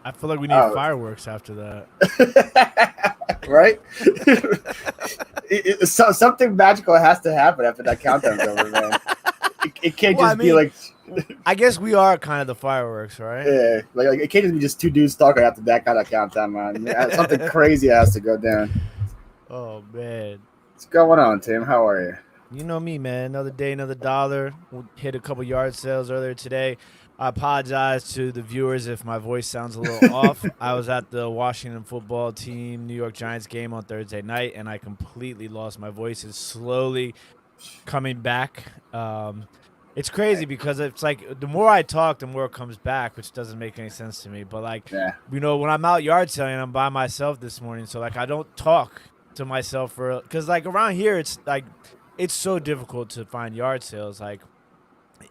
I feel like we need Oh, fireworks after that. right? Something magical has to happen after that countdown's over, man. It can't Well, I just be mean, like, I guess we are kind of the fireworks, right? yeah, like it can't just be just two dudes talking after that kind of countdown, man. Something crazy has to go down. Oh man. What's going on, Tim? How are you? You know me, man. Another day, another dollar. We hit a couple yard sales earlier today. I apologize to the viewers if my voice sounds a little off. I was at the Washington football team, New York Giants game on Thursday night, and I completely lost my voice. It's slowly coming back. It's crazy because it's like the more I talk, the more it comes back, which doesn't make any sense to me. But like, Yeah. when I'm out yard selling, I'm by myself this morning, so like I don't talk to myself because like around here, it's so difficult to find yard sales. Like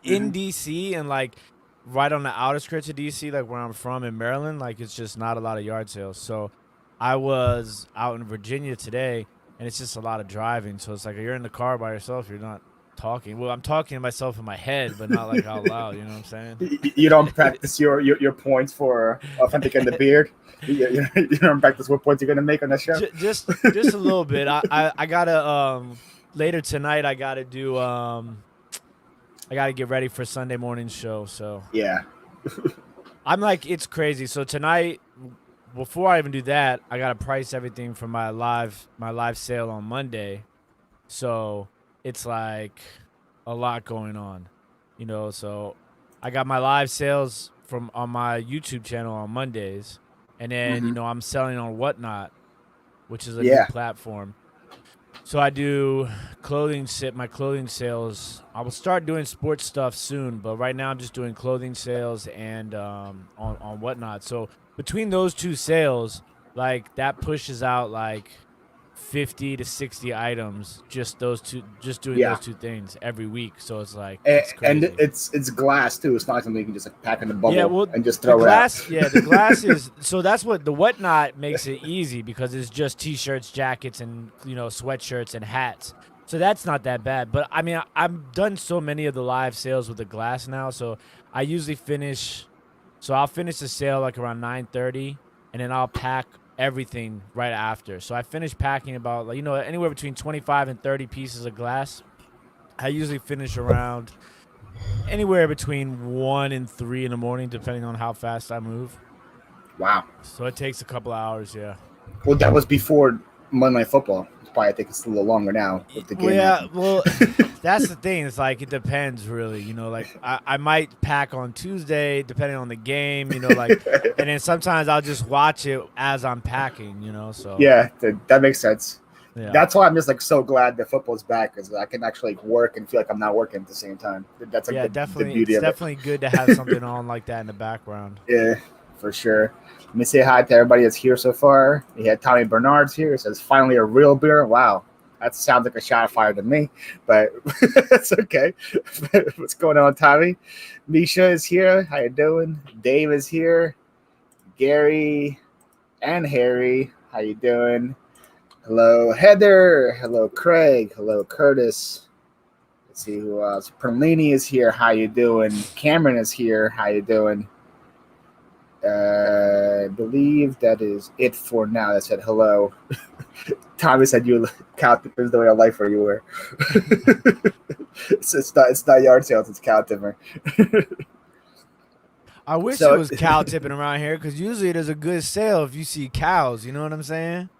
in Hmm. DC and like right on the outer skirts of DC, like where I'm from in Maryland, like it's just not a lot of yard sales. So I was out in Virginia today, and it's just a lot of driving. So it's like you're in the car by yourself, you're not talking. Well, I'm talking to myself in my head, but not like out loud. You know what I'm saying? You don't practice your points for authenticating the beard. You don't practice what points you're gonna make on the show. Just a little bit. I gotta later tonight. I gotta get ready for Sunday morning show. So Yeah. I'm like, it's crazy. So tonight, before I even do that, I gotta price everything for my live sale on Monday. So it's like a lot going on, So I got my live sales from on my YouTube channel on Mondays, and then Hmm. I'm selling on Whatnot, which is a new Yeah. platform. So I do my clothing sales. I will start doing sports stuff soon, but right now I'm just doing clothing sales and on Whatnot. So between those two sales, like that pushes out like 50 to 60 items, just doing Yeah. those two things every week. So it's like it's And crazy. it's glass too. It's not something you can just like pack in a Yeah, bubble well, and just the throw it out. glass, yeah, the glass is so that's what the Whatnot makes it easy because it's just t-shirts, jackets, and sweatshirts and hats. So that's not that bad. But I mean, I've done so many of the live sales with the glass now, so I usually finish. So I'll finish the sale like around 9:30, and then I'll pack everything right after. So I finish packing about like anywhere between 25 and 30 pieces of glass. I usually finish around anywhere between 1 and 3 in the morning, depending on how fast I move. Wow. So it takes a couple of hours, yeah. Well, that was before Monday Night Football. Probably I think it's a little longer now with the Well, game yeah, happening. well, that's the thing. It's like it depends, really. Like I might pack on Tuesday, depending on the game. And then sometimes I'll just watch it as I'm packing. So Yeah, that makes sense. yeah, That's why I'm just like so glad that football's back because I can actually like, work and feel like I'm not working at the same time. That's like yeah, the definitely. beauty It's of it. definitely good to have something on like that in the background. Yeah, for sure. Let me say hi to everybody that's here so far. We had Tommy Bernard's here. It says finally a real beer. Wow, that sounds like a shot fired to me, but it's okay. What's going on, Tommy? Misha is here. How you doing? Dave is here. Gary and Harry. How you doing? Hello, Heather. Hello, Craig. Hello, Curtis. Let's see who else. Perlini is here. How you doing? Cameron is here. How you doing? I believe that is it for now. That said hello. Tommy said you cow tipper is the way of life where you were. It's not yard sales. It's cow tipper. I wish it So, was cow tipping around here because usually there's a good sale if you see cows. You know what I'm saying?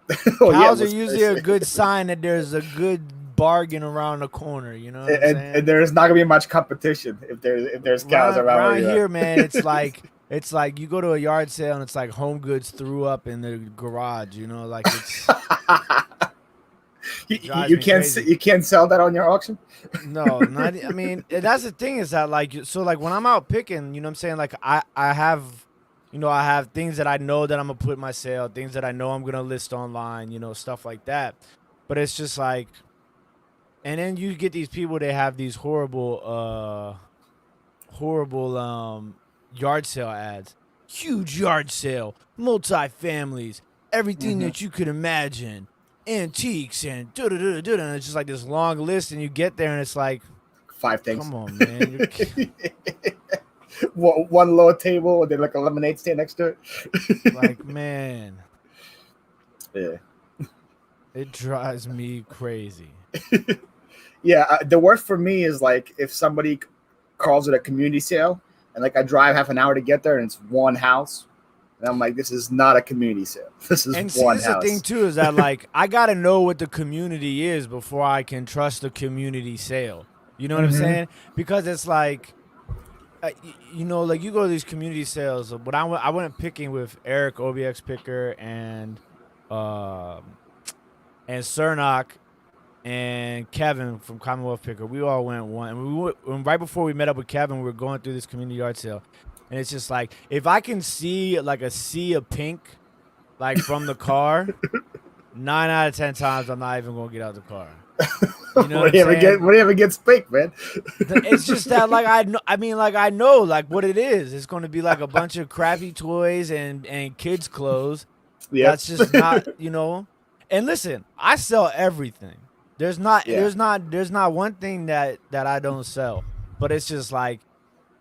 oh yeah, Cows are let's usually a good sign that there's a good bargain around the corner. You know what I'm and saying? there's not gonna be much competition if there's cows around where Around you're at. here, man, it's like you go to a yard sale and it's like Home Goods threw up in the garage. Like you, it you drives you me can't crazy. you can't sell that on your auction. No, not. I mean, that's the thing is that like so like when I'm out picking, what I'm saying, like I have. I have things that I know that I'm gonna put in my sale, things that I know I'm gonna list online, stuff like that. But it's just like, and then you get these people. They have these horrible yard sale ads. Huge yard sale, multi-families, everything Hmm. that you could imagine, antiques and da da da da. And it's just like this long list, and you get there, and it's like, Five things. come on, man. one low table and then like a lemonade stand next to it. Like, man, Yeah. it drives me crazy. Yeah, the worst for me is like if somebody calls it a community sale, and like I drive half an hour to get there, and it's one house, and I'm like, this is not a community sale. This is And see, one this is the thing house. too, is that like I gotta know what the community is before I can trust the community sale. You know what I'm Mm-hmm. saying? Because it's like, you know, like you go to these community sales. But I went picking with Eric OBX Picker um and Cernock and Kevin from Commonwealth Picker. We all went one, and and right before we met up with Kevin, we were going through this community yard sale, and it's just like if I can see like a sea of pink, like from the car, 9 out of 10 times I'm not even gonna get out of the car. You know what I'm saying? What do you ever get spanked, man? It's just that like I know, I mean like I know like what it is. It's going to be like a bunch of crappy toys and kids clothes. Yep. That's just not, you know. And listen, I sell everything. Yeah. There's not one thing that I don't sell. But it's just like,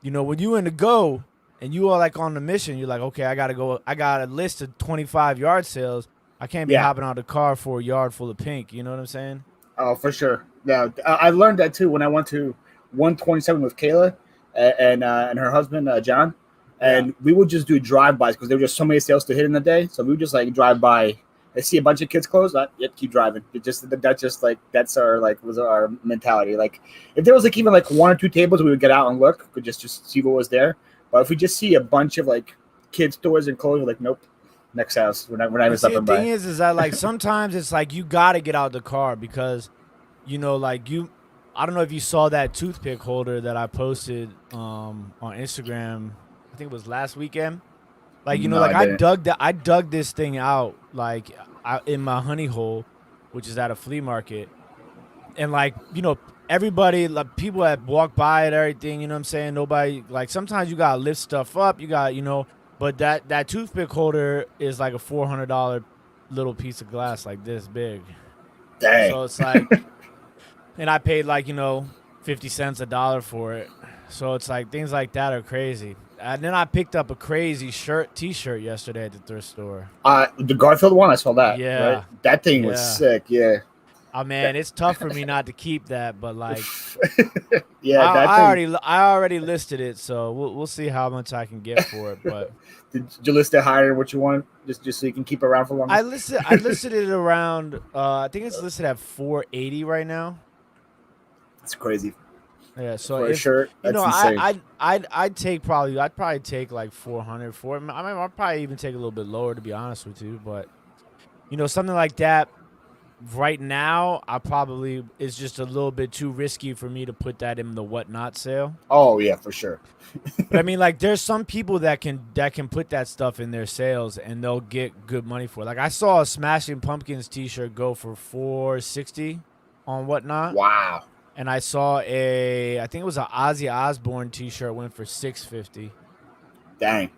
you know, when you in the go and you are like on the mission, you're like, okay, I gotta go. I got a list of 25 yard sales. I can't be Yeah. hopping out of the car for a yard full of pink. You know what I'm saying? Oh, for sure. Yeah, I learned that too when I went to 127 with Kayla and her husband John, Yeah. and we would just do drive-bys because there were just so many sales to hit in the day. So we would just like drive by. I see a bunch of kids clothes. Yep, keep driving. That's just like that's our like was our mentality. Like if there was like even like one or two tables, we would get out and look, could just see what was there. But if we just see a bunch of like kids stores and clothes, we're like, nope, next house. We're not even And see, the stopping thing by. is that like sometimes it's like you gotta get out of the car because, you know, like I don't know if you saw that toothpick holder that I posted on Instagram. I think it was last weekend. Like, you know, No, like I didn't. I dug this thing out like in my honey hole, which is at a flea market, and like, you know, everybody, like people that walk by it, everything, you know what I'm saying? Nobody, like sometimes you gotta lift stuff up, you got, you know, but that toothpick holder is like a $400 little piece of glass like this big. Dang. So it's like, and I paid like, you know, 50 cents a dollar for it. So it's like things like that are crazy. And then I picked up a crazy t-shirt yesterday at the thrift store. The Garfield one, I saw that. Right, Yeah. that thing was Yeah. sick. Yeah, Oh man, it's tough for me not to keep that, but like yeah, that thing. I already listed it, so we'll see how much I can get for it. But Did you list it higher than what you want, just so you can keep it around for longer? I listed it around I think it's listed at 480 right now. It's crazy Yeah, so for a if shirt. you That's know, insane. I'd probably take like 400 for it. I mean, I'll probably even take a little bit lower to be honest with you, but you know, something like that right now, I probably it's just a little bit too risky for me to put that in the whatnot sale. Oh yeah, for sure. But I mean, like, there's some people that can put that stuff in their sales and they'll get good money for it. Like, I saw a Smashing Pumpkins T-shirt go for 460 on whatnot, Wow. and I saw I think it was an Ozzy Osbourne T-shirt went for 650. Dang.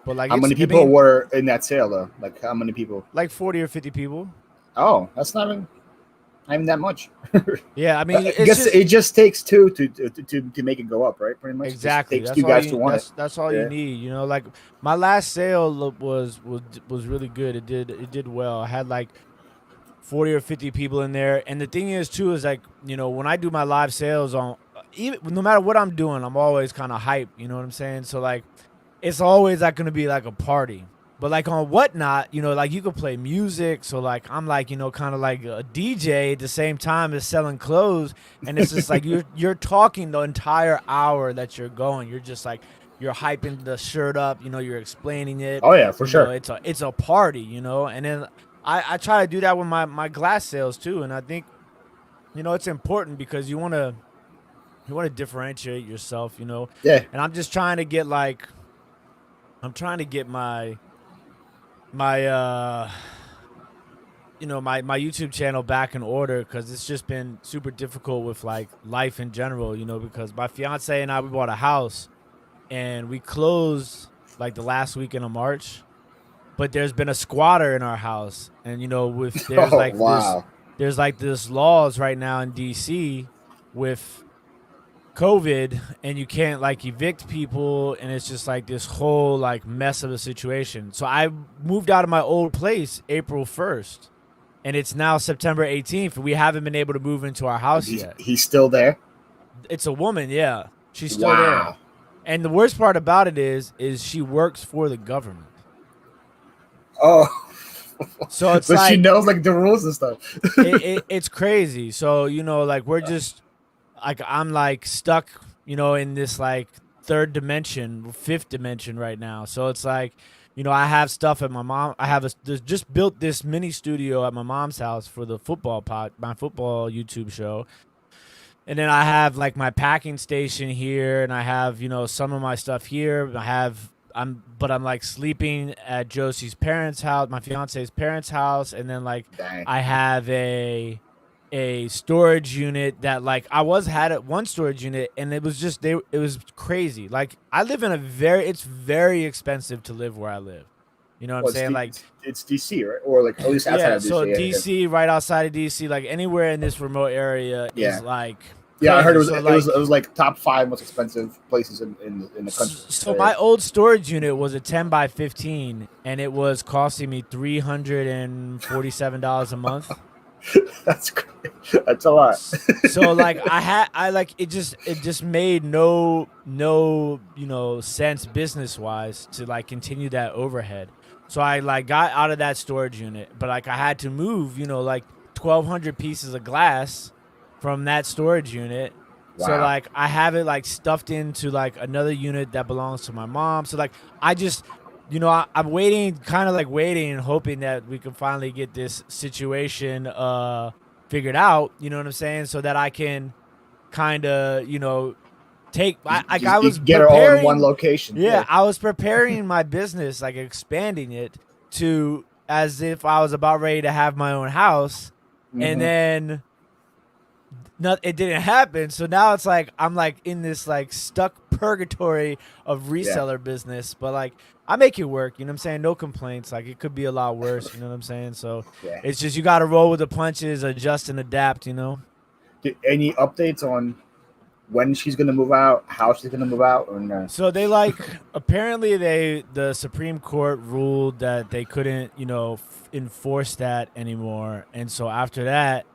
But like, How it's many I people mean, were in that sale though? Like how many people? like 40 or 50 people. Oh, that's not even that much. Yeah, I mean, I it's guess just it just takes two to make it go up, right? Pretty much. It just exactly. takes two guys to want it. That's all you Yeah. need. You know, like my last sale was really good. It did well. I had like 40 or 50 people in there. And the thing is too is like, you know, when I do my live sales on even no matter what I'm doing, I'm always kind of hype, you know what I'm saying? So like it's always like going to be like a party. But like on whatnot, you know, like you could play music. So like I'm like, you know, kind of like a DJ at the same time as selling clothes, and it's just like you're talking the entire hour that you're going. You're just like you're hyping the shirt up, you know, you're explaining it. Oh yeah, for You know, sure. it's a party, you know. And then I try to do that with my glass sales too, and I think, you know, it's important because you want to differentiate yourself, you know. Yeah. And I'm just trying to get like I'm trying to get my you know, my YouTube channel back in order because it's just been super difficult with like life in general, you know, because my fiance and I we bought a house and we closed like the last weekend of March, but there's been a squatter in our house, and you know, with Oh wow. there's like this laws right now in DC with COVID and you can't like evict people, and it's just like this whole like mess of a situation. So I moved out of my old place April 1st, and it's now September 18th, and we haven't been able to move into our house yet. He's still there? It's a woman, yeah. She's still Wow. there. And the worst part about it is she works for the government. Oh. So it's so like, she knows like the rules and stuff. it's crazy. So, you know, like we're just like I'm like stuck, you know, in this like third dimension, fifth dimension right now. So it's like, you know, I have stuff at my mom. I have just built this mini studio at my mom's house for the my football YouTube show. And then I have like my packing station here, and I have, you know, some of my stuff here. I'm like sleeping at Josie's parents' house, my fiance's parents' house, and then like Dang. I have a storage unit that like had at one storage unit, and it was just it was crazy. Like I live in it's very expensive to live where I live. You know what I'm saying? Like it's DC, right? Or like at least outside of DC. So DC, right outside of DC, like anywhere in this remote area is like yeah, I heard it was, so it was like top 5 most expensive places in the country. So my old storage unit was a 10 by 15, and it was costing me $347 a month. That's great. That's a lot. So like it just made no you know sense business wise to like continue that overhead. So I like got out of that storage unit, but like I had to move, you know, like 1,200 pieces of glass from that storage unit. Wow. So like I have it like stuffed into like another unit that belongs to my mom. So like I just, you know, I'm waiting and hoping that we can finally get this situation figured out, you know what I'm saying, so that I can kind of, you know, I was get her all in one location. Yeah, I was preparing my business, like expanding it to as if I was about ready to have my own house, and then it didn't happen. So now it's like I'm like in this like stuck purgatory of reseller business, but like I make it work, you know what I'm saying? No complaints. Like it could be a lot worse, you know what I'm saying? So it's just you got to roll with the punches, adjust and adapt, you know. Any updates on when she's gonna move out, how she's gonna move out, or no? So they like apparently the Supreme Court ruled that they couldn't, you know, enforce that anymore, and so after that,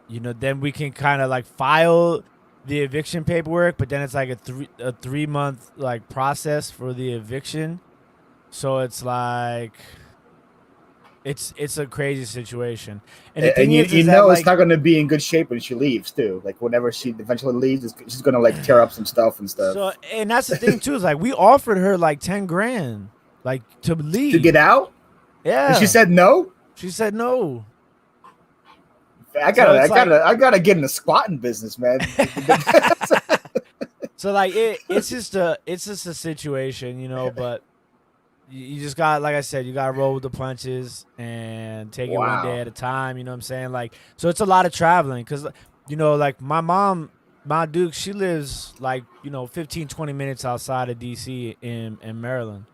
you know, then we can kind of like file the eviction paperwork, but then it's like a 3-month like process for the eviction. So it's like it's a crazy situation, and the thing is you that, know like, it's not going to be in good shape when she leaves too. Like whenever she eventually leaves, she's going to like tear up some stuff and stuff. So and that's the thing too, is like we offered her like 10 grand like to leave, to get out. Yeah, and she said no. She said no. I gotta get in the squatting business, man. So like it's just a situation, you know, but you just got, like I said, you got to roll with the punches and take it one day at a time. You know what I'm saying? Like, so it's a lot of traveling because, you know, like my Duke, she lives like, you know, 15, 20 minutes outside of DC in Maryland.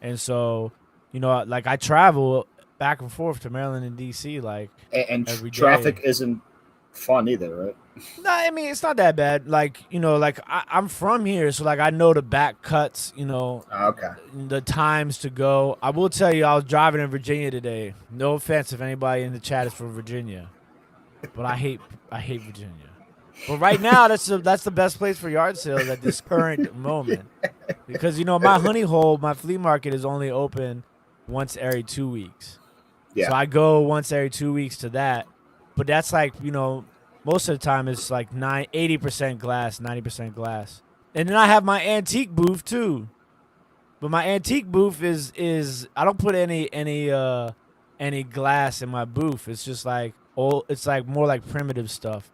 And so, you know, like I travel back and forth to Maryland and DC, like, and every day. Traffic isn't fun either, right? No, I mean, it's not that bad. Like, you know, like I'm from here, so like I know the back cuts, you know, the times to go. I will tell you, I was driving in Virginia today. No offense if anybody in the chat is from Virginia, but I hate Virginia. But right now, that's the best place for yard sales at this current moment, because, you know, my honey hole, my flea market is only open once every 2 weeks. Yeah. So I go once every 2 weeks to that, but that's like, you know, most of the time it's like 80% glass, 90% glass. And then I have my antique booth too. But my antique booth is I don't put any glass in my booth. It's just like it's like more like primitive stuff.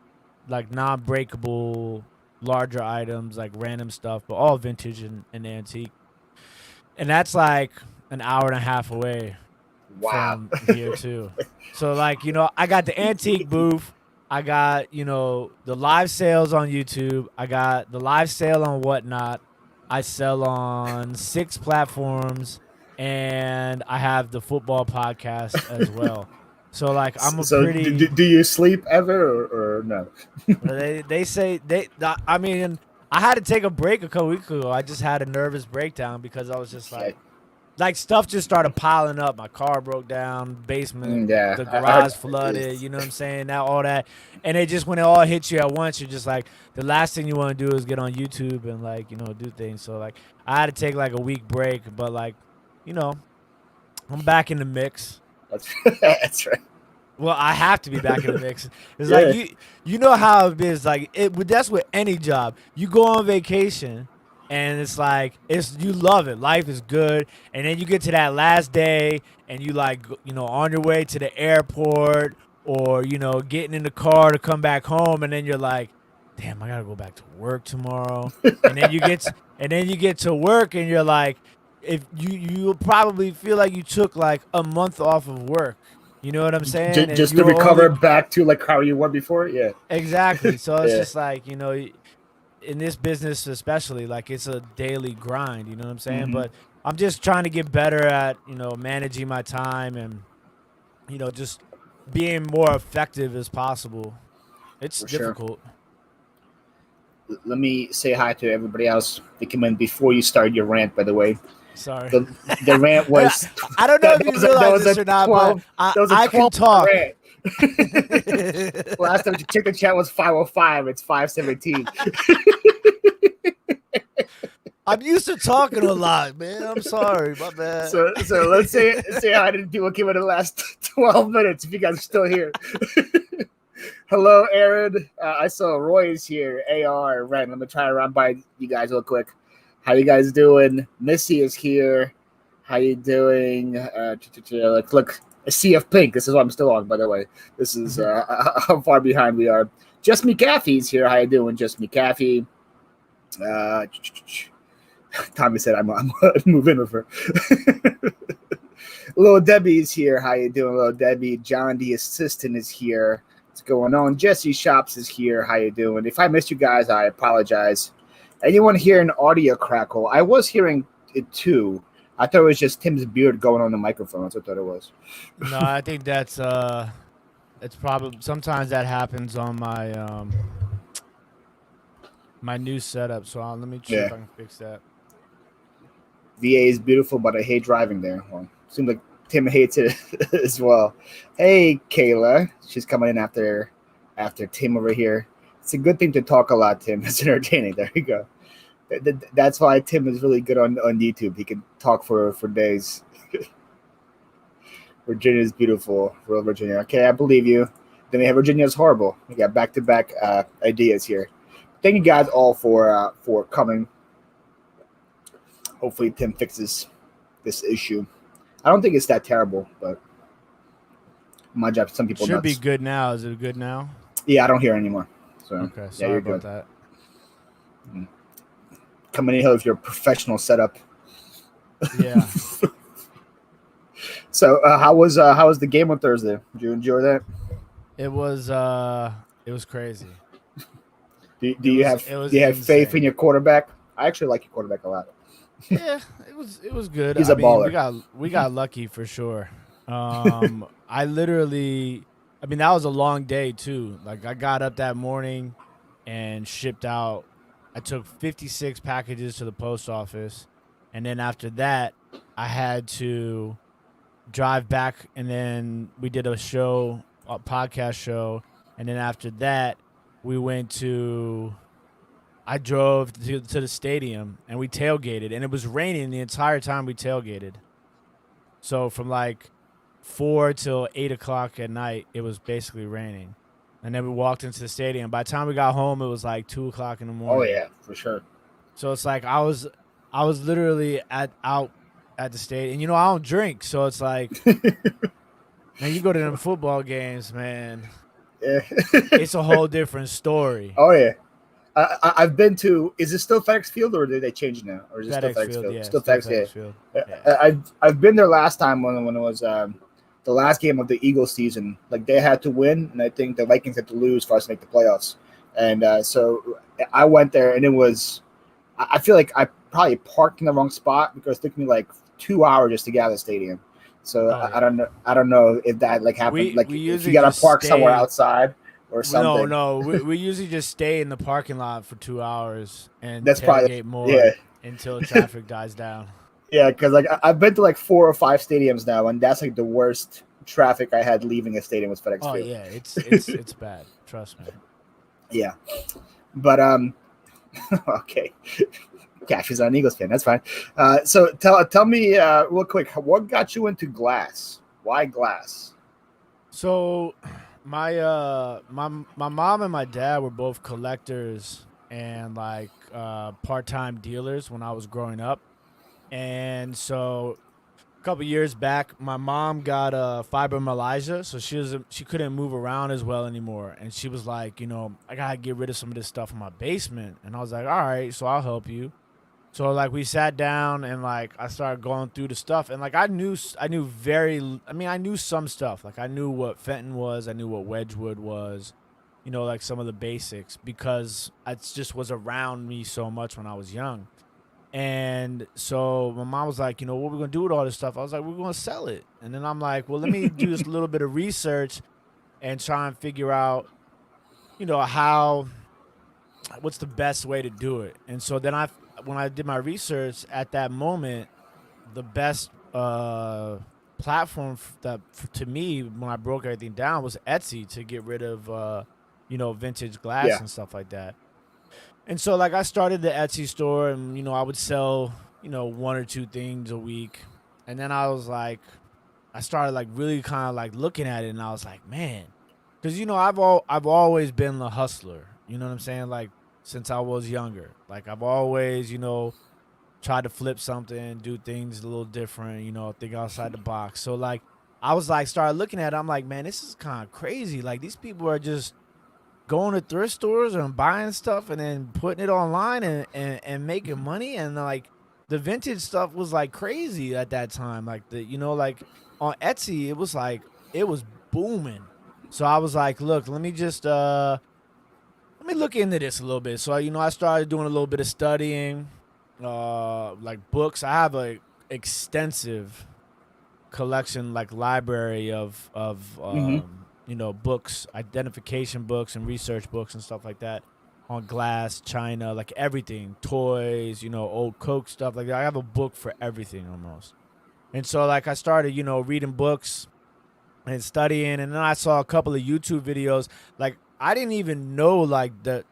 Like non-breakable, larger items, like random stuff, but all vintage and antique. And that's like an hour and a half away from here too. So like, you know, I got the antique booth. I got, you know, the live sales on YouTube. I got the live sale on Whatnot. I sell on 6 platforms, and I have the football podcast as well. So like I'm pretty. Do you sleep ever or no? They say I mean, I had to take a break a couple weeks ago. I just had a nervous breakdown because I was just like stuff just started piling up. My car broke down, basement, Yeah, the I heard. garage flooded. You know what I'm saying? Now all that, and when it all hits you at once, you're just like the last thing you want to do is get on YouTube and like do things. So like I had to take like a week break, but like you know I'm back in the mix. That's right. Well, I have to be back in the mix. It's like Yeah. you know how it is. Like that's with any job. You go on vacation, and it's like you love it. Life is good, and then you get to that last day, and you like on your way to the airport, or getting in the car to come back home, and then you're like, damn, I gotta go back to work tomorrow. And then you get to work, and you're like, if you'll probably feel like you took like a month off of work. You know what I'm saying? And Just you to were recover only back to like how you were before. Yeah. exactly. So it's Yeah. just like in this business especially, like it's a daily grind. You know what I'm saying? Hmm. But I'm just trying to get better at managing my time and just being more effective as possible. It's For sure. difficult. Let me say hi to everybody else that came in before you started your rant. By the way, Sorry. the the rant was I don't know if you that realize was a this or not, but 12. That was a I can 12 talk. rant. Last time you checked the chat was 5:05. It's 5:17. I'm used to talking a lot, man. I'm sorry, my bad. So let's say hi to people came in the last 12 minutes. If you guys are still here. Hello, Aaron. I saw Roy is here. AR, right? Let me try to run by you guys real quick. How you guys doing? Missy is here. How you doing? Look, a sea of pink. This is what I'm still on, by the way. This is how far behind we are. Just McAfee's here. How you doing, Just McAfee? Tommy said I'm moving with her. Little Debbie's here. How you doing, Little Debbie? John, the assistant, is here. What's going on? Jesse Shops is here. How you doing? If I missed you guys, I apologize. Anyone hear an audio crackle? I was hearing it too. I thought it was just Tim's beard going on the microphone. That's what I thought it was. No, I think it's probably sometimes that happens on my my new setup. So let me see if I can fix that. VA is beautiful, but I hate driving there. Well, seems like Tim hates it as well. Hey, Kayla. She's coming in after Tim over here. It's a good thing to talk a lot, Tim. It's entertaining. There you go. That's why Tim is really good on YouTube. He can talk for days. Virginia is beautiful. Real Virginia. Okay, I believe you. Then we have Virginia is horrible. We got back-to-back ideas here. Thank you guys all for coming. Hopefully Tim fixes this issue. I don't think it's that terrible, but my job. Some people should be good now. Is it good now? Yeah, I don't hear anymore. So okay, sorry about that. Coming in here with your professional setup. Yeah. So how was the game on Thursday? Did you enjoy that? It was crazy. Do you have faith in your quarterback? I actually like your quarterback a lot. Yeah, it was good. He's a baller. We got lucky for sure. I mean, that was a long day too. Like I got up that morning and shipped out. I took 56 packages to the post office, and then after that, I had to drive back, and then we did a podcast show, and then after that, I drove to the stadium, and we tailgated, and it was raining the entire time we tailgated. So from like 4 till 8 o'clock at night, it was basically raining. And then we walked into the stadium. By the time we got home, it was like 2 o'clock in the morning. Oh yeah, for sure. So it's like I was literally out at the stadium. And I don't drink, so it's like, man, you go to them football games, man. Yeah. It's a whole different story. Oh yeah. I've been to. Is it still FedEx Field, or did they change it now, or is it still FedEx Field? Yeah, still FedEx Field. Yeah. I've been there last time when it was the last game of the Eagles season. Like they had to win, and I think the Vikings had to lose for us to make the playoffs. And so I went there, and it was. I feel like I probably parked in the wrong spot because it took me like 2 hours just to get out of the stadium. So I don't know if that like happened. Like if you gotta park somewhere outside. or No, something. no. We usually just stay in the parking lot for 2 hours and That's probably tailgate yeah. more until traffic dies down. Yeah, because like I've been to like 4 or 5 stadiums now, and that's like the worst traffic I had leaving a stadium was FedEx Oh Field. yeah, it's bad. Trust me. Yeah, but okay. Cash is an Eagles fan. That's fine. So tell me real quick, what got you into glass? Why glass? So my mom and my dad were both collectors and like part-time dealers when I was growing up. And so a couple years back, my mom got fibromyalgia, so she couldn't move around as well anymore. And she was like, I gotta get rid of some of this stuff in my basement. And I was like, all right, so I'll help you. So like we sat down and like I started going through the stuff and like I knew some stuff. Like I knew what Fenton was, I knew what Wedgwood was, like some of the basics because it just was around me so much when I was young. And so my mom was like, what we're gonna do with all this stuff? I was like, we're gonna sell it. And then I'm like, well, let me do just a little bit of research and try and figure out, how what's the best way to do it. And so then when I did my research at that moment, the best platform to me when I broke everything down was Etsy to get rid of vintage glass Yeah. and stuff like that. And so like I started the Etsy store and I would sell, one or two things a week. And then I started like really kind of like looking at it and I was like, man, cuz I've always been the hustler. You know what I'm saying? Like since I was younger. Like I've always, tried to flip something, do things a little different, think outside the box. So like I was like started looking at it, I'm like, man, this is kind of crazy. Like these people are just going to thrift stores and buying stuff and then putting it online and making money and like the vintage stuff was like crazy at that time like like on Etsy it was booming. So I was like, look, let me just let me look into this a little bit. So I started doing a little bit of studying like books. I have a extensive collection like library of Hmm. books, identification books and research books and stuff like that on glass, china, like everything, toys, old Coke stuff like that. I have a book for everything almost. And so like I started, reading books and studying, and then I saw a couple of YouTube videos. Like I didn't even know like that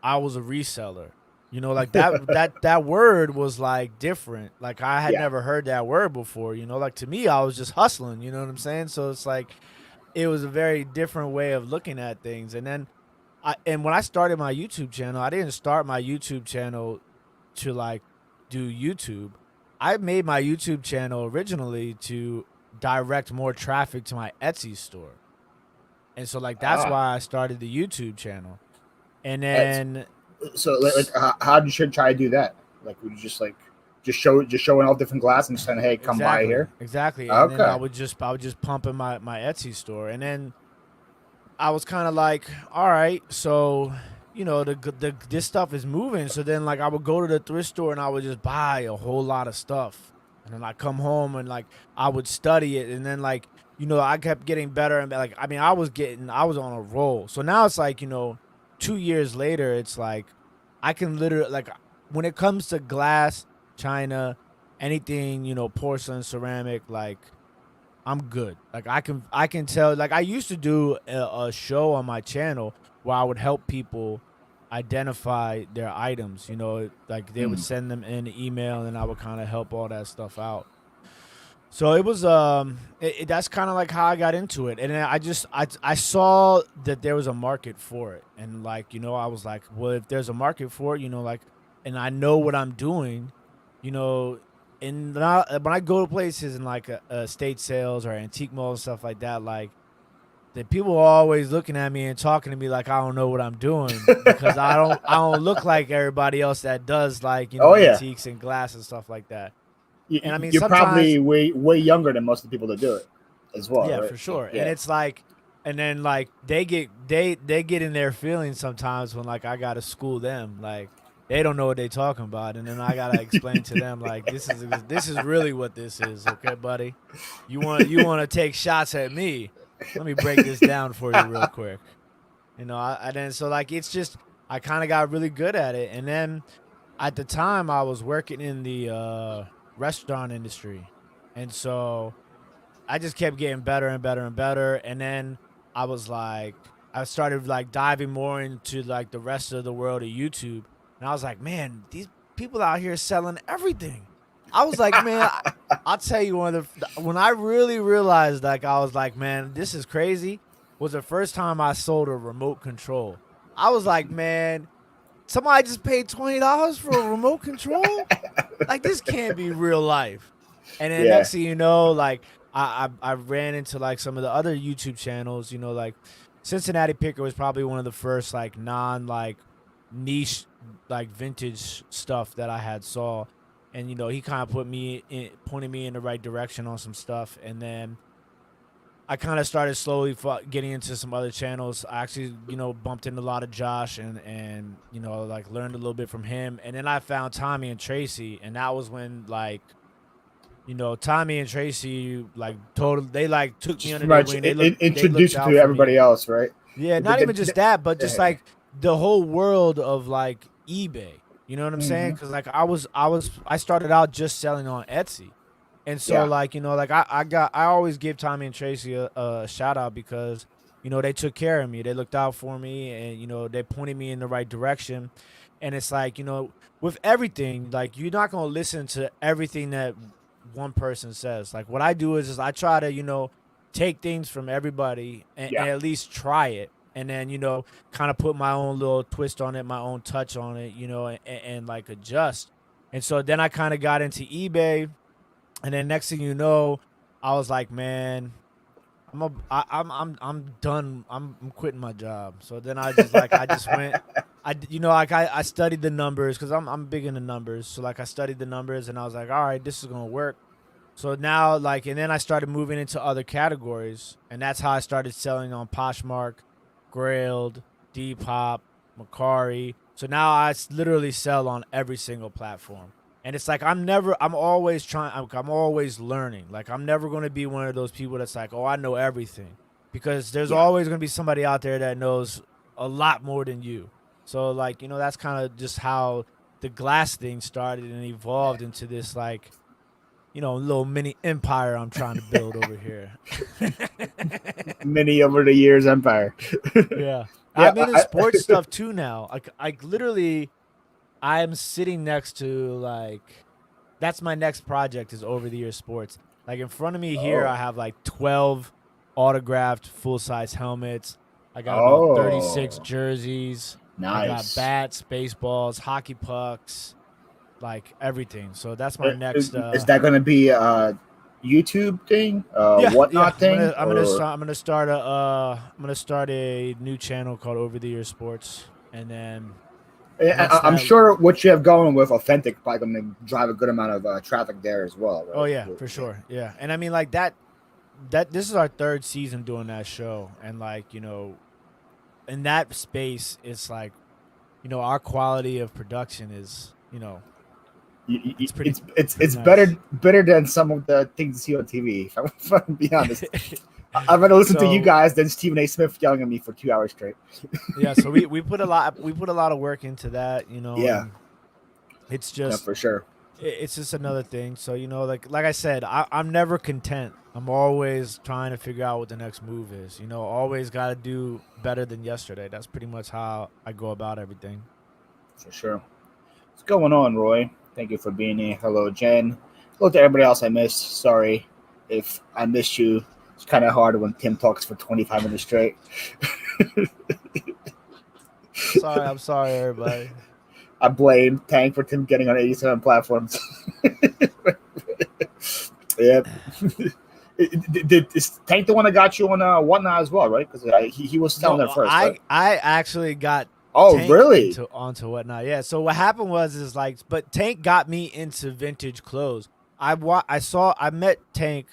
I was a reseller. Like that word was like different. Like I had Yeah. never heard that word before. Like to me, I was just hustling. You know what I'm saying? So it's like it was a very different way of looking at things. And then when I started my YouTube channel, I didn't start my YouTube channel to like do YouTube. I made my YouTube channel originally to direct more traffic to my Etsy store. And so like that's Ah. why I started the YouTube channel. And It's, then so like how did you try to do that? Like would you just like just showing all different glass and saying, hey, come by exactly, here? exactly. And then Okay. I would just pump in my Etsy store. And then I was kind of like, all right, so this stuff is moving. So then like I would go to the thrift store and I would just buy a whole lot of stuff, and then I come home and like I would study it, and then like I kept getting better and like I mean I was on a roll. So now it's like 2 years later, it's like I can literally like when it comes to glass, china, anything porcelain, ceramic, like I'm good. Like I can tell. Like I used to do a show on my channel where I would help people identify their items. Like they would Mm. send them in an email, and I would kind of help all that stuff out. So it was that's kind of like how I got into it, and then I saw that there was a market for it, and like I was like, well, if there's a market for it, like, and I know what I'm doing, you know, and when I go to places in like estate sales or antique malls and stuff like that, like the people are always looking at me and talking to me like I don't know what I'm doing because I don't look like everybody else that does like Oh yeah. antiques and glass and stuff like that. And I mean You're sometimes probably way younger than most of the people that do it as well, yeah, right? for Like, sure. And yeah. it's like, and then like they get in their feelings sometimes when like I gotta school them. Like they don't know what they talking about, and then I gotta explain to them like this is really what this is, okay, buddy? You want to take shots at me? Let me break this down for you real quick. And then so like it's just I kind of got really good at it, and then at the time I was working in the restaurant industry, and so I just kept getting better and better and better, and then I was like, I started like diving more into like the rest of the world of YouTube, and I was like, man, these people out here selling everything. I was like, man, I'll tell you when I really realized like I was like, man, this is crazy. Was the first time I sold a remote control. I was like, man, somebody just paid $20 for a remote control. Like this can't be real life. And then Yeah. next thing you know, like I ran into like some of the other YouTube channels, like Cincinnati Picker was probably one of the first like non like niche like vintage stuff that I had saw. And he kind of pointed me in the right direction on some stuff. And then I kind of started slowly getting into some other channels. I actually, bumped into a lot of Josh and like learned a little bit from him. And then I found Tommy and Tracy, and that was when like, Tommy and Tracy like totally they like took me Just under their much wing. They introduce looked you out to for me. everybody else, right? Yeah, The- not the- even the- just that, but just yeah. like the whole world of like eBay. You know what I'm saying? Hmm. Because like I started out just selling on Etsy. And so Yeah. like, like I always give Tommy and Tracy a shout out because, they took care of me. They looked out for me and, they pointed me in the right direction. And it's like, with everything, like you're not gonna listen to everything that one person says. Like what I do is I try to, take things from everybody Yeah. and at least try it. And then, kind of put my own little twist on it, my own touch on it, and like adjust. And so then I kind of got into eBay, and then next thing you know, I was like, man, I'm done. I'm quitting my job. So then I just went. Like I studied the numbers because I'm big into numbers. So like I studied the numbers and I was like, all right, this is gonna work. So now like and then I started moving into other categories, and that's how I started selling on Poshmark, Grailed, Depop, Macari. So now literally sell on every single platform. And it's like I'm always trying, I'm always learning. Like I'm never going to be one of those people that's like, oh, I know everything, because there's Yeah. always going to be somebody out there that knows a lot more than you. So like, that's kind of just how the glass thing started and evolved into this like, little mini empire I'm trying to build over here. Many over the years empire. Yeah. Yeah. I'm into sports stuff too now. Like literally I'm sitting next to like that's my next project is over the year sports. Like in front of me here I Oh. have like 12 autographed full-size helmets. I got about 36 Oh. jerseys. I got Nice. bats, baseballs, hockey pucks, like everything. So that's my Is, next is that going to be a YouTube thing, yeah, whatnot I'm thing, gonna I'm gonna or start I'm gonna start a new channel called Over the Year Sports, and then once I'm that sure what you have going with Authentic probably going to drive a good amount of traffic there as well, oh right? yeah, for sure. Yeah. And I mean like that this is our third season doing that show, and like, in that space it's like, our quality of production is, it's pretty pretty It's better nice. than some of the things you see on TV. If I'm gonna be honest, I'm gonna listen to you So guys than Stephen A. Smith yelling at me for 2 hours straight. yeah, so we put a lot of work into that, Yeah, and it's no, just for sure. it's just another thing. So like I said, I'm never content. I'm always trying to figure out what the next move is. Always got to do better than yesterday. That's pretty much how I go about everything. For sure. What's going on, Roy? Thank you for being here. Hello, Jen. Hello to everybody else I missed. Sorry if I missed you. It's kind of hard when Tim talks for 25 minutes straight. I'm sorry, everybody. I blame Tank for Tim getting on 87 platforms. Yeah. Is Tank the one that got you on whatnot as well, right? Because he was selling there No, first, right? I actually got Oh, Tank really? into onto whatnot. Yeah. So what happened was is like, but Tank got me into vintage clothes. I met Tank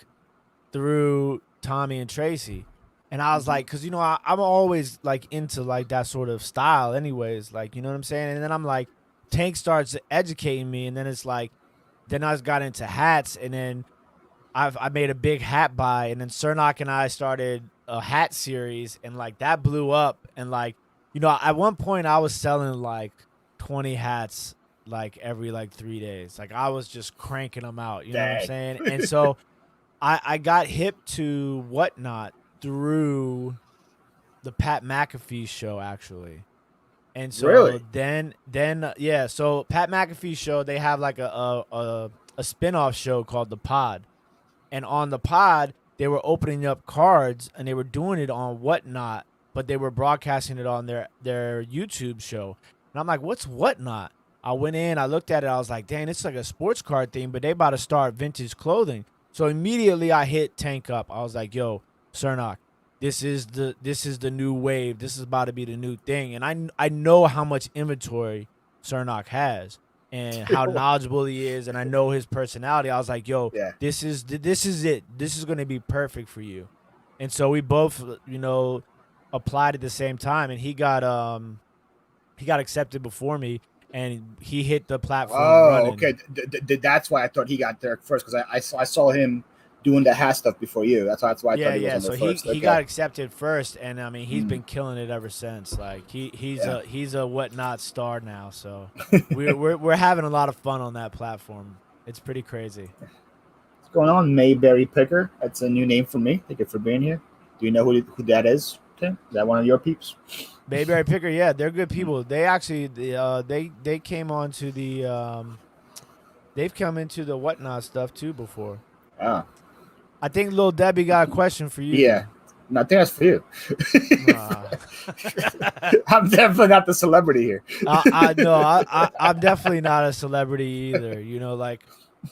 through Tommy and Tracy. And I was Mhm. like, because I'm always like into like that sort of style, anyways. Like, you know what I'm saying? And then I'm like, Tank starts educating me, and then it's like, then I got into hats, and then I made a big hat buy, and then Cernock and I started a hat series, and like that blew up. And like, at one point I was selling like 20 hats like every like 3 days. Like I was just cranking them out. You know what I'm Dang. saying? And so I got hip to Whatnot through the Pat McAfee show actually. And so Really? then yeah, so Pat McAfee show, they have like a spin-off show called The Pod. And on The Pod, they were opening up cards and they were doing it on Whatnot, but they were broadcasting it on their YouTube show. And I'm like, "What's Whatnot?" I went in, I looked at it, I was like, "Dang, it's like a sports card thing, but they about to start vintage clothing." So immediately I hit Tank up. I was like, "Yo, Cernock, this is the new wave. This is about to be the new thing." And I know how much inventory Cernock has and how knowledgeable he is, and I know his personality. I was like, "Yo, Yeah. this is it. This is going to be perfect for you." And so we both, applied at the same time, and he got accepted before me, and he hit the platform Oh, running. okay. That's why I thought he got there first, because I saw him doing the hat stuff before you. That's why I thought Yeah, he was yeah. on there So he first. he Okay. got accepted first, and I mean he's been killing it ever since. Like he's Yeah. a Whatnot star now. So we're having a lot of fun on that platform. It's pretty crazy. What's going on, Mayberry Picker? That's a new name for me. Thank you for being here. Do you know who that is, Tim? Is that one of your peeps? Bayberry Picker, yeah, they're good people. They actually they came on to they've come into the Whatnot stuff too before. Oh, I think Lil Debbie got a question for yeah. you. No, I think that's for you. Uh, I'm definitely not the celebrity here. I no, I'm definitely not a celebrity either. Like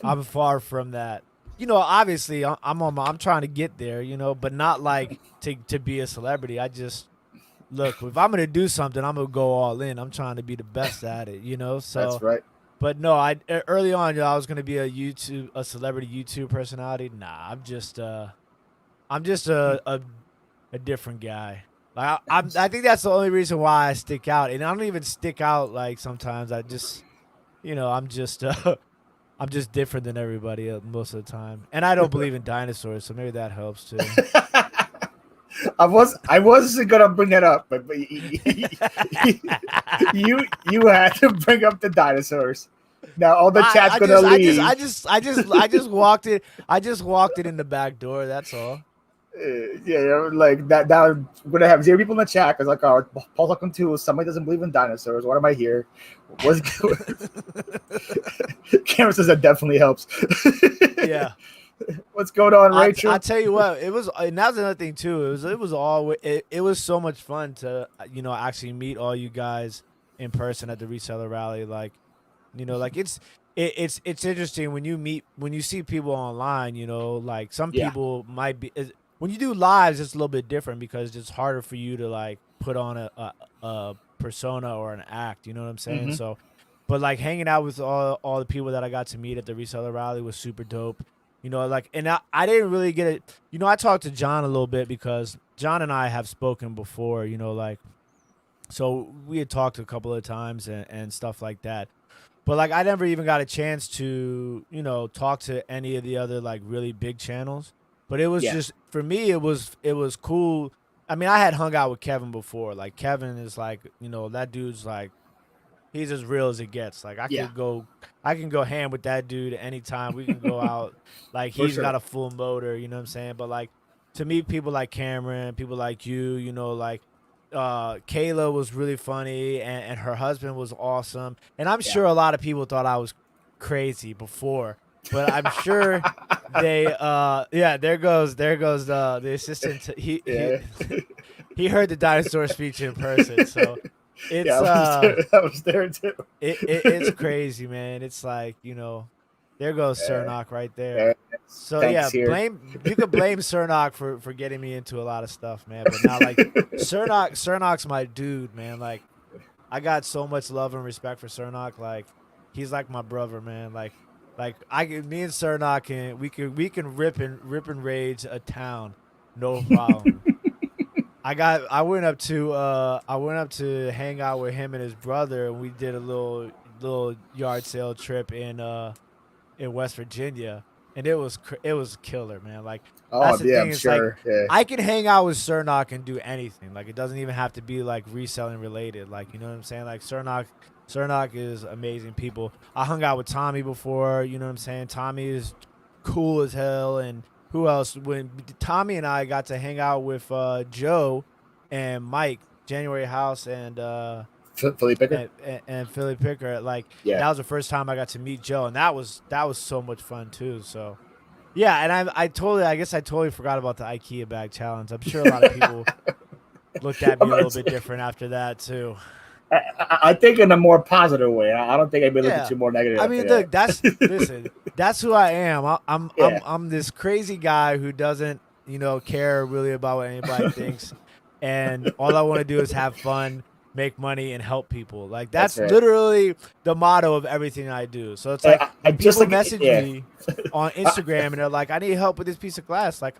I'm far from that. Obviously I'm trying to get there. But not like to be a celebrity. I just look, if I'm gonna do something, I'm gonna go all in. I'm trying to be the best at it. That's So. right. But no, early on, I was gonna be a celebrity YouTube personality. Nah, I'm just a different guy. Like I think that's the only reason why I stick out, and I don't even stick out. Like sometimes I just, I'm just I'm just different than everybody most of the time, and I don't believe in dinosaurs, so maybe that helps too. I wasn't gonna bring that up, but you had to bring up the dinosaurs. Now all the chat's gonna leave. I just walked it. I just walked it in the back door. That's all. Yeah, like that. Now we're gonna have 0 people in the chat because like, oh, Paul's welcome too. Somebody doesn't believe in dinosaurs. What am I here? What's Cameron says that definitely helps. Yeah. What's going on, Rachel? I tell you what, it was, and that's another thing too. It was so much fun to actually meet all you guys in person at the reseller rally. Like like it's interesting when you see people online. Like some Yeah. people might be when you do lives, it's a little bit different because it's harder for you to like put on a persona or an act. You know what I'm saying? Mm-hmm. So, but like hanging out with all the people that I got to meet at the reseller rally was super dope. Like, and I didn't really get it. I talked to John a little bit because John and I have spoken before, like, so we had talked a couple of times and stuff like that. But like, I never even got a chance to, talk to any of the other like really big channels. But it was Yeah. just, for me, it was cool. I mean, I had hung out with Kevin before. Like, Kevin is like, that dude's like, he's as real as it gets. Like Yeah. I can go ham with that dude anytime. We can go out. Like For he's sure. got a full motor, you know what I'm saying? But like to meet people like Cameron, people like you, like Kayla was really funny and her husband was awesome. And I'm Yeah. sure a lot of people thought I was crazy before. But I'm sure they yeah, there goes the assistant. Yeah. He heard the dinosaur speech in person, so it's Yeah, I was there too. it's crazy, man. It's like, there goes Cernock right there. So Thanks yeah, here. you could blame Cernock for getting me into a lot of stuff, man. But now like Cernock's my dude, man. Like I got so much love and respect for Cernock. Like he's like my brother, man. Like me and Cernock we can rip and rage a town, no problem. I went up to hang out with him and his brother, and we did a little yard sale trip in West Virginia. and it was killer, man. Like Oh that's the yeah, thing. I'm It's like sure. Yeah. I can hang out with Cernock and do anything. Like it doesn't even have to be like reselling related. Like you know what I'm saying? Like Cernock is amazing people. I hung out with Tommy before. You know what I'm saying? Tommy is cool as hell. And who else? When Tommy and I got to hang out with Joe and Mike, January House, Philly Picker. and Philly Picker. Like Yeah. that was the first time I got to meet Joe, and that was so much fun too. So yeah, and I guess I totally forgot about the IKEA bag challenge. I'm sure a lot of people looked at me a little bit different after that too. I think in a more positive way. I don't think anybody looked at Yeah, you more negative I after mean, look, that. listen, that's who I am. Yeah. I'm this crazy guy who doesn't care really about what anybody thinks, and all I want to do is have fun, make money, and help people. Like That's that's right. literally the motto of everything I do. So it's like I when just people like message yeah. me on Instagram and they're like, "I need help with this piece of glass," like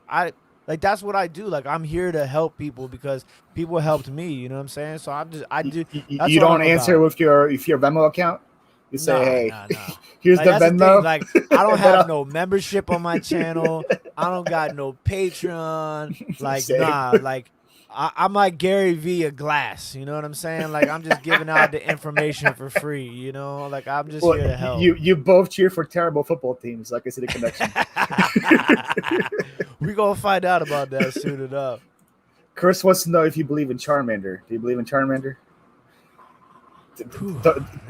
that's what I do. Like I'm here to help people because people helped me. You know what I'm saying? So I do. That's You all don't I'm answer about. with your Venmo account. You say, No, hey, no, no. here's Like the that's the thing. Venmo. Like I don't And then have no membership on my channel. I don't got no Patreon. Like Same. nah. Like I'm like Gary V of glass. You know what I'm saying? Like I'm just giving out the information for free. You know, like I'm just Well, here to help. you both cheer for terrible football teams. Like I see the connection. We gonna find out about that soon enough. Chris wants to know if you believe in Charmander. Do you believe in Charmander? Whew,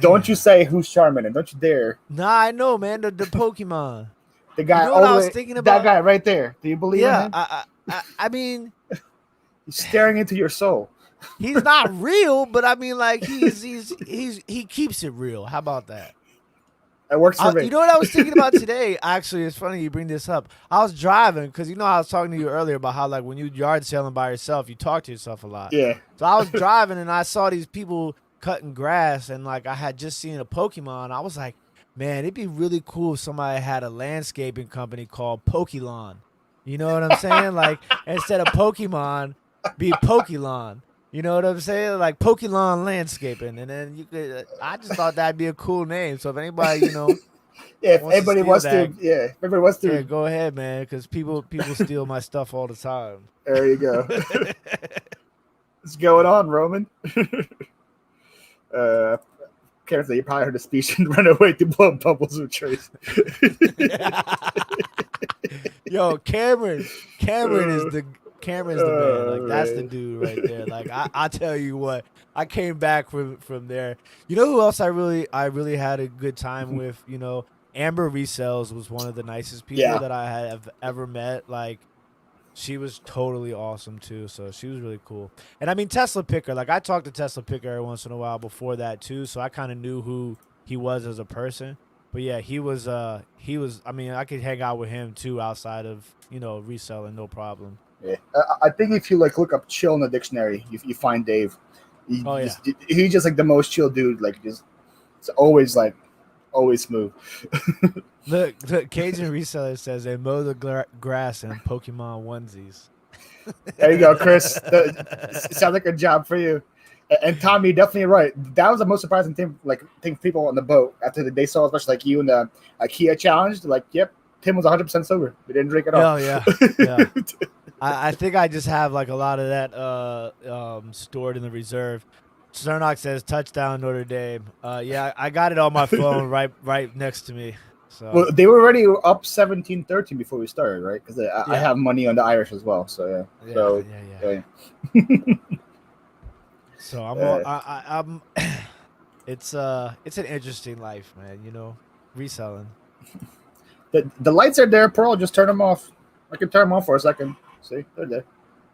Don't you man. say who's Charmander. Don't you dare. Nah, I know, man. The Pokemon. The You guy know what all the I was way, thinking that about? guy right there. Do you believe in Yeah, him? I mean, He's staring into your soul. he's not real, but I mean, like he keeps it real. How about that? That works for me. You know what I was thinking about today? Actually, it's funny you bring this up. I was driving because I was talking to you earlier about how like when you yard selling by yourself, you talk to yourself a lot. Yeah. So I was driving and I saw these people cutting grass and like I had just seen a Pokemon. I was like, man, it'd be really cool if somebody had a landscaping company called Pokelawn. You know what I'm saying? Like instead of Pokemon, be Pokelawn. You know what I'm saying? Like Pokelawn Landscaping, and then you could. I just thought that'd be a cool name. So if anybody Yeah, if wants to anybody steal wants that, to, if everybody wants yeah, to, go ahead, man. Because people steal my stuff all the time. there you go. What's going on, Roman? Karen said you probably heard the speech and run away to blow bubbles with Trace. Yo, Cameron is the man. Like that's the dude right there. Like I tell you what, I came back from there. You know who else I really had a good time with? Amber Resells was one of the nicest people Yeah. that I have ever met. Like she was totally awesome too. So she was really cool. And I mean Tesla Picker, like I talked to Tesla Picker every once in a while before that too. So I kind of knew who he was as a person. But yeah, he was I mean, I could hang out with him too outside of, reselling, no problem. Yeah. I think if you like look up chill in the dictionary, you find Dave. Oh yeah. He's just like the most chill dude. Like just it's always smooth. Look, Cajun Reseller says they mow the grass in Pokemon onesies. There you go, Chris. Sounds like a job for you. And Tommy, definitely right. That was the most surprising thing. Like, think people on the boat after they saw, especially like you in the IKEA challenge. Like, yep, Tim was 100% sober. We didn't drink at all. Oh yeah, yeah. I think I just have like a lot of that stored in the reserve. Cernock says touchdown Notre Dame. Yeah, I got it on my phone right next to me. So Well, they were already up 17-13 before we started, right? Because I have money on the Irish as well. So yeah. Yeah. So I'm it's an interesting life, man. Reselling. The lights are there, Pearl. Just turn them off. I can turn them off for a second. See, they're there.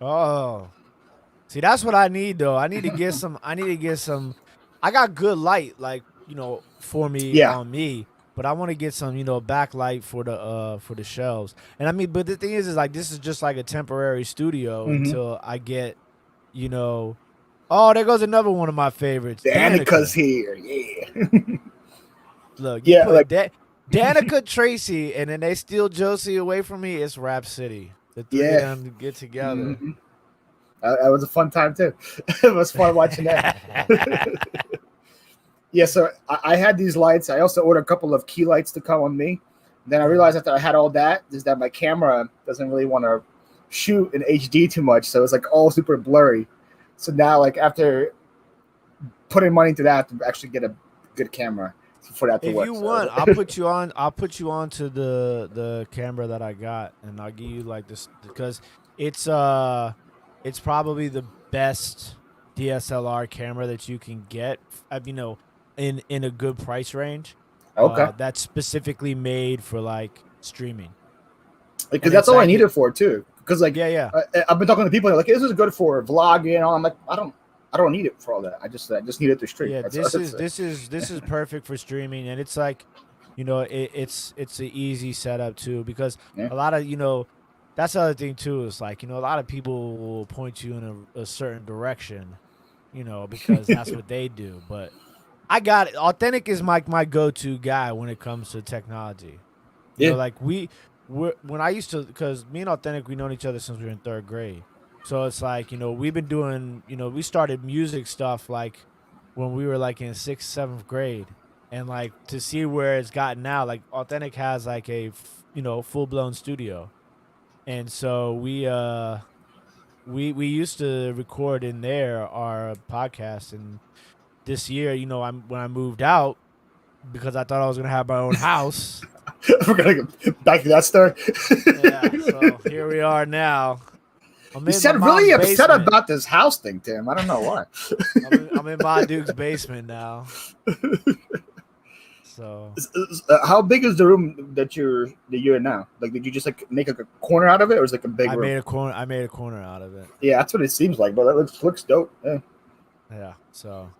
Oh, see, that's what I need though. I need to get some. I got good light, like for me on me, but I want to get some, backlight for the shelves. And I mean, but the thing is like this is just like a temporary studio until I get, Oh, there goes another one of my favorites. Danica's here. Yeah. Look, you put Danica Tracy, and then they steal Josie away from me. It's Rap City. The three of them get together. Mm-hmm. That was a fun time too. It was fun watching that. Yeah, so I had these lights. I also ordered a couple of key lights to come on me. Then I realized after I had all that is that my camera doesn't really want to shoot in HD too much, so it's like all super blurry. So now, like after putting money into that to actually get a good camera for that to If work. you So, want, I'll put you on. I'll put you on to the camera that I got, and I'll give you like this because it's probably the best DSLR camera that you can get. In a good price range. okay, That's specifically made for like streaming, because and that's it's all I like need it for too. Because like yeah, yeah. I've been talking to people like this is good for vlogging and all. I'm like I don't need it for all that. I just need it to stream. Yeah, That's this is perfect for streaming, and it's like, it's an easy setup too because yeah. a lot of that's the other thing too. Is like a lot of people will point you in a certain direction, because that's what they do. But I got it. Authentic is my go to guy when it comes to technology. Yeah. Like when I used to, because me and Authentic, we known each other since we were in third grade. So it's like, we've been doing, we started music stuff like when we were like in sixth, seventh grade. And like to see where it's gotten now, like Authentic has like a, full blown studio. And so we used to record in there our podcast. And this year, when I moved out, because I thought I was going to have my own house. We're gonna go back to that story. Yeah, so here we are now. You sound really upset basement. about this house thing, Tim. I don't know why. I'm in my Duke's basement now. So how big is the room that you're in now? Like, did you just like make like a corner out of it, or is it like a big room? I made a corner out of it. Yeah, that's what it seems like, but that looks dope. Yeah. Yeah. So,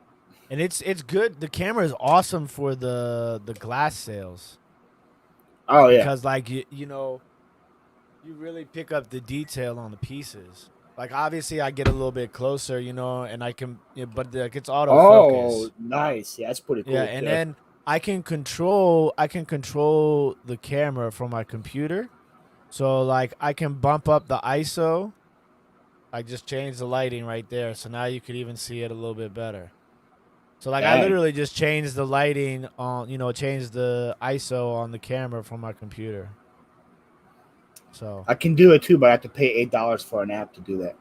and it's good. The camera is awesome for the glass sales. Oh yeah. Because like you really pick up the detail on the pieces. Like obviously I get a little bit closer, and I can, but like it's autofocus. Oh, nice. Yeah, that's pretty cool. Yeah, and then I can control the camera from my computer. So like I can bump up the ISO. I just changed the lighting right there, so now you could even see it a little bit better. So like I literally just changed the lighting on, changed the ISO on the camera from my computer. So I can do it too, but I have to pay $8 for an app to do that.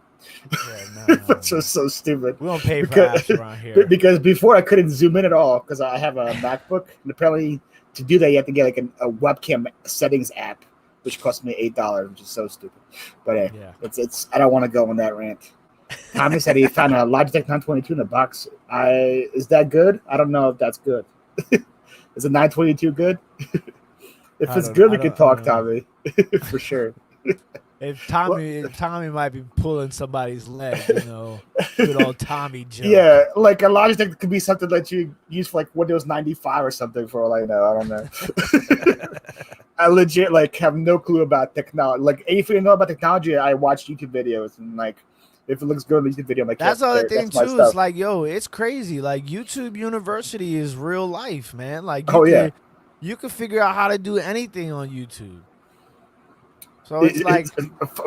Yeah, no, That's just so stupid. We don't pay for apps around here. Because before I couldn't zoom in at all because I have a MacBook, and apparently to do that you have to get like a webcam settings app, which cost me $8, which is so stupid. But yeah, it's I don't want to go on that rant. Tommy said he found a Logitech 922 in the box. Is that good? I don't know if that's good. Is a 922 good? If it's good, we can talk, Tommy. For sure. If Tommy might be pulling somebody's leg, good old Tommy joke. Yeah, like a Logitech could be something that you use for like Windows 95 or something for all I know. I don't know. I legit like have no clue about technology. Like anything I know about technology, I watch YouTube videos and like if it looks good on the YouTube video, I'm like, that's the other thing too. It's like, it's crazy. Like YouTube University is real life, man. Like, you can figure out how to do anything on YouTube. So it's like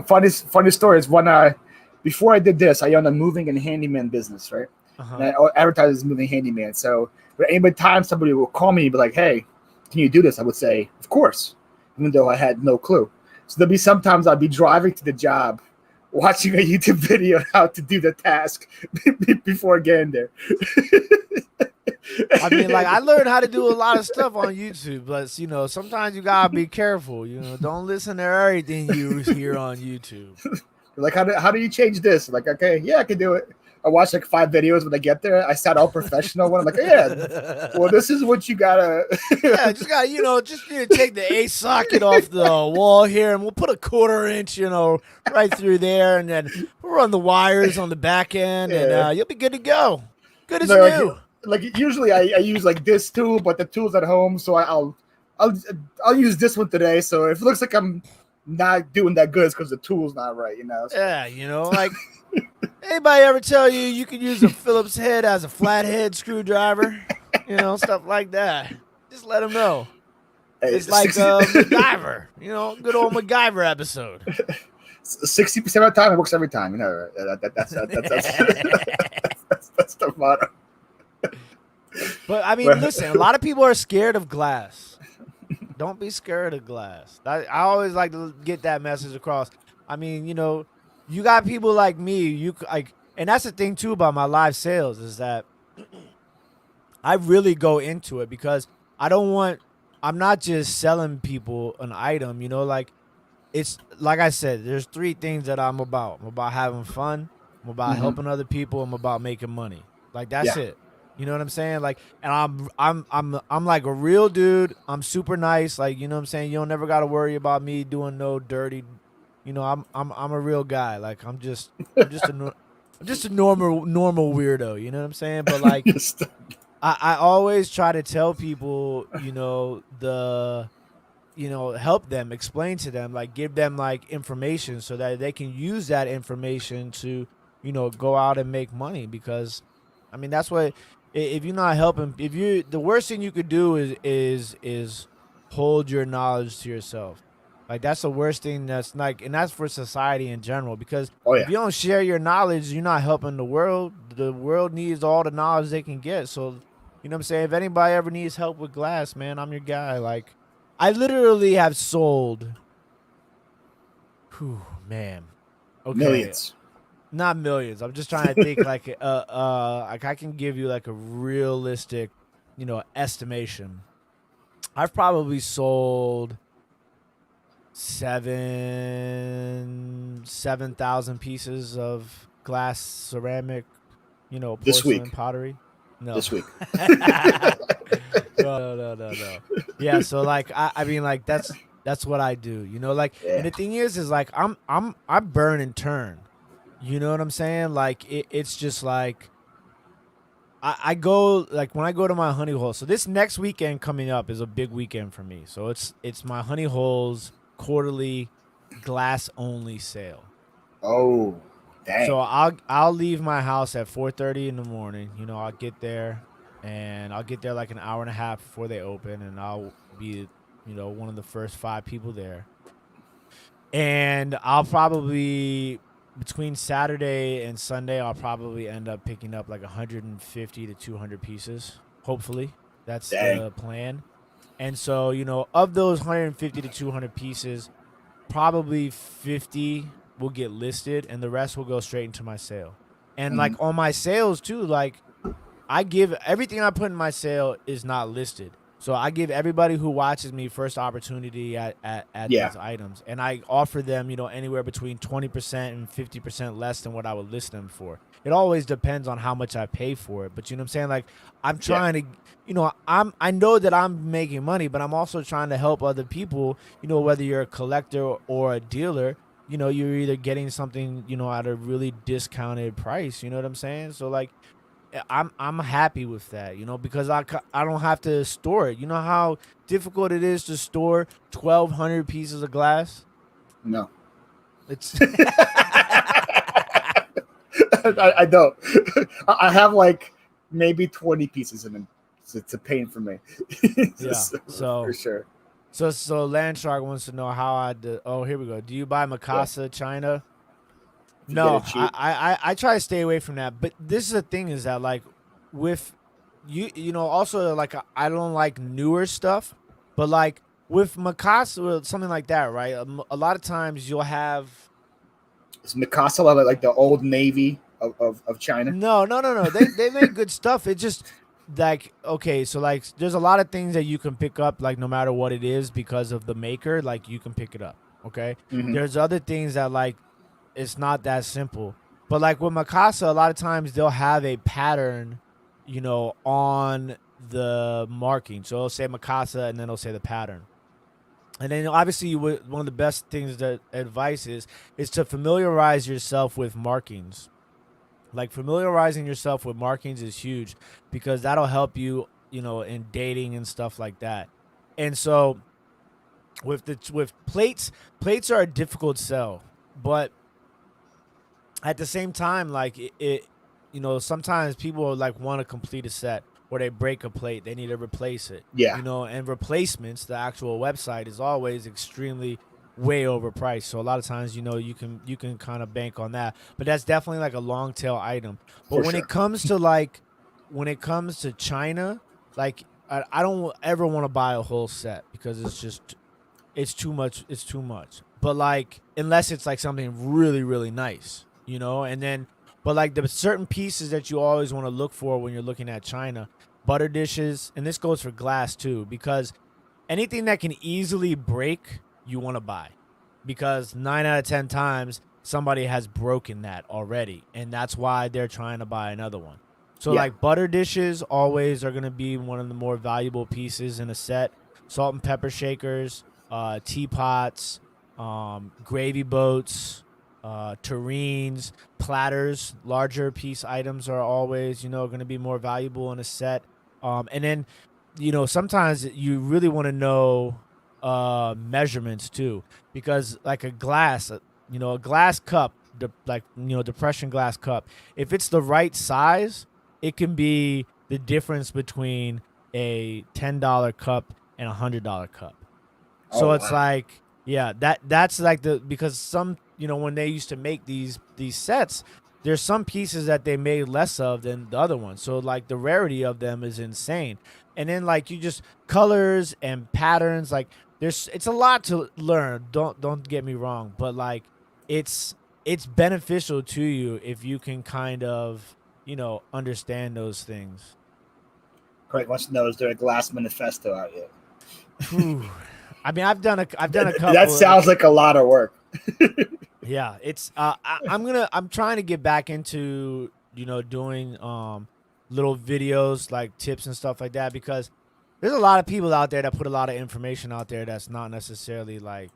funny story is when before I did this, I owned a moving and handyman business, right? And I advertised as moving handyman. So any time somebody will call me and be like, "Hey, can you do this?" I would say, "Of course," even though I had no clue. So there'd be sometimes I'd be driving to the job, watching a YouTube video on how to do the task before getting there. I mean, like I learned how to do a lot of stuff on YouTube, but sometimes you gotta be careful. Don't listen to everything you hear on YouTube. Like, how do you change this? Like, okay, yeah, I can do it. I watch like 5 videos when I get there. I sound all professional when I'm like, yeah, well, this is what you gotta. Yeah, just gotta, just need to take the A socket off the wall here, and we'll put a 1/4 inch, right through there, and then we'll run the wires on the back end, and you'll be good to go. Good as new. Like usually I use like this tool, but the tool's at home, so I'll use this one today. So if it looks like I'm not doing that good, it's because the tool's not right, So. Yeah, like anybody ever tell you can use a Phillips head as a flathead screwdriver? Stuff like that. Just let them know. Hey, it's like MacGyver, good old MacGyver episode. 60% of the time, it works every time. That's the motto. But I mean, listen, a lot of people are scared of glass. Don't be scared of glass. I always like to get that message across. I mean, you got people like me. Like, and that's the thing too about my live sales is that I really go into it because I don't want. I'm not just selling people an item. Like it's like I said. There's three things that I'm about. I'm about having fun. I'm about Hmm. helping other people. I'm about making money. Like that's Yeah. it. You know what I'm saying? Like, and I'm like a real dude. I'm super nice. Like, you know what I'm saying? You don't never got to worry about me doing no dirty. I'm a real guy. Like, I'm just a normal weirdo. You know what I'm saying? But like, Just I always try to tell people, help them, explain to them, like give them like information so that they can use that information to, go out and make money. Because, I mean, that's what if you're not helping, if you the worst thing you could do is hold your knowledge to yourself. Like that's the worst thing that's like, and that's for society in general. Because oh if yeah. you don't share your knowledge, you're not helping the world. The world needs all the knowledge they can get. So, you know what I'm saying? If anybody ever needs help with glass, man, I'm your guy. Like, I literally have sold. Whew, man. Okay, Millions. not millions. I'm just trying to think like I can give you like a realistic, estimation. I've probably sold 7,000 pieces of glass, ceramic, This porcelain, week. pottery. No. This week. No. Yeah, so like I mean like that's what I do. Like, and Yeah. the thing is like I burn and turn. You know what I'm saying? Like it's just like I go like when I go to my honey hole. So this next weekend coming up is a big weekend for me. So it's my honey holes quarterly glass only sale. Oh, dang. So I'll leave my house at 4:30 in the morning. I'll get there and I'll get there like an hour and a half before they open, and I'll be one of the first 5 people there. And I'll probably between Saturday and Sunday I'll probably end up picking up like 150 to 200 pieces. Hopefully, that's Dang. the plan. And so, of those 150 to 200 pieces, probably 50 will get listed and the rest will go straight into my sale. And Hmm. like on my sales too, like I give everything I put in my sale is not listed. So I give everybody who watches me first opportunity at Yeah. these items. And I offer them, anywhere between 20% and 50% less than what I would list them for. It always depends on how much I pay for it. But you know what I'm saying? Like I'm Yeah. trying to, I know that I'm making money, but I'm also trying to help other people, whether you're a collector or a dealer, you're either getting something, at a really discounted price. You know what I'm saying? So like I'm happy with that, because I don't have to store it. You know how difficult it is to store 1,200 pieces of glass. No. It's I don't. I have like maybe 20 pieces in them. It's a pain for me. yeah. For sure. So Landshark wants to know how I do. Oh, here we go. Do you buy Yeah. Mikasa China? If you get No, it cheap. I try to stay away from that. But this is the thing is that like with also like I don't like newer stuff, but like with Mikasa or something like that, right? A lot of times you'll have Is Mikasa like the old navy of China? no. They make good stuff. It just like okay, so like there's a lot of things that you can pick up like no matter what it is because of the maker, like you can pick it up. Okay. Hmm. There's other things that like it's not that simple. But like with Mikasa, a lot of times they'll have a pattern, on the marking. So it'll say Mikasa and then it'll say the pattern. And then obviously one of the best things that advice is to familiarize yourself with markings. Like familiarizing yourself with markings is huge because that'll help you, in dating and stuff like that. And so with plates are a difficult sell, but at the same time, like sometimes people like want to complete a set or they break a plate, they need to replace it. Yeah. And replacements, the actual website is always extremely way overpriced. So a lot of times, you can kind of bank on that. But that's definitely like a long tail item. But For when sure. it comes to China, like I don't ever want to buy a whole set because it's too much. It's too much. But like, unless it's like something really, really nice, you know, and then, but like the certain pieces that you always want to look for when you're looking at China, butter dishes, and this goes for glass too, because anything that can easily break, you want to buy, because 9 out of 10 times somebody has broken that already, and that's why they're trying to buy another one. So Yeah. like butter dishes always are gonna be one of the more valuable pieces in a set. Salt and pepper shakers, teapots, gravy boats, tureens, platters, larger piece items are always, going to be more valuable in a set. And then, sometimes you really want to know measurements too, because like a glass cup, depression glass cup, if it's the right size, it can be the difference between a $10 cup and $100 cup. Oh So it's wow. like, yeah, that's like because when they used to make these sets, there's some pieces that they made less of than the other ones. So like the rarity of them is insane. And then like you just colors and patterns, like it's a lot to learn. Don't get me wrong, but like it's it's beneficial to you if you can kind of, understand those things. Craig wants to know, is there a glass manifesto out yet? Whew. I mean, I've done a That couple. sounds like a lot of work. Yeah, it's I'm trying to get back into doing little videos like tips and stuff like that, because there's a lot of people out there that put a lot of information out there that's not necessarily like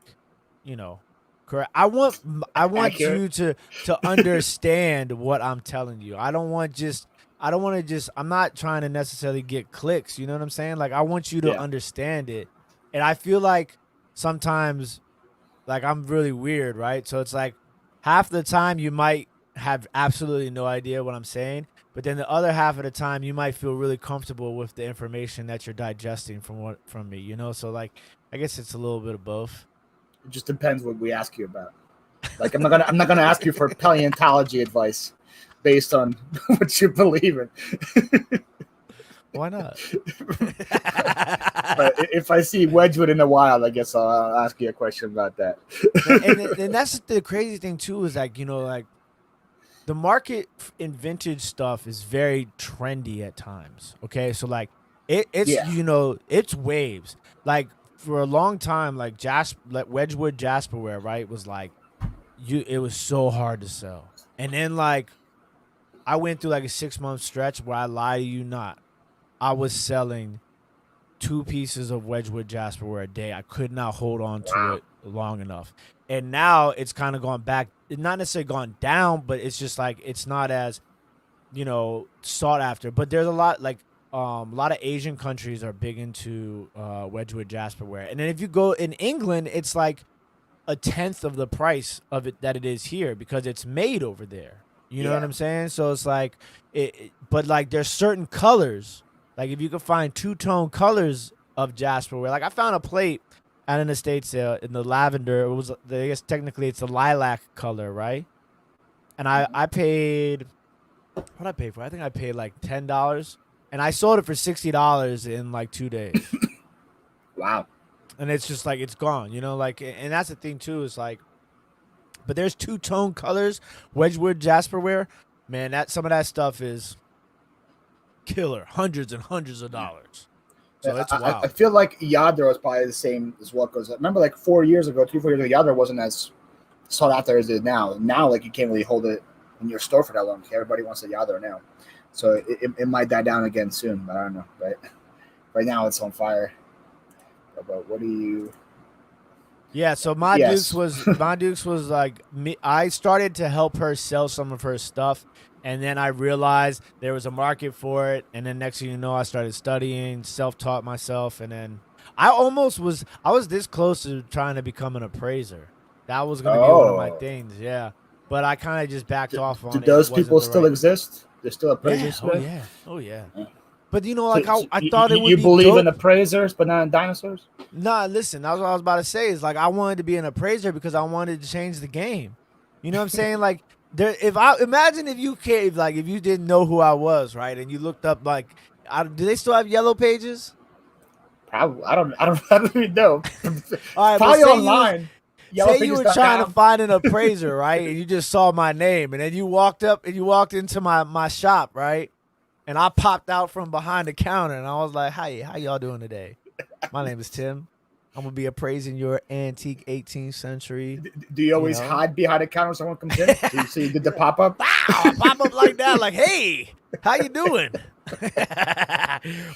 you know correct. I want Accurate. you to understand what I'm telling you. I don't want to just I'm not trying to necessarily get clicks, you know what I'm saying? Like I want you to Yeah. understand it. And I feel like sometimes like I'm really weird, right? So it's like half the time you might have absolutely no idea what I'm saying, but then the other half of the time you might feel really comfortable with the information that you're digesting from me, So like I guess it's a little bit of both. It just depends what we ask you about. Like I'm not gonna ask you for paleontology advice based on what you believe in. Why not? But if I see Wedgwood in the wild, I guess I'll ask you a question about that. Man, and that's the crazy thing too, is like like the market in vintage stuff is very trendy at times. Okay, so like it's Yeah. it's waves. Like for a long time, like like Wedgwood Jasperware, right, was like it was so hard to sell. And then like I went through like a 6 month stretch where I lie to you not, I was selling 2 pieces of Wedgwood Jasperware a day. I could not hold on to Wow. it long enough. And now it's kind of gone back. It's not necessarily gone down, but it's just like it's not as, sought after. But there's a lot of Asian countries are big into Wedgwood Jasperware. And then if you go in England, it's like a tenth of the price of it that it is here because it's made over there. You know what Yeah. I'm saying? So it's like but like there's certain colors. Like if you could find two-tone colors of Jasperware, like I found a plate out in the States in the lavender. It was, I guess technically it's the lilac color, right? And I paid, what I paid for? I think I paid like $10, and I sold it for $60 in like 2 days. Wow. And it's just like it's gone, like, and that's the thing too, is like, but there's two-tone colors, Wedgwood Jasperware. Man, that some of that stuff is killer, hundreds and hundreds of dollars. So it's I wild. feel like Yadro is probably the same as what goes. I remember like 4 years ago, 3, 4 years ago, Yadro wasn't as sought after as it is now. Now, like you can't really hold it in your store for that long. Everybody wants a Yadro now, so it might die down again soon. But I don't know. But right now, it's on fire. But what do you? Yeah, so Yes. My Dukes was like me. I started to help her sell some of her stuff, and then I realized there was a market for it. And then next thing you know, I started studying, self-taught myself, and then I was this close to trying to become an appraiser. That was going to be one of my Oh, things, yeah. But I kind of just backed off do on it. It those wasn't people the still right. exist? There's still Yeah. appraisers Oh today. yeah. Oh yeah. Yeah. But So, like so I you, thought it you would be believe in dope. appraisers, but not in dinosaurs? Nah, listen, that's what I was about to say. Is like I wanted to be an appraiser because I wanted to change the game. You know what I'm saying? Like there, if I imagine if you came, like if you didn't know who I was, right, and you looked up like, do they still have yellow pages? Probably. I don't even know. All right, but Probably say you was online. say you were trying to Yellowpages.com. find an appraiser, right? And you just saw my name, and then you walked up and you walked into my shop, right? And I popped out from behind the counter, and I was like, "Hi, how y'all doing today? My name is Tim. I'm gonna be appraising your antique 18th century." Do you You always know, hide behind a counter when someone comes in? So you did the pop up? wow, I pop up like that, like, "Hey, how you doing?"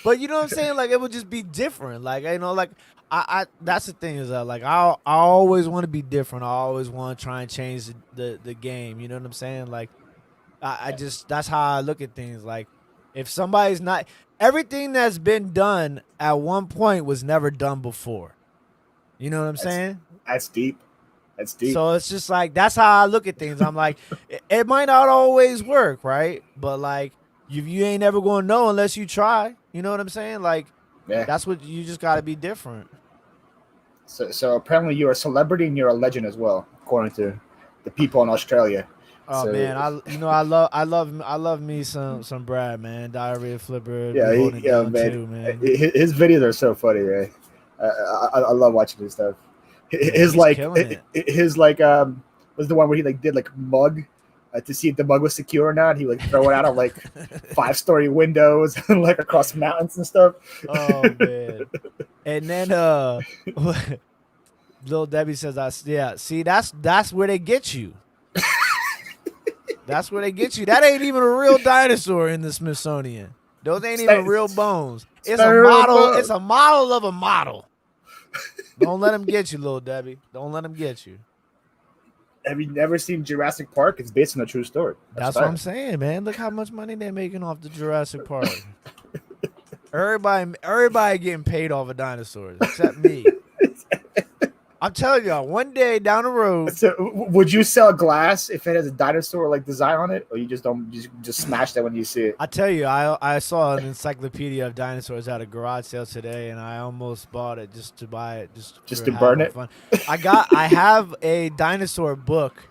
But you know what I'm saying? Like, it would just be different. Like, like I that's the thing is that like I always want to be different. I always want to try and change the game. You know what I'm saying? Like, I just that's how I look at things. Like, if somebody's not everything that's been done at one point was never done before. You know what I'm That's saying? that's deep. That's deep. So it's just like that's how I look at things. I'm like, it might not always work, right? But like, you ain't never gonna know unless you try. You know what I'm saying? Like, Yeah. that's what you just got to be different. So apparently you're a celebrity and you're a legend as well, according to the people in Australia. Oh So man, I love me some Brad, man. Diarrhea Flipper be yeah, holding it down man. too, man. His videos are so funny, man. I love watching his stuff. Yeah, His he's like killing it. his like was the one where he like did like mug to see if the mug was secure or not. He like throw it out of like 5-story windows and like across mountains and stuff. Oh man. And then Little Debbie says, yeah, see that's where they get you. That's where they get you. That ain't even a real dinosaur in the Smithsonian. Those ain't even real bones. It's a model. It's a model of a model. Don't let them get you, Little Debbie. Don't let them get you. Have you never seen Jurassic Park? It's based on a true story. That's what I'm saying, man. Look how much money they're making off the Jurassic Park. Everybody getting paid off of dinosaurs except me. I'm telling y'all, one day down the road. So, would you sell glass if it has a dinosaur like design on it, or you just don't just smash that when you see it? I tell you, I saw an encyclopedia of dinosaurs at a garage sale today, and I almost bought it just to buy it, just to burn it. Fun. I have a dinosaur book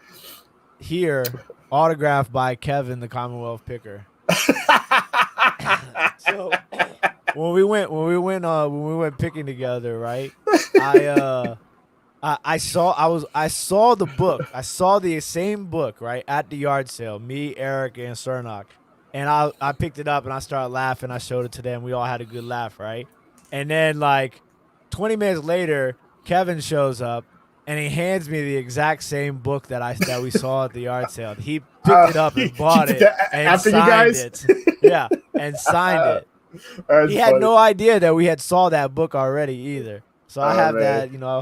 here, autographed by Kevin, the Commonwealth Picker. So when we went picking together, right? I saw the book. I saw the same book, right, at the yard sale. Me, Eric, and Cernock. And I picked it up and I started laughing. I showed it to them. We all had a good laugh, right? And then like 20 minutes later, Kevin shows up and he hands me the exact same book that we saw at the yard sale. He picked it up and bought it and signed it. Yeah, and signed it. He had no idea that we had saw that book already either. So I have that, I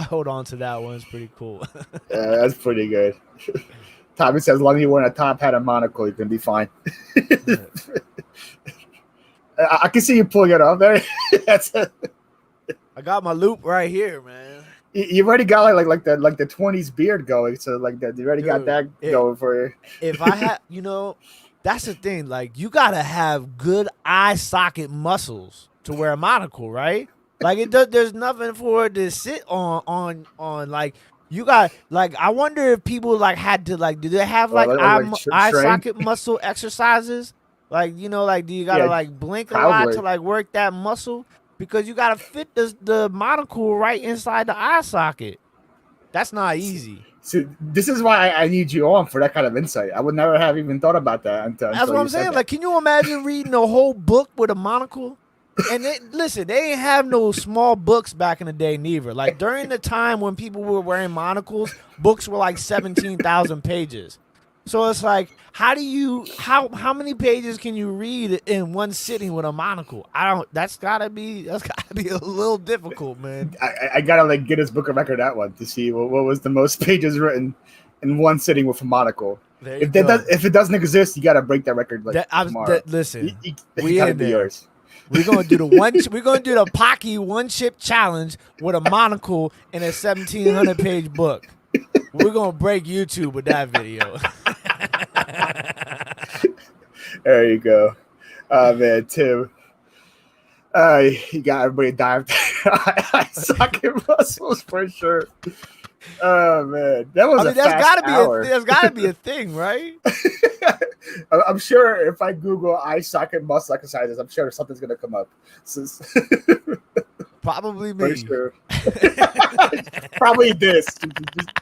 hold on to that one. It's pretty cool. Yeah, that's pretty good. Tommy says, as long as you're wearing a top hat and monocle, you can be fine. I can see you pulling it off there. I got my loop right here, man. You've already got like the 20s beard going, so like that you already got that going for you. If I had, that's the thing. Like, you gotta have good eye socket muscles to wear a monocle, right? Like, there's nothing for it to sit on. Like, you got, like, I wonder if people like had to, like, do they have like eye socket muscle exercises? Like, like, do you gotta like blink a lot to like work that muscle? Because you gotta fit the monocle right inside the eye socket. That's not easy. So this is why I need you on for that kind of insight. I would never have even thought about that until that's what I'm saying. Like, can you imagine reading a whole book with a monocle? And listen, they ain't have no small books back in the day neither. Like, during the time when people were wearing monocles, books were like 17,000 pages. So it's like, how many pages can you read in one sitting with a monocle? That's gotta be a little difficult, man. I gotta like get his book of record that one to see what was the most pages written in one sitting with a monocle. If it doesn't exist, you gotta break that record tomorrow. Listen, we in there. Yours. We're gonna do the Pocky one chip challenge with a monocle in a 1,700 page book. We're gonna break YouTube with that video. There you go. Man, Tim. You got everybody dived. I suck in muscles for sure. Oh man, that was there's gotta be a thing, right? I'm sure if I Google eye socket muscle exercises, I'm sure something's gonna come up. Probably For me. sure. Probably this. Just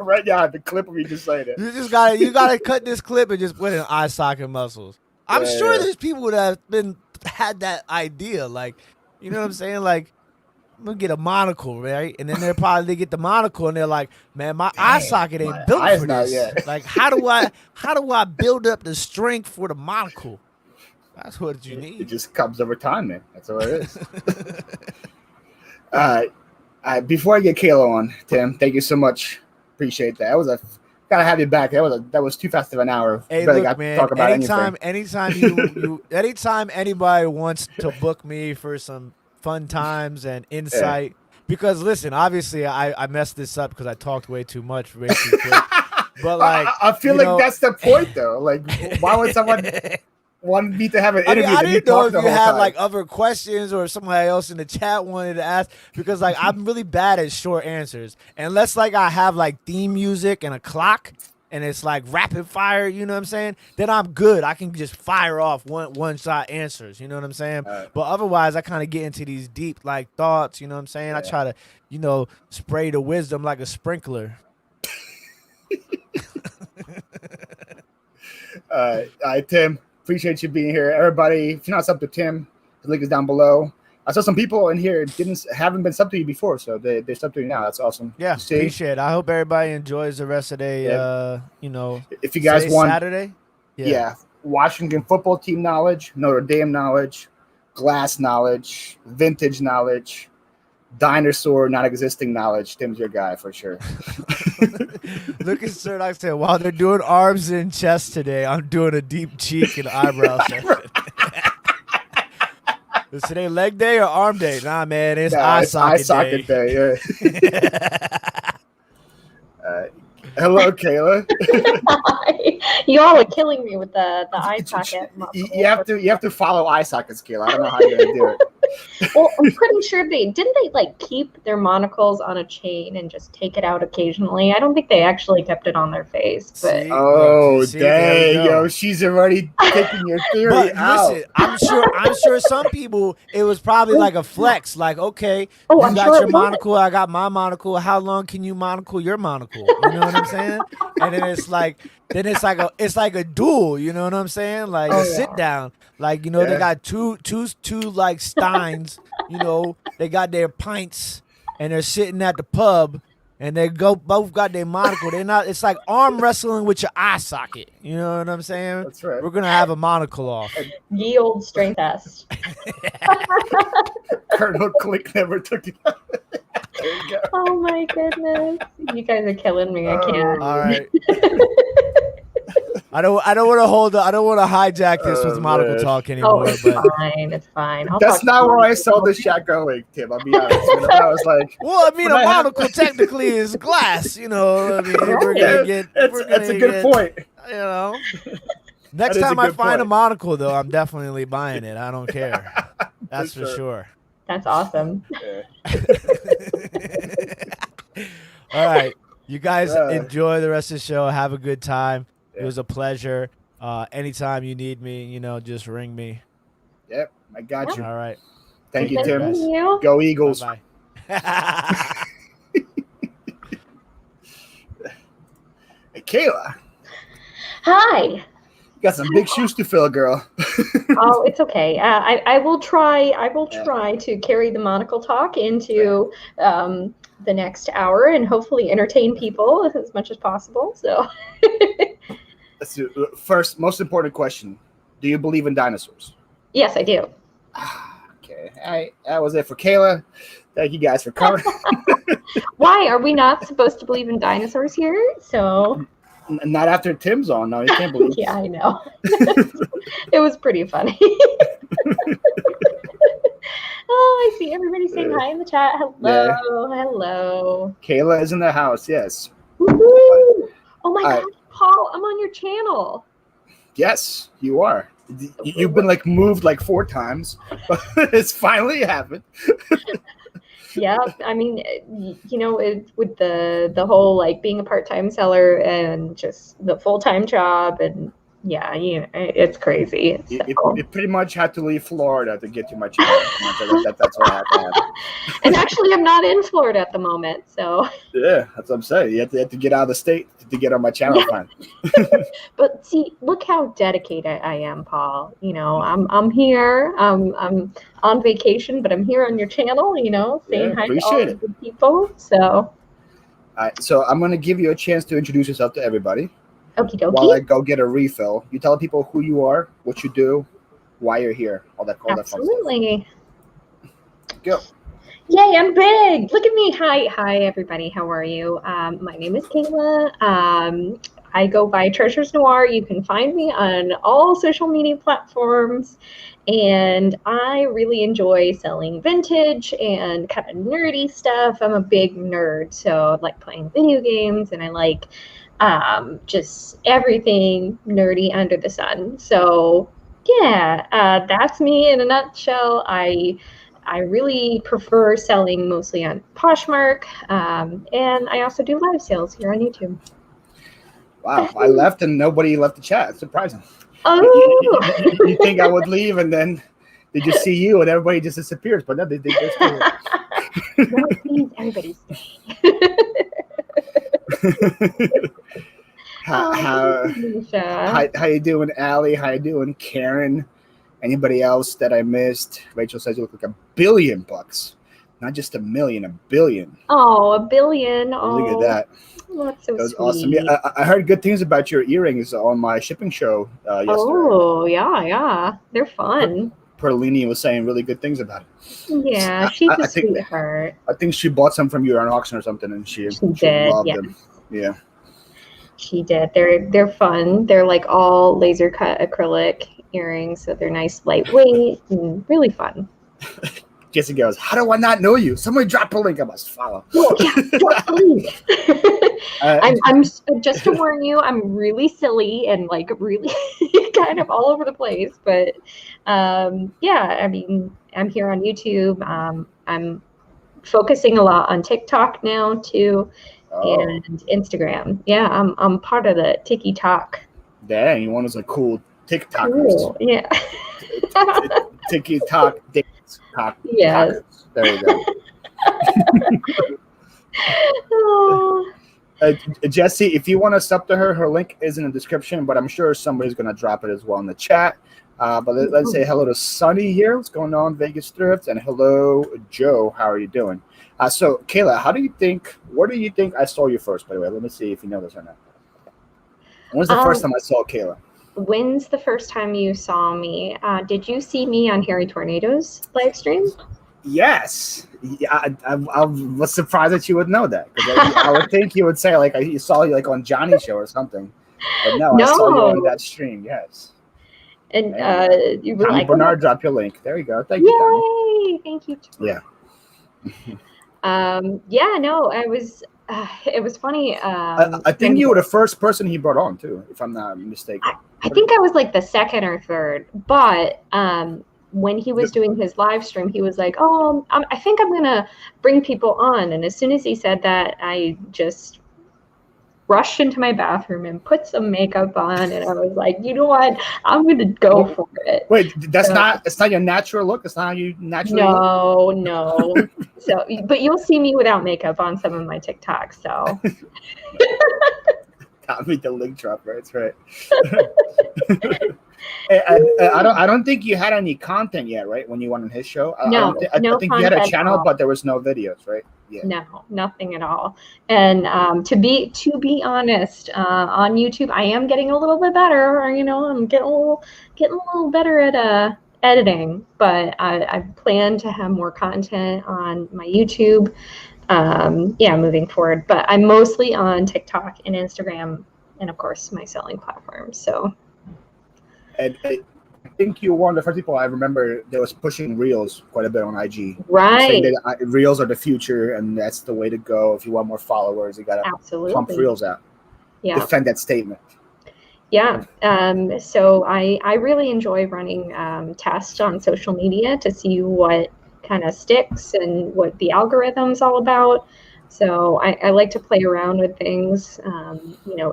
right now, the clip of me just saying it. You gotta cut this clip and just put in eye socket muscles. I'm sure there's people that have had that idea, like, you know what I'm saying? Like, I'm gonna get a monocle, right? And then they get the monocle and they're like, man, my eye socket ain't my built eye's for not this. yet. Like, how do I build up the strength for the monocle? That's what you need. It just comes over time, man. That's all it is. Before I get Kayla on, Tim, thank you so much. Appreciate that. Gotta have you back. That was too fast of an hour. Hey, Barely look, got to man. talk about Anytime anything. anytime anybody wants to book me for some fun times and insight, because listen, obviously I messed this up because I talked way too much, way too quick. But like, I feel like that's the point, though. Like, why would someone want me to have an interview? I didn't know if you had time? like other questions or somebody else in the chat wanted to ask, because like I'm really bad at short answers. Unless like I have like theme music and a clock and it's like rapid fire, you know what I'm saying? Then I'm good. I can just fire off one shot answers, you know what I'm saying? But otherwise I kind of get into these deep like thoughts, you know what I'm saying? I try to, spray the wisdom like a sprinkler. All right, Tim. Appreciate you being here. Everybody, if you're not subbed to Tim, the link is down below. I saw some people in here haven't been subbed to you before, so they're subbed to you now. That's awesome. Yeah, appreciate it. I hope everybody enjoys the rest of the if you guys want Saturday. Yeah. Washington football team knowledge, Notre Dame knowledge, glass knowledge, vintage knowledge, dinosaur non-existing knowledge. Tim's your guy for sure. Look at Sir Doc said, while they're doing arms and chest today, I'm doing a deep cheek and eyebrow session. Is today leg day or arm day? Nah, man, it's eye socket day. Yeah. Hello, Kayla. Hi. You all are killing me with the eye socket. You have to follow eye sockets, Kayla. I don't know how you're gonna do it. Well, I'm pretty sure didn't they like keep their monocles on a chain and just take it out occasionally? I don't think they actually kept it on their face. But dang, yo, she's already taking your theory out. Listen, I'm sure some people it was probably like a flex, like, okay, you got your monocle, I got my monocle. How long can you monocle your monocle? You know what I'm saying? And then it's like a duel, you know what I'm saying? Like sit down. Like, they got two like steins, they got their pints and they're sitting at the pub and they both got their monocle. It's like arm wrestling with your eye socket. You know what I'm saying? That's right. We're gonna have a monocle off. Ye old strength test. Colonel Click never took it out. There you go. Oh my goodness. You guys are killing me. I can't. All right. I don't want to hijack this with monocle talk anymore. It's fine. It's fine. That's not where I saw the shot going, Tim. I'll be honest. I was like, well, I mean, a monocle technically is glass. I mean, that's a good point. Next time I find a monocle, though, I'm definitely buying it. I don't care. That's for sure. That's awesome. All right. You guys enjoy the rest of the show. Have a good time. It was a pleasure. Anytime you need me, just ring me. Yep, I got you. All right. Thank you, Tim. You. Go Eagles. Bye. Hey, Kayla. Hi. You got some big shoes to fill, girl. Oh, it's okay. I will try. I will try to carry the monocle talk into the next hour and hopefully entertain people as much as possible. So. Let's do first. Most important question: do you believe in dinosaurs? Yes, I do. Okay. All right. That was it for Kayla. Thank you guys for coming. Why are we not supposed to believe in dinosaurs here? So. Not after Tim's on. No, you can't believe. Yeah, I know. It was pretty funny. Oh, I see everybody saying hi in the chat. Hello. Kayla is in the house. Yes. Woo-hoo. Oh my God, Paul, I'm on your channel. Yes, you are. You've been moved 4 times, but it's finally happened. Yeah, I mean, with the whole being a part-time seller and just the full-time job and yeah, it's crazy. So. You pretty much had to leave Florida to get to my channel. That's what had to happen. And actually, I'm not in Florida at the moment, so. Yeah, that's what I'm saying. You have to get out of the state to get on my channel. Fine. But see, look how dedicated I am, Paul. You know, I'm here. I'm on vacation, but I'm here on your channel. You know, saying hi to all the good people. So. All right, so I'm gonna give you a chance to introduce yourself to everybody. Okie dokie. While I go get a refill, you tell people who you are, what you do, why you're here, all that fun stuff. Absolutely. Go. Yay, I'm big. Look at me. Hi, everybody. How are you? My name is Kayla. I go by Treasures Noire. You can find me on all social media platforms. And I really enjoy selling vintage and kind of nerdy stuff. I'm a big nerd, so I like playing video games, and I like just everything nerdy under the sun. So yeah, that's me in a nutshell. I really prefer selling mostly on Poshmark, and I also do live sales here on YouTube. Wow, I left and nobody left the chat. It's surprising. Oh, you think I would leave and then they just see you and everybody just disappears, but no, they just do it. No, please, everybody's How you doing, Allie? How you doing, Karen? Anybody else that I missed? Rachel says you look like $1 billion. Not just $1 million, $1 billion. Oh, $1 billion. Oh, look at that. That's so that was sweet. Awesome. Yeah, I heard good things about your earrings on my shipping show yesterday. Oh, yeah. They're fun. Perlini was saying really good things about it. Yeah, she's a sweetheart. I think she bought some from you on auction or something, and she did, loved them. Yeah. She did. They're fun. They're like all laser cut acrylic earrings, so they're nice, lightweight, and really fun. Jesse goes, how do I not know you? Somebody drop a link. I must follow. Oh, yeah, drop a link. I'm just to warn you, I'm really silly and like really kind of all over the place. But yeah, I mean, I'm here on YouTube. I'm focusing a lot on TikTok now too, and Instagram. Yeah, I'm part of the TikTok. Dang, you're one of those cool TikTokers. Cool. Yeah. TikTok. Yes. There you go. Jesse, if you want to sub to her link is in the description, but I'm sure somebody's going to drop it as well in the chat. But let's say hello to Sunny here. What's going on, Vegas Thrift? And hello, Joe. How are you doing? So, Kayla, where do you think I saw you first, by the way? Let me see if you know this or not. When's the first time I saw Kayla? When's the first time you saw me? Did you see me on Harry Tornado's live stream? Yes. Yeah, I was surprised that you would know that. I would think you would say like you saw you like on Johnny's show or something. But no, I saw you on that stream. Yes. And you were Tommy like, Bernard, drop your link. There you go. Thank you, Tommy. Yay! Thank you. Yeah. Yeah. No, I was. It was funny. I think you were the first person he brought on too, if I'm not mistaken. I think I was like the second or third, but when he was doing his live stream, he was like, "Oh, I think I'm gonna bring people on." And as soon as he said that, I just rushed into my bathroom and put some makeup on, and I was like, "You know what? I'm gonna go for it." Wait, it's not your natural look. It's not how you naturally look? No. So, but you'll see me without makeup on some of my TikToks. So. Tommy the link dropper. That's right. I don't think you had any content yet, right? When you went on his show, No, I think you had a channel, but there was no videos, right? Yeah. No, nothing at all. And to be honest, on YouTube, I am getting a little bit better. You know, I'm getting a little better at editing. But I plan to have more content on my YouTube. Moving forward, but I'm mostly on TikTok and Instagram, and of course my selling platforms. So, and I think you're one of the first people I remember that was pushing Reels quite a bit on IG. Right. Saying that Reels are the future, and that's the way to go. If you want more followers, you got to pump Reels out. Yeah. Defend that statement. Yeah. So I really enjoy running tests on social media to see what kind of sticks and what the algorithm's all about. So I like to play around with things.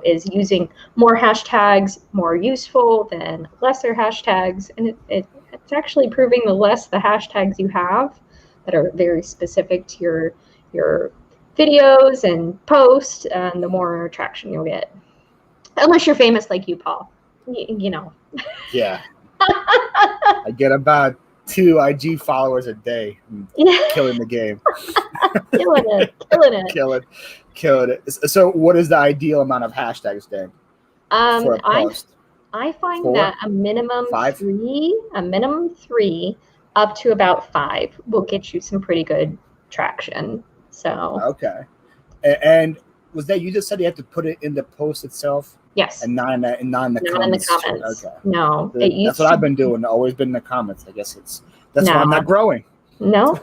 Is using more hashtags more useful than lesser hashtags? And it's actually proving the less the hashtags you have that are very specific to your videos and posts, and the more traction you'll get. Unless you're famous like you, Paul. Yeah. I get about 2 IG followers a day. Killing the game. Killing it. Killing it. So what is the ideal amount of hashtags, Dan, for a post? I find 4? that a minimum 5? 3 up to about 5 will get you some pretty good traction. So okay. And was that, you just said you have to put it in the post itself? Yes. And not in the comments. Okay. No. That's what I've been doing. Always been in the comments. I guess that's why I'm not growing. No.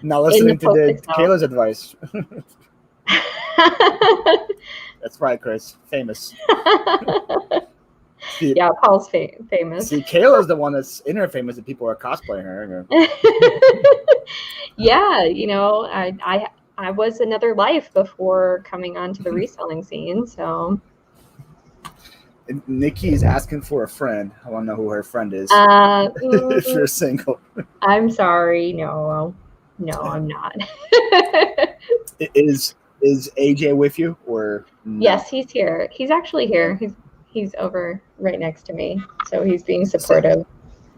Not listening to Kayla's advice. That's right, Chris. Famous. Yeah, Paul's famous. See, Kayla's the one that's internet famous that people are cosplaying her. Yeah, I was another life before coming onto the reselling scene, so. Nikki is asking for a friend. I want to know who her friend is. If you're single. I'm sorry. No, I'm not. Is AJ with you or no? Yes, he's here. He's actually here. He's over right next to me, so he's being supportive.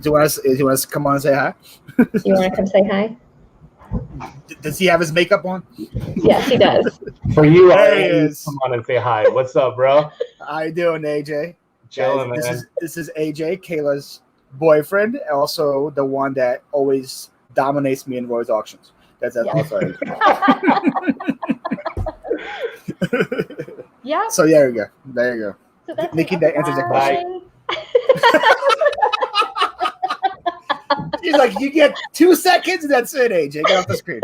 Do you want us to come on and say hi? You want to come say hi? Does he have his makeup on? Yes, he does. For you, come on and say hi. What's up, bro? How you doing, AJ? Chilling, guys, man. This is AJ, Kayla's boyfriend, also the one that always dominates me in Roy's auctions. That's also AJ. Yeah. So there you go. So that's Nikki, that answers the question. He's like, you get 2 seconds, and that's it, AJ. Get off the screen.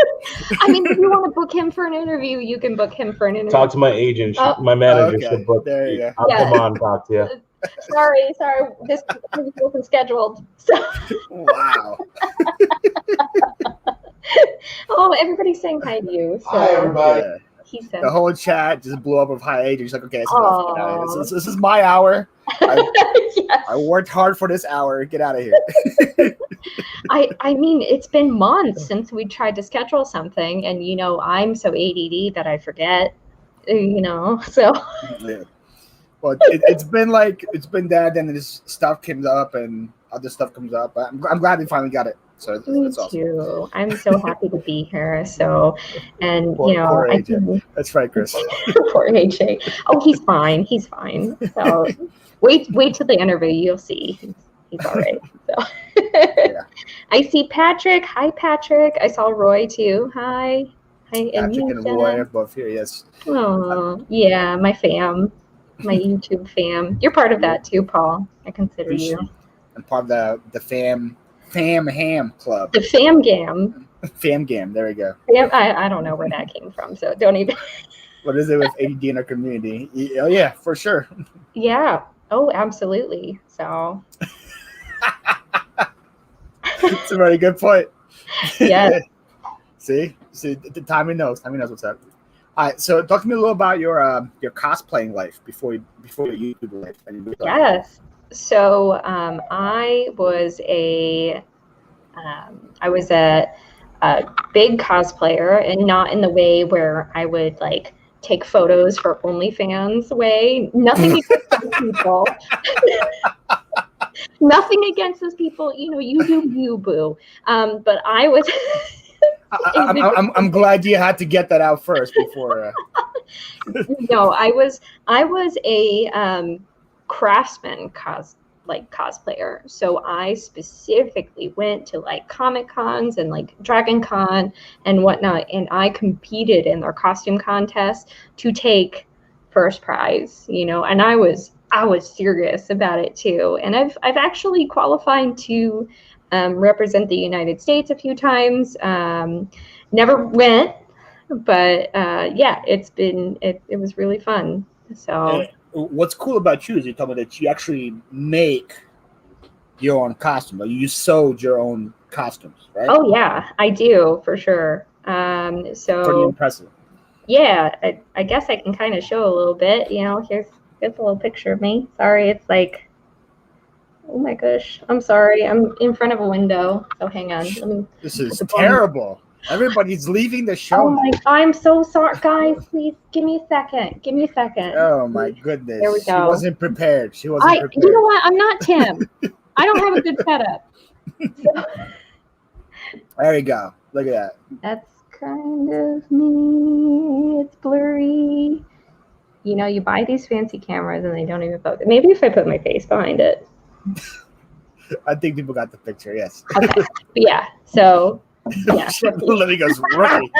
I mean, if you want to book him for an interview, you can book him for an interview. Talk to my agent. My manager should book. There you go. I'll come on and talk to you. Sorry. This wasn't scheduled. So. Wow. Oh, everybody's saying hi to you. So. Hi, everybody. Yeah. The whole chat just blew up with hi AJ. She's like, okay, this is my hour. Yes. I worked hard for this hour. Get out of here. I mean, it's been months since we tried to schedule something, and I'm so ADD that I forget. So. Yeah. Well, it's been that, then this stuff comes up and other stuff comes up. But I'm glad we finally got it. So that's awesome. Me too. I'm so happy to be here. So, and poor AJ. That's right, Chris. Poor AJ. Oh, he's fine. So wait till the interview. You'll see. He's all right. So yeah. I see Patrick. Hi, Patrick. I saw Roy too. Hi. Patrick and Roy are both here. Yes. Oh, yeah. My YouTube fam. You're part of that too, Paul. I consider you. I'm part of the fam ham club. The fam gam. Fam gam. There we go. I don't know where that came from, so don't even. What is it with ADD in our community? Oh yeah, for sure. Yeah. Oh, absolutely. So. It's a very good point. Yeah. See, Tommy knows what's up. All right, so talk to me a little about your cosplaying life before your YouTube life. Yes. So I was a big cosplayer, and not in the way where I would like take photos for OnlyFans way. Nothing against those people. Nothing against those people. You do you, boo. But I was. I'm glad you had to get that out first before. No, I was a craftsman cosplayer. So I specifically went to like Comic Cons and like Dragon Con and whatnot, and I competed in their costume contest to take first prize. And I was serious about it too. And I've actually qualified to represent the United States a few times. Never went, but yeah, it was really fun. So what's cool about you is you told me that you actually make your own costume. Like you sewed your own costumes, right? Oh yeah, I do for sure. So pretty impressive. yeah, I guess I can kind of show a little bit. Here's a little picture of me. Sorry, it's like, oh my gosh, I'm sorry. I'm in front of a window. So hang on. Let me. This is terrible. Everybody's leaving the show. Oh my! I'm so sorry, guys. Please give me a second. Give me a second. Oh my goodness! There we go. She wasn't prepared. She wasn't prepared. You know what? I'm not Tim. I don't have a good setup. So. There you go. Look at that. That's kind of me. It's blurry. You buy these fancy cameras and they don't even focus. Maybe if I put my face behind it. I think people got the picture. Yes. Okay. Yeah. So. Yeah. Lily goes rookie.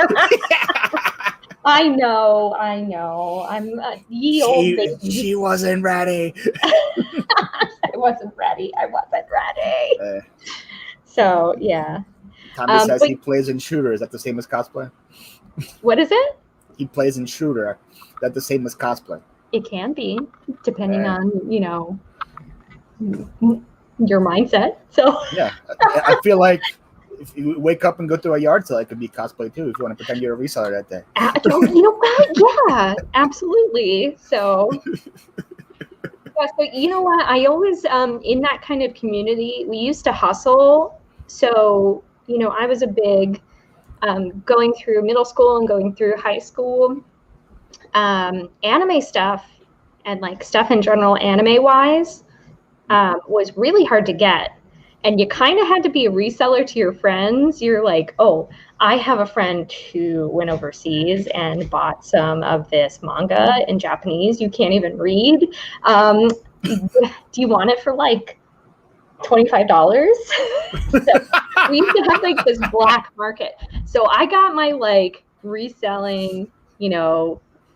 I know. I'm ye old baby. She wasn't ready. I wasn't ready. So yeah. Tommy says he plays in shooter. Is that the same as cosplay? What is it? He plays in shooter. Is that the same as cosplay? It can be, depending on your mindset. So yeah, I feel like if you wake up and go to a yard sale, it could be cosplay too. If you want to pretend you're a reseller that day. You know what? Yeah, absolutely. So. Yeah, so you know what? I always in that kind of community, we used to hustle. So I was a big going through middle school and going through high school, anime stuff and like stuff in general, anime wise, was really hard to get. And you kind of had to be a reseller to your friends. You're like, oh, I have a friend who went overseas and bought some of this manga in Japanese. You can't even read. Do you want it for like $25? So we used to have like this black market. So I got my like reselling,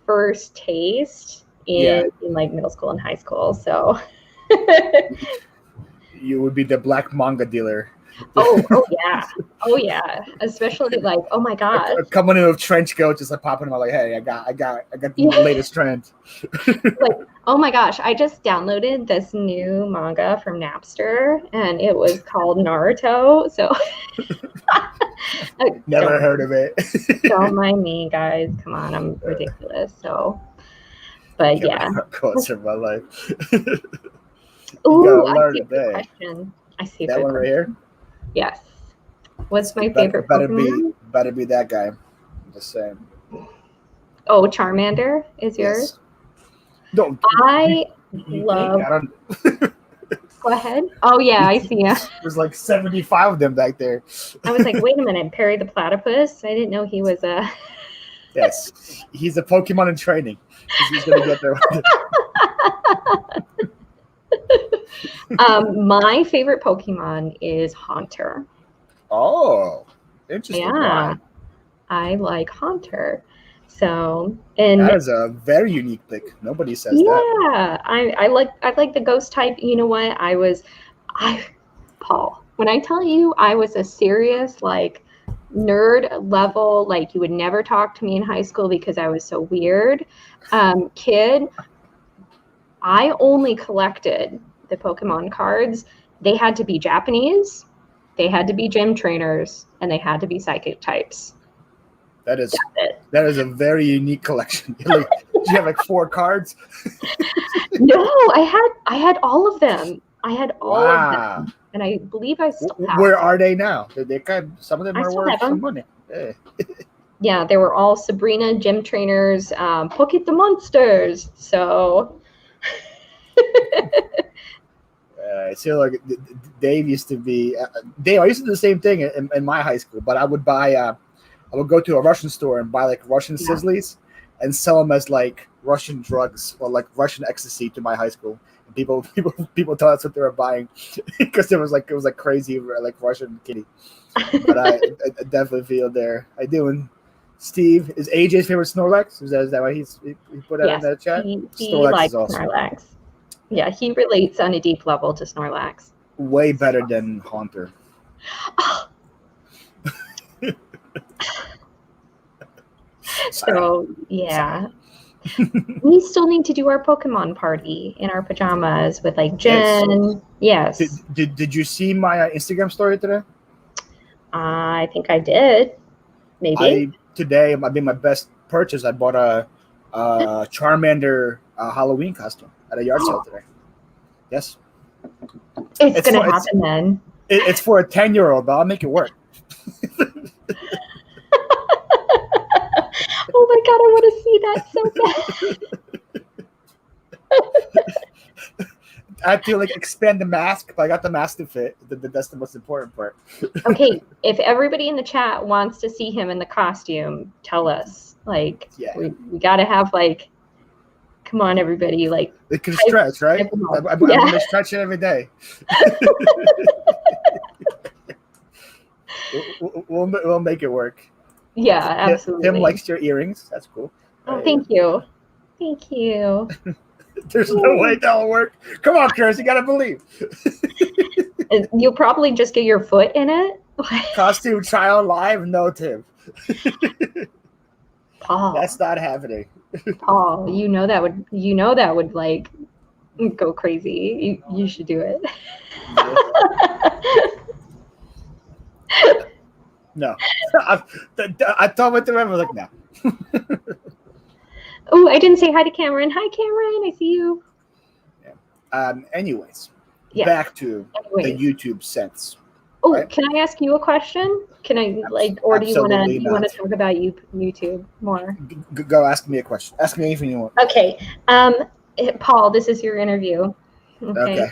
first taste in like middle school and high school. So you would be the black manga dealer. Oh yeah. Especially like, oh my god. Coming in with trench coats, just like popping them out like, hey, I got the latest trend. Like, oh my gosh, I just downloaded this new manga from Napster and it was called Naruto. So never heard of it. Don't mind me, guys. Come on, I'm ridiculous. So but yeah. Quotes of my life. Ooh, I see a good question. I see that one right here. Yes. What's my favorite Pokemon? Better be that guy. Just saying. Oh, Charmander is yours? Don't. I love. Go ahead. Oh yeah, I see ya. There's like 75 of them back there. I was like, wait a minute, Perry the Platypus. I didn't know he was a. Yes, he's a Pokemon in training. He's gonna get there. My favorite Pokemon is Haunter. Oh, interesting. Yeah, wow. I like Haunter. So, and that is a very unique pick. Nobody says that. Yeah, I like the ghost type. You know what? Paul, when I tell you I was a serious like nerd level, like you would never talk to me in high school because I was so weird, kid. I only collected the Pokemon cards. They had to be Japanese, they had to be gym trainers, and they had to be psychic types. That is a very unique collection. Like, did you have like 4 cards? No, I had all of them. I had all of them, and I believe I still have. Where are they now? They some of them are worth some money. Yeah. Yeah, they were all Sabrina gym trainers, Pocket the Monsters. So. So like Dave used to be. Dave, I used to do the same thing in my high school, but I would buy. I would go to a Russian store and buy like Russian sizzlies and sell them as like Russian drugs or like Russian ecstasy to my high school. And people thought that's what they were buying because it was like crazy like Russian kitty. But I definitely feel there. I do. And Steve, is AJ's favorite Snorlax? Is that why he put that in the chat? He likes awesome. Snorlax. Yeah, he relates on a deep level to Snorlax. Way better than Haunter. Oh. So yeah, we still need to do our Pokemon party in our pajamas with like Jen. Yes. Did you see my Instagram story today? I think I did. Maybe today I made my best purchase, I bought a Charmander Halloween costume at a yard sale today. Yes. It's going to happen then. It's for a 10-year-old, but I'll make it work. Oh my God, I want to see that so bad. I have to expand the mask, but I got the mask to fit. That's the most important part. Okay, if everybody in the chat wants to see him in the costume, tell us. We got to have come on, everybody. It can stretch, right? I'm going to stretch it every day. we'll make it work. Yeah, absolutely. Tim likes your earrings. That's cool. Oh, thank you. Thank you. There's no way that'll work. Come on, Chris, you got to believe. You'll probably just get your foot in it. Costume trial live? No, Tim. Paul. That's not happening. Paul, you know that would go crazy. You should do it. No. I told my Tim, I'm no. Oh, I didn't say hi to Cameron. Hi, Cameron. I see you. Yeah. Anyways, back to the YouTube sense. Oh, right? Can I ask you a question? Can I or do you want to talk about YouTube more? Go ask me a question. Ask me anything you want. Okay. Paul, this is your interview. Okay.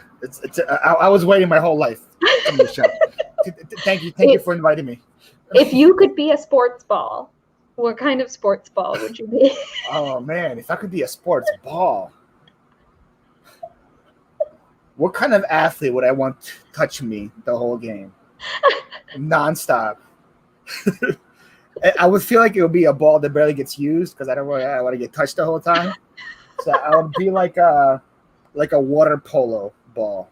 I was waiting my whole life on the show. Thank you for inviting me. If you could be a sports ball, what kind of sports ball would you be? Oh man, if I could be a sports ball, what kind of athlete would I want to touch me the whole game? Nonstop. I would feel like it would be a ball that barely gets used because I want to get touched the whole time. So I would be like a water polo ball.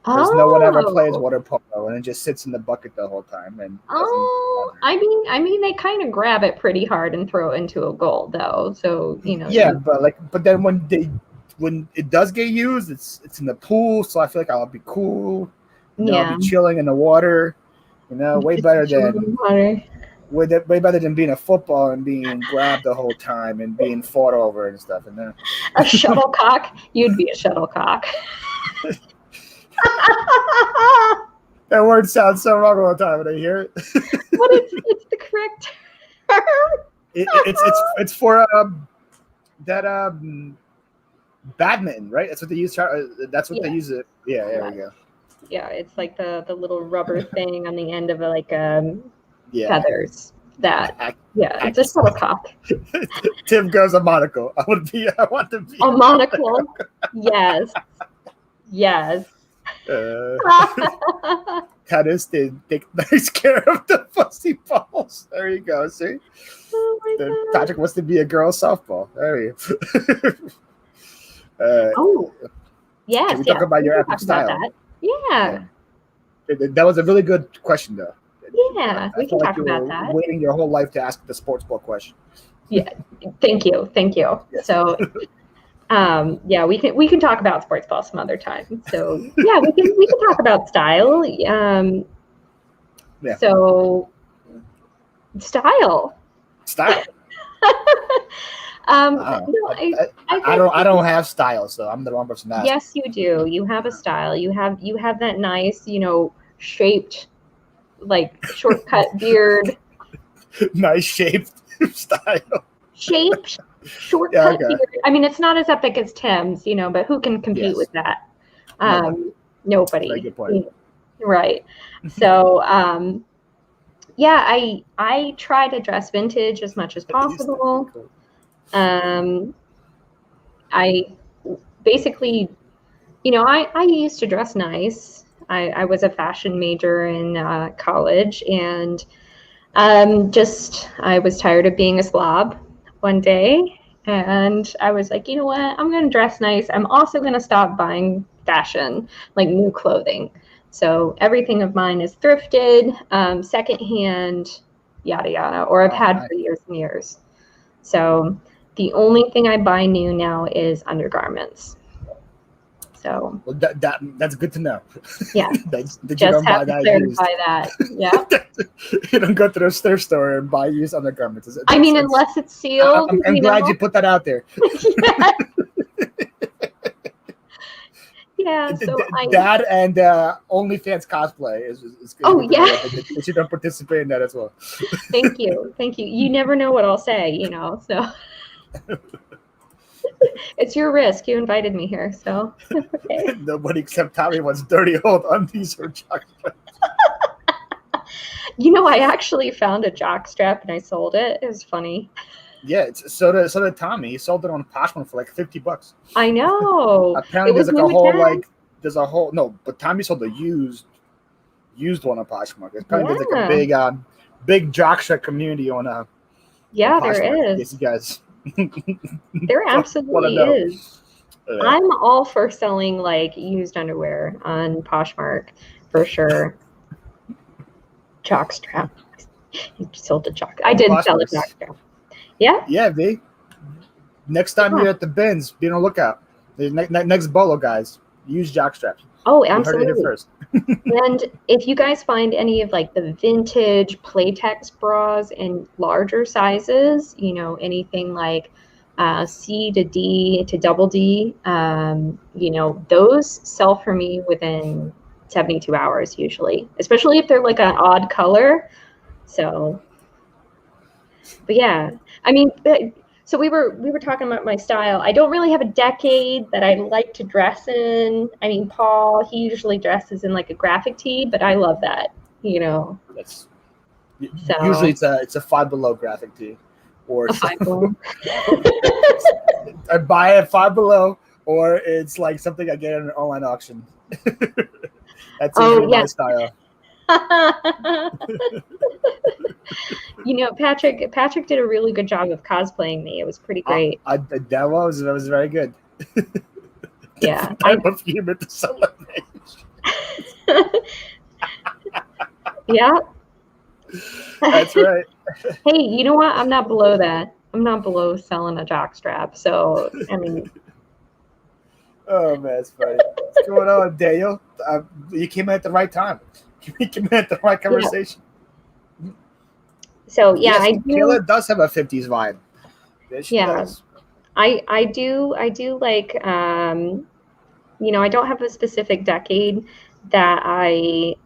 Because no one ever plays water polo, and it just sits in the bucket the whole time. And I mean, they kind of grab it pretty hard and throw it into a goal, though. So Yeah, but then when it does get used, it's in the pool, so I feel like I'll be cool. I'll be chilling in the water. Way better than being a football and being grabbed the whole time and being fought over and stuff. And a shuttlecock, you'd be a shuttlecock. That word sounds so wrong all the time when I hear it. But it's the correct term. It's for badminton, right? That's what they use. That's what they use it. Yeah, there we go. Yeah, it's like the little rubber thing on the end of feathers. It's a shuttlecock. Tim goes a monocle. I want to be a monocle. Yes. Tennis did take nice care of the fuzzy balls. There you go. See, Patrick wants to be a girl softball. There you go. Yes. Can we talk about your epic style? That. Yeah. That was a really good question, though. Yeah, we can talk about that. Waiting your whole life to ask the sports ball question. Yeah. Thank you. Yes. So. We can talk about sports ball some other time. So yeah, we can talk about style. So style. I don't have style, so I'm the wrong person to ask. Yes, you do. You have a style. You have that nice, shaped, shortcut beard. Nice shaped style. Shaped. Shortcut beard. I mean, it's not as epic as Tim's, but who can compete with that? Nobody. Very good point. Right. So, I try to dress vintage as much as possible. I basically, I used to dress nice. I was a fashion major in college, and I was tired of being a slob one day, and I was like, you know what, I'm going to dress nice. I'm also going to stop buying fashion, like new clothing. So everything of mine is thrifted, secondhand, yada, yada, or I've had for years and years. So the only thing I buy new now is undergarments. So Well, that's good to know. yeah, that you just don't buy have to that used. clarify that. Yeah. You don't go to the thrift store and buy used undergarments. I mean, unless it's sealed. I'm glad you put that out there. Yeah. Yeah, so That and OnlyFans cosplay is Oh, good to yeah. know that you don't participate in that as well. Thank you. You never know what I'll say, so it's your risk. You invited me here, so okay. Nobody except Tommy wants dirty old undies or chocolate. I actually found a jock strap and I sold it. It was funny. Yeah, so did Tommy. He sold it on Poshmark for like $50. I know. Apparently, It was there's a whole no, but Tommy sold a used one on Poshmark. Apparently, there's like a big jockstrap community on yeah, on Poshmark. there is. Yes, you guys. There absolutely is. Yeah. I'm all for selling like used underwear on Poshmark for sure. Jockstrap. You sold a jock. I did sell a jockstrap. Yeah. Yeah, V. Next time you're at the bins, be on the lookout. The next bolo, guys, use jockstraps. Oh, You absolutely. heard it here first. And if you guys find any of like the vintage Playtex bras in larger sizes, anything like C to D to double D, those sell for me within 72 hours usually, especially if they're like an odd color. So, but yeah, I mean, so we were talking about my style. I don't really have a decade that I like to dress in. I mean, Paul, he usually dresses in like a graphic tee, but I love that, That's So, usually it's a Five Below graphic tee, or a Five Below. I buy it Five Below, or it's like something I get in an online auction. That's usually my style. Patrick did a really good job of cosplaying me. It was pretty great. That was very good. Yeah. Type of humor to someone. Yeah. That's right. Hey, you know what? I'm not below that. I'm not below selling a jockstrap. So, I mean. Oh, man, it's funny. What's going on, Daniel? You came in at the right time. You came in at the right conversation. Yeah. So, yeah, yes, Kayla does have a 50s vibe. Yes, she does. I do like, I don't have a specific decade that I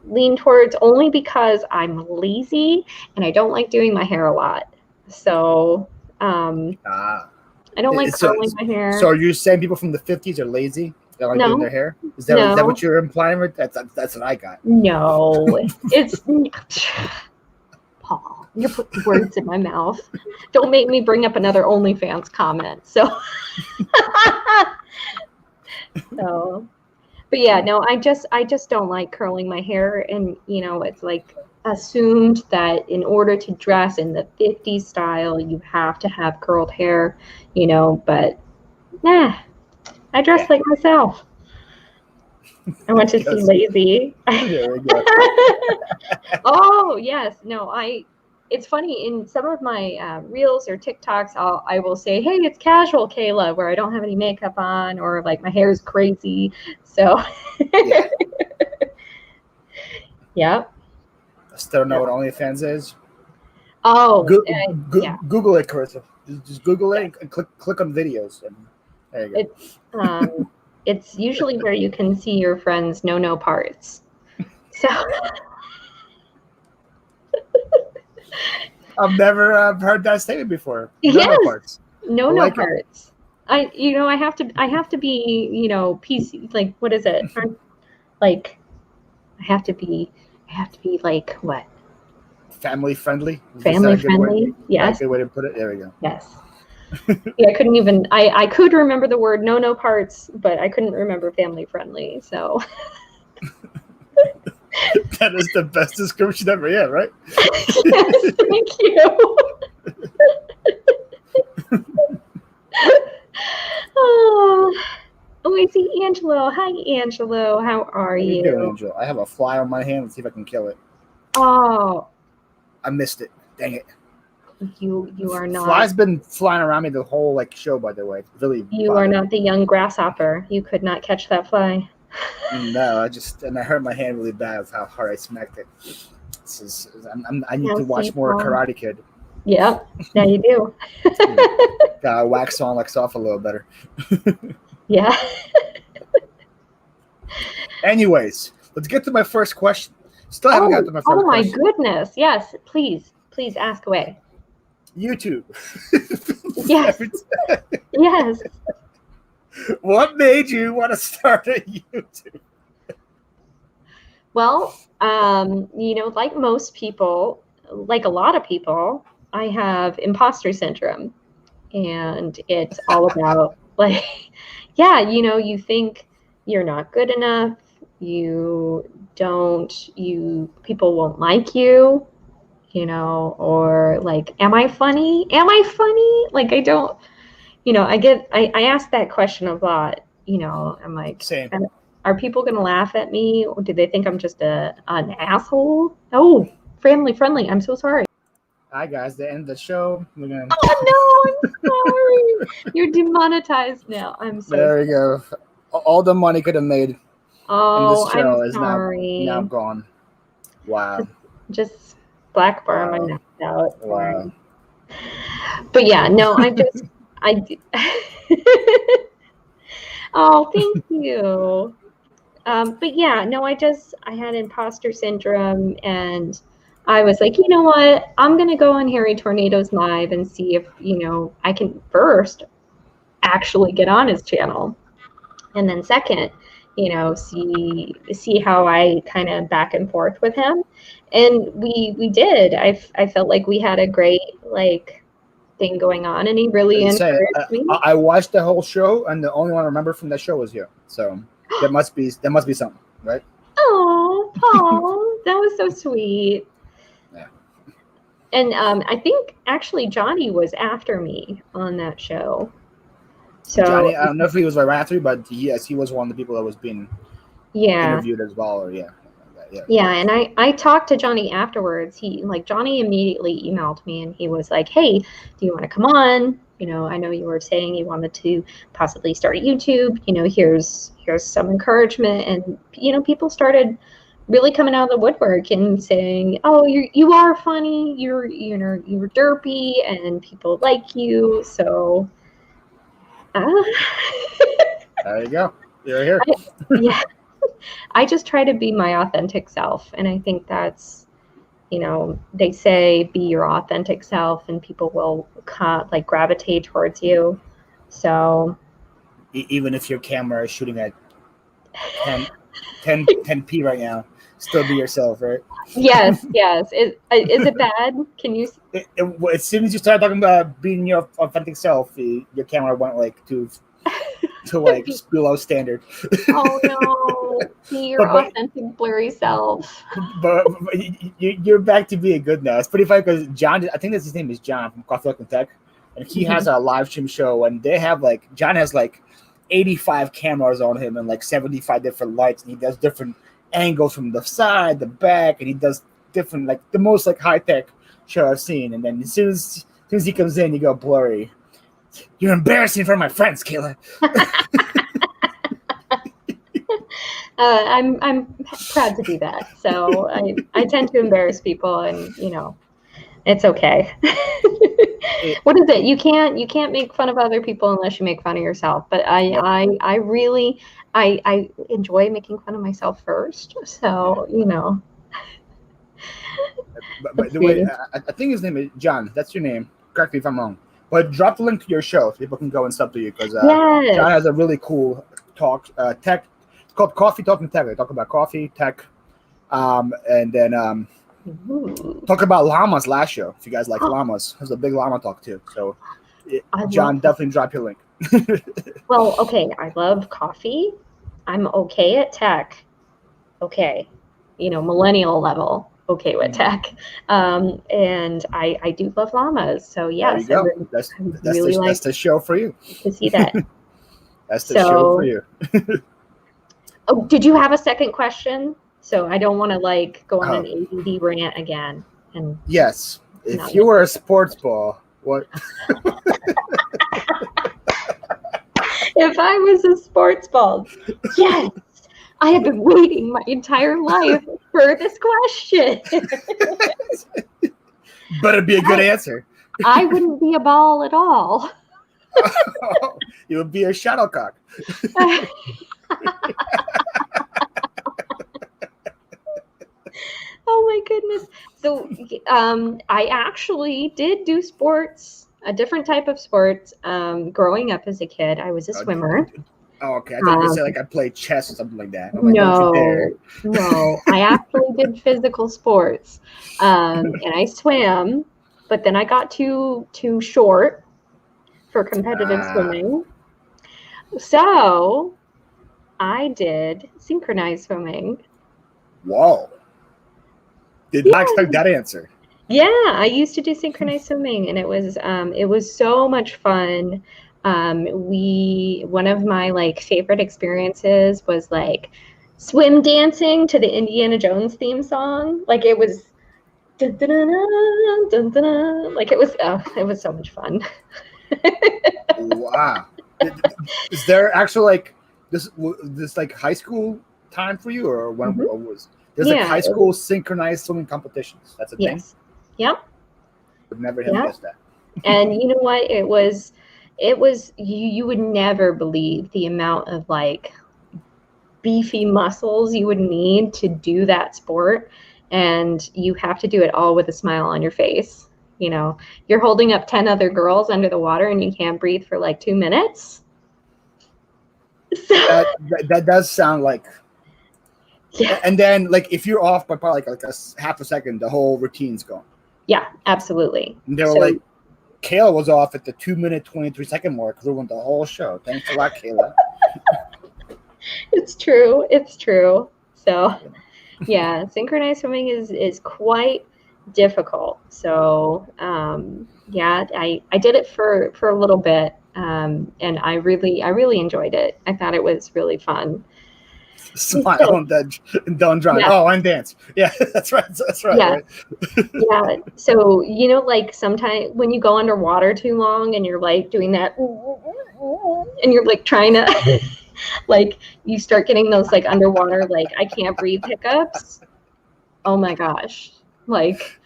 lean towards, only because I'm lazy and I don't like doing my hair a lot. So I don't like curling my hair. So are you saying people from the 50s are lazy? They like doing their hair? Is that what you're implying? That's what I got. No, it's Paul. You're putting words in my mouth. Don't make me bring up another OnlyFans comment. So, but yeah, no, I just don't like curling my hair, and it's like assumed that in order to dress in the 50s style, you have to have curled hair, but I dress like myself. I want to see lazy. There we go. Oh, yes. No, it's funny, in some of my reels or TikToks, I will say, hey, it's casual, Kayla, where I don't have any makeup on, or like my hair is crazy. So, yeah. I still don't know what OnlyFans is. Oh, Google it, Carissa. Just Google it and click on videos. And there you go. It's usually where you can see your friends' no parts. So I've never heard that statement before. Yes. No parts. No parts. I have to be, PC, like, what is it? Like, I have to be like what? Family friendly. Family friendly. Yes. Good way to put it. There we go. Yes. Yeah, I couldn't even. I could remember the word no parts, but I couldn't remember family friendly. So that is the best description ever. Yeah, right. Yes, thank you. Oh, I see Angelo. Hi, Angelo. How are you? How you doing, Angelo? I have a fly on my hand. Let's see if I can kill it. Oh, I missed it. Dang it. You are not. Fly's been flying around me the whole like show, by the way. It's really. You are not the young grasshopper. You could not catch that fly. No, I hurt my hand really bad with how hard I smacked it. I need to watch more Karate Kid. Yep, now you do. Gotta wax on, wax off a little better. Yeah. Anyways, let's get to my first question. Still haven't got to my first question. Oh my goodness! Yes, please ask away. YouTube. Yes. Yes. What made you want to start a YouTube? Well, like most people, like a lot of people, I have imposter syndrome, and it's all about like, yeah, you think you're not good enough. People won't like you, or like, am I funny? Like, I don't, I ask that question a lot, I'm like, same. Are people going to laugh at me? Or do they think I'm just an asshole? Oh, family friendly. I'm so sorry. Hi guys, the end of the show. Oh no, I'm sorry. You're demonetized now. I'm so There we go. All the money could have made in this show is now gone. Wow. Just black bar my neck out. Wow. But yeah, no, oh, thank you. But yeah, no, I had imposter syndrome, and I was like, you know what? I'm going to go on Harry Tornado's live and see if, I can first actually get on his channel. And then second, see how I kind of back and forth with him. And we did. I felt like we had a great thing going on, and he really encouraged me. I watched the whole show, and the only one I remember from that show was you. So there must be something, right? Oh, Paul, that was so sweet. Yeah. And I think actually Johnny was after me on that show. So Johnny, I don't know if he was right after you, but yes, he was one of the people that was being interviewed as well, or Yeah, and I talked to Johnny afterwards. Johnny immediately emailed me, and he was like, "Hey, do you want to come on? I know you were saying you wanted to possibly start YouTube. Here's some encouragement." And people started really coming out of the woodwork and saying, "Oh, you are funny. You're derpy, and people like you." So, there you go. You're here. Yeah. I just try to be my authentic self. And I think that's, they say be your authentic self and people will gravitate towards you. So even if your camera is shooting at 10p right now, still be yourself, right? Yes. Is it bad? Can you? As soon as you start talking about being your authentic self, your camera went to below standard. Oh no, be your authentic blurry self. But you're back to being good now. It's pretty funny because John, I think his name is John from Coffee Talk and Tech, and he has a live stream show, and they have John has 85 cameras on him and 75 different lights, and he does different angles from the side, the back, and he does different the most high tech show I've seen. And then as soon as he comes in, you go blurry. You're embarrassing in front of my friends, Kayla. I'm proud to do that. So I tend to embarrass people, and it's okay. What is it? You can't make fun of other people unless you make fun of yourself. But I really enjoy making fun of myself first. So But the way I think his name is John. That's your name. Correct me if I'm wrong. But drop the link to your show so people can go and sub to you, because John has a really cool talk tech. It's called Coffee Talk and Tech. They talk about coffee, tech, and then talk about llamas last show. If you guys like llamas, there's a big llama talk too. So John, definitely drop your link. Well, okay, I love coffee. I'm okay at tech. Okay, millennial level. Okay with tech, and I do love llamas. So yes, there you go. That's the show for you. To see that. That's the show for you. Oh, did you have a second question? So I don't want to go on an ADD rant again. And yes, If you were a sports ball, what? If I was a sports ball, yes, I have been waiting my entire life for this question. Better be a good answer. I wouldn't be a ball at all. You would be a shuttlecock. Oh my goodness. So I actually did do sports, a different type of sports. Growing up as a kid, I was a swimmer. Oh, okay. I thought you were going to say like I played chess or something like that. I'm like, no, don't you dare. no. I actually did physical sports, and I swam, but then I got too short for competitive swimming. So I did synchronized swimming. Whoa. Did not expect that answer. Yeah, I used to do synchronized swimming, and it was so much fun. One of my like favorite experiences was like swim dancing to the Indiana Jones theme song. Like it was dun, dun, dun, dun, dun, dun, like it was so much fun. Wow. Is there actually like this like high school time for you, or when or was there's like high school synchronized swimming competitions? That's a thing. Yep. Would never have guessed that. And you know what? It was you would never believe the amount of like beefy muscles you would need to do that sport, and you have to do it all with a smile on your face. You know, you're holding up 10 other girls under the water and you can't breathe for like 2 minutes. That does sound like. Yeah. And then like if you're off by probably like a half a second, the whole routine's gone. Yeah, absolutely. And they were like, Kayla was off at the 2-minute 23-second mark, ruined the whole show. Thanks a lot, Kayla. It's true. It's true. So yeah, synchronized swimming is quite difficult. So yeah, I did it for a little bit, and I really enjoyed it. I thought it was really fun. Smile and don't drown. Yeah. Oh, and dance. Yeah, that's right. That's right. Yeah. Right? Yeah. So, you know, like sometimes when you go underwater too long and you're like doing that and you're like trying to like you start getting those like underwater like I can't breathe hiccups. Oh my gosh. Like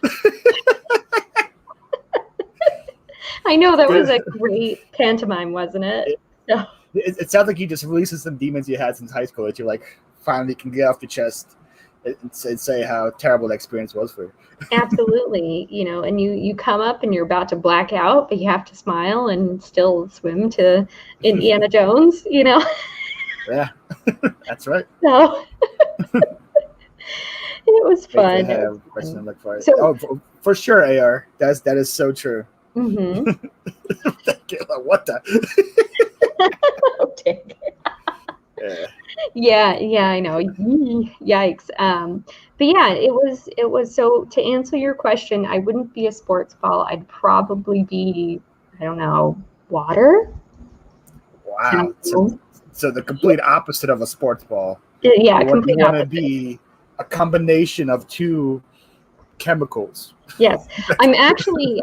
I know that was a great pantomime, wasn't it? So. It sounds like you just released some demons you had since high school that you like finally can get off your chest and say how terrible the experience was for you. Absolutely. You know, and you come up and you're about to black out, but you have to smile and still swim to Indiana Jones, you know? Yeah, that's right. So it was fun. So, for sure, AR. That is so true. Mm-hmm. What the? Oh, dang it. Yeah, I know. Yikes. But yeah, it was so to answer your question, I wouldn't be a sports ball. I'd probably be, I don't know, water. Wow. So the complete opposite of a sports ball. Yeah, you want to be a combination of two chemicals. Yes, I'm actually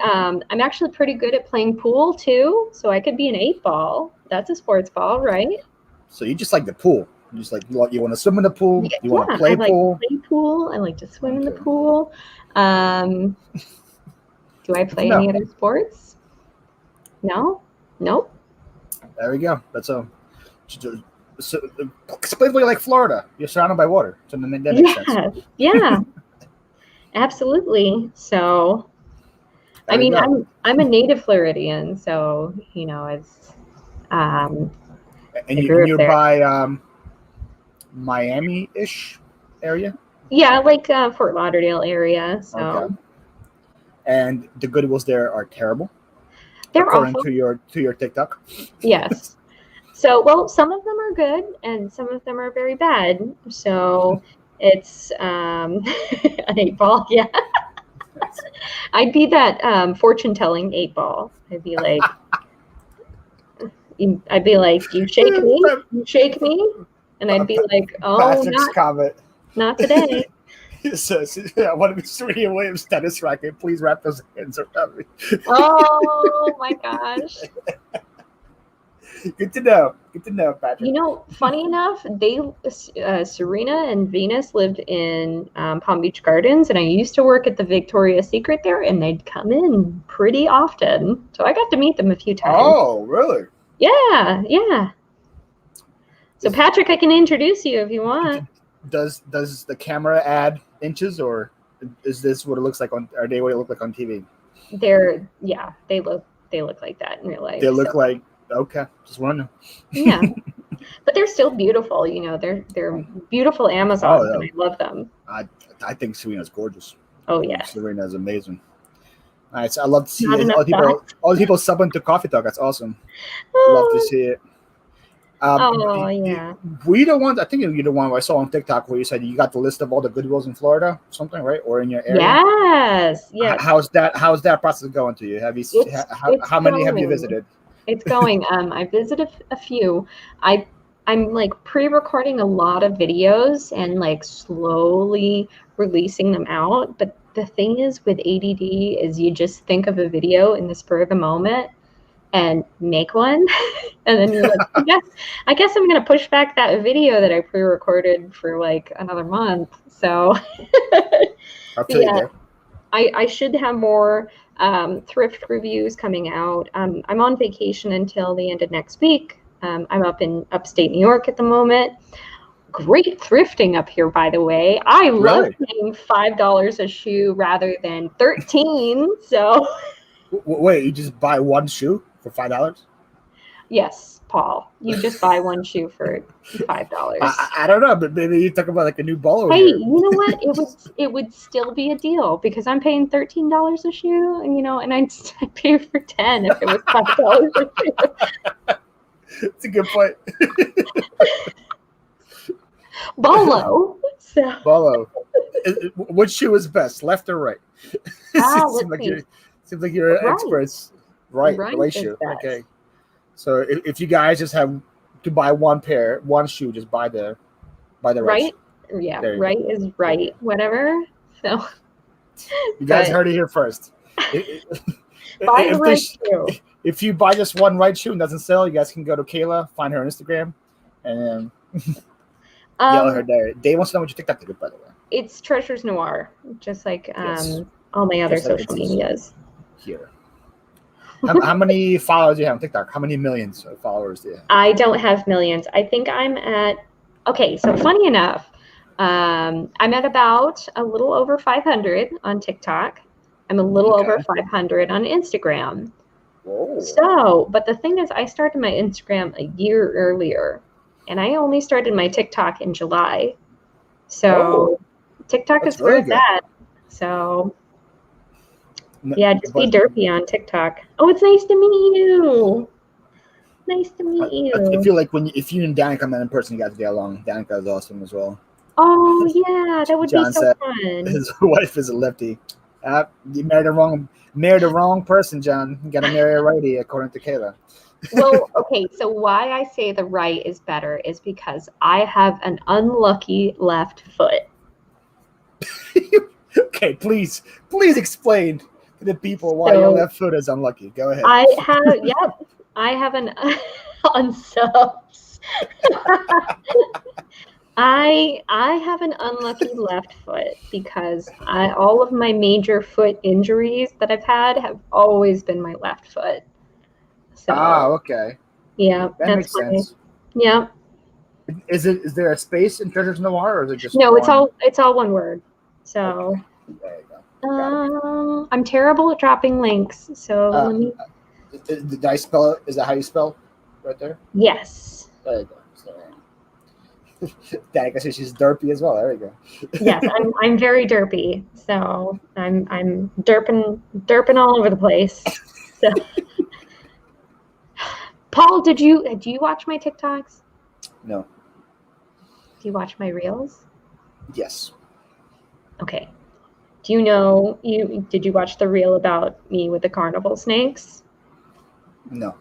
pretty good at playing pool too. So I could be an 8-ball. That's a sports ball, right? So you just like the pool. You just like you want to swim in the pool. You want to play pool. I like pool. I like to swim in the pool. Do I play any other sports? No. Nope. There we go. That's so it's basically like Florida. You're surrounded by water. So that makes sense. Yeah. Absolutely. So, I mean, I'm a native Floridian, so you know it's. And you're by Miami-ish area. Yeah, like Fort Lauderdale area. So. Okay. And the Goodwills there are terrible. They're according awful. to your TikTok. Yes. So, well, some of them are good, and some of them are very bad. So. It's an 8-ball, yeah. I'd be that fortune-telling 8-ball. I'd be like, you shake me, and I'd be like, oh, not today. says, I want to be Serena Williams tennis racket. Please wrap those hands around me. Oh my gosh. Good to know. Good to know, Patrick. You know, funny enough, Serena and Venus lived in Palm Beach Gardens, and I used to work at the Victoria's Secret there, and they'd come in pretty often. So I got to meet them a few times. Oh, really? Yeah, yeah. So Patrick, I can introduce you if you want. Does the camera add inches, or is this what it looks like on? Are they what it look like on TV? They look like that in real life. They look like okay. Just want to know. Yeah, but they're still beautiful. You know, they're beautiful Amazons, and I love them. I think Serena's gorgeous. Oh yeah, Serena's amazing. All right, so I love to see all the people subbing to Coffee Talk. That's awesome. Love to see it. Yeah. Were you the one? I think you're the one I saw on TikTok where you said you got the list of all the Goodwills in Florida, or something, right? Or in your area? Yes. Yes. How's that process going to you? Have you how many have you visited? It's going. I visited a few. I'm like pre-recording a lot of videos and like slowly releasing them out. But the thing is with ADD is you just think of a video in the spur of the moment and make one, and then you're like, I guess I'm gonna push back that video that I pre-recorded for like another month. So I should have more thrift reviews coming out. I'm on vacation until the end of next week. I'm up in upstate New York at the moment. Great thrifting up here, by the way. I love paying $5 a shoe rather than 13. So wait, you just buy one shoe for $5? Yes, Paul. You just buy one shoe for $5. I don't know, but maybe you talk about like a new bolo. Hey, you know what? It would still be a deal because I'm paying $13 a shoe, and and I'd pay for 10 if it was $5 a shoe. That's a good point. Bolo. So. Bolo. Which shoe is best, left or right? Seems like you're an expert. Right shoe. Okay. So if you guys just have to buy one shoe, just buy the right shoe. Yeah, right go. Is right, whatever. So you guys heard it here first. Buy the right shoe. If you buy just one right shoe and doesn't sell, you guys can go to Kayla, find her on Instagram, and yell at her there. Dave wants to know what your TikTok is, by the way. It's Treasures Noire, just like all my other social medias. Here. How many followers do you have on TikTok? How many millions of followers do you have? I don't have millions. I think I'm at, so funny enough, I'm at about a little over 500 on TikTok. I'm a little over 500 on Instagram. Whoa. So, but the thing is, I started my Instagram a year earlier, and I only started my TikTok in July. So TikTok is where it's at. So yeah, just be derpy on TikTok. Oh, it's nice to meet you. Nice to meet you. I feel like if you and Danica met in person, you guys get along. Danica is awesome as well. Oh yeah, that would be so fun. His wife is a lefty. You married the wrong person, John. You got to marry a righty, according to Kayla. Well, okay. So why I say the right is better is because I have an unlucky left foot. Okay, please explain to the people why your left foot is unlucky. Go ahead. I have an unsubs. I have an unlucky left foot because all of my major foot injuries that I've had have always been my left foot. So, okay. Yeah, that makes sense. Yeah. Is there a space in Treasures Noire, or is it just no? one? It's all one word. So. Okay. There you go. I'm terrible at dropping links. So let me. Did I spell it? Is that how you spell? Right there. Yes. There you go. Danica says she's derpy as well. There you go. Yes, I'm very derpy. So I'm derping all over the place. So. Paul, do you watch my TikToks? No. Do you watch my reels? Yes. Okay. Do you know did you watch the reel about me with the carnival snakes? No.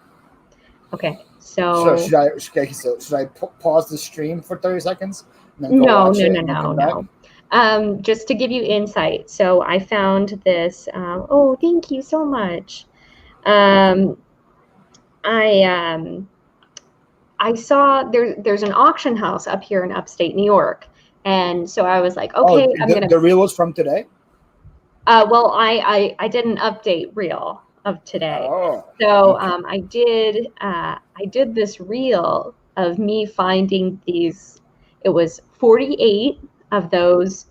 Okay. So should I pause the stream for 30 seconds? No. Just to give you insight. So I found this. Oh, thank you so much. Um, I saw there's an auction house up here in upstate New York, and so I was like, okay, I'm gonna. The reel was from today. Well, I did an update reel of today. Oh, So okay. I did this reel of me finding these. It was 48 of those,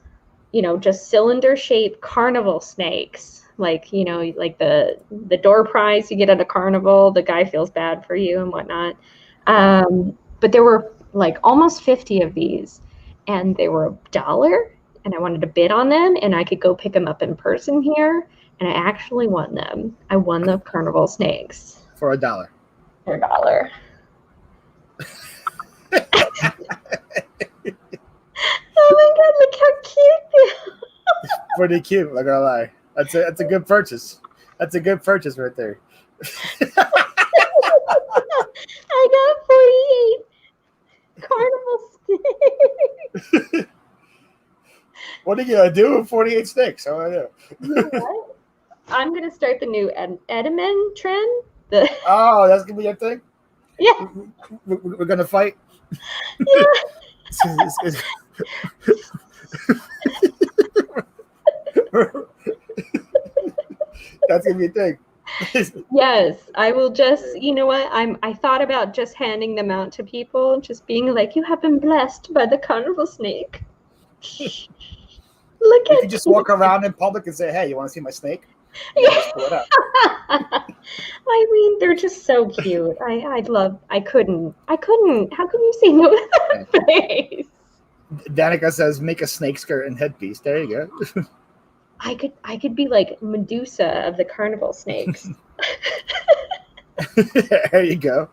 just cylinder shaped carnival snakes. Like, like the door prize you get at a carnival, the guy feels bad for you and whatnot. But there were like almost 50 of these, and they were $1, and I wanted to bid on them, and I could go pick them up in person here, and I actually won them. I won the carnival snakes For $1. for $1. Oh my God! Look how cute they are. Pretty cute. Not gonna lie. That's a good purchase. That's a good purchase right there. I got 48 carnival snakes. What are you gonna do with 48 snakes? I don't know. You know what? I'm gonna start the new Edelman trend. Oh, that's gonna be your thing. Yeah. We're gonna fight. Yeah. That's gonna be a thing. Yes, I will just, you know what? I thought about just handing them out to people, just being like, you have been blessed by the carnival snake. Look You at can just walk around in public and say, "Hey, you want to see my snake?" Yeah. Just pull it up. I mean, they're just so cute. I couldn't. How can you say no to that face? Danica says, "Make a snake skirt and headpiece." There you go. I could be like Medusa of the carnival snakes. There you go.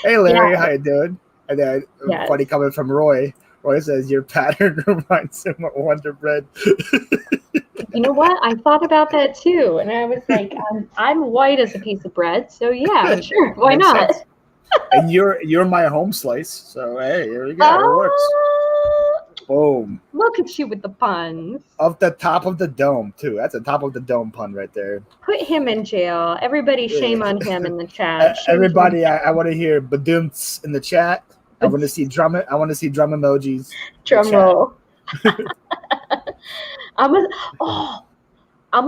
Hey, Larry, Yeah. how you doing? And then Yes. funny comment from Roy. Roy says, "Your pattern reminds him of Wonder Bread." You know what? I thought about that too, and I was like, I'm white as a piece of bread, so yeah, sure, why Makes not? sense. And you're my home slice, so hey, here we go. It works. Boom. Look at you with the puns. Off the top of the dome, too. That's a top of the dome pun right there. Put him in jail. Everybody, shame on him in the chat. Shame Everybody, him. I want to hear badoomts in the chat. I want to see drum. I want to see drum emojis. Drum roll. I'm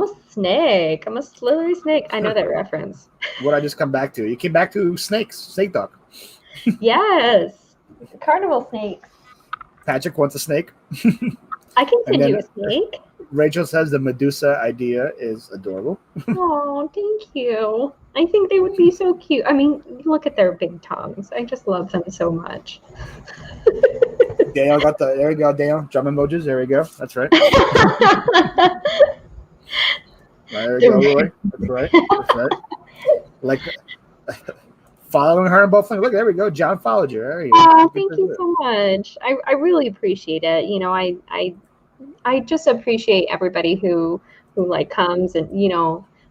a snake. I'm a slippery snake. I know that reference. What I just come back to? You came back to snakes, snake dog. Yes, carnival snakes. Patrick wants a snake. I can send And you then- a snake. Rachel says the Medusa idea is adorable. Oh, thank you. I think they would be so cute. I mean, look at their big tongues. I just love them so much. Daniel got there we go, Daniel. Drum emojis. There we go. That's right. There we go, Roy. That's right. That's right. Like following her in both things. Look, there we go. John followed you. There you go. Oh, thank you so much. I really appreciate it. You know, I just appreciate everybody who like comes and,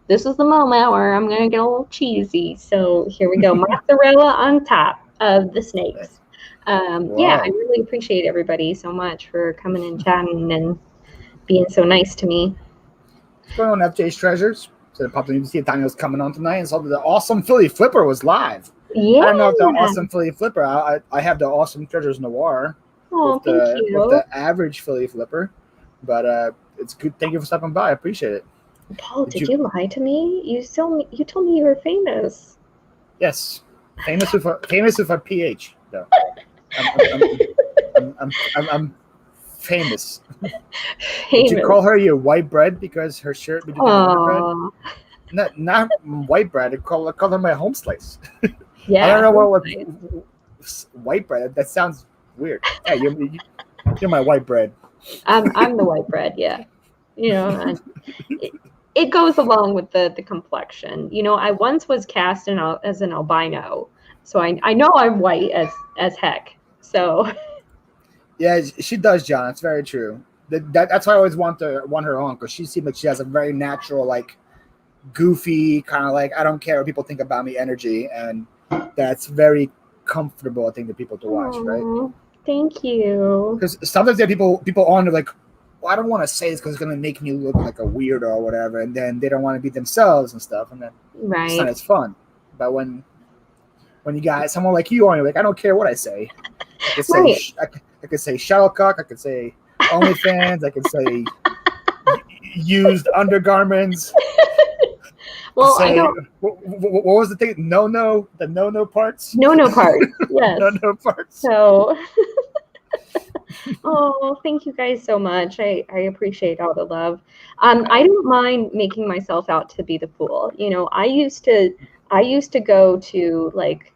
this is the moment where I'm gonna get a little cheesy. So here we go. Mozzarella on top of the snakes. Yeah, I really appreciate everybody so much for coming and chatting and being so nice to me. What's going on, FJ's Treasures? So the you see Daniel's coming on tonight, and so the awesome Philly Flipper was live. Yeah. I don't know if the awesome Philly Flipper. I have the awesome Treasures Noire. Oh, thank you. With the average Philly Flipper, but it's good. Thank you for stopping by. I appreciate it. Paul, did you lie to me? You told me you were famous. Yes, famous with a PH though. I'm famous. Did you call her your white bread because her shirt? Did you bread? Not white bread. I call her my home slice. Yeah. I don't know what white bread. That sounds weird. Yeah, you're my white bread. I'm the white bread. Yeah. It goes along with the complexion. I once was cast as an albino, so I know I'm white as heck. So. Yeah, she does, John. That's very true. That's why I always want her on, because she seems like she has a very natural, like, goofy kind of like I don't care what people think about me energy, and that's very comfortable, I think, to people to watch, right? Thank you. Because sometimes there are people on who like well, I don't want to say this because it's going to make me look like a weirdo or whatever, and then they don't want to be themselves and stuff, and then it's not Right. as fun. But when you got someone like you on, you're like, I don't care what I say. I could say Right. I could say shuttlecock. I could say OnlyFans. I could say used undergarments. Well, I Say don't. what was the thing? The no parts. No part. Yes. No parts. So, oh, thank you guys so much. I appreciate all the love. I don't mind making myself out to be the fool. You know, I used to go to like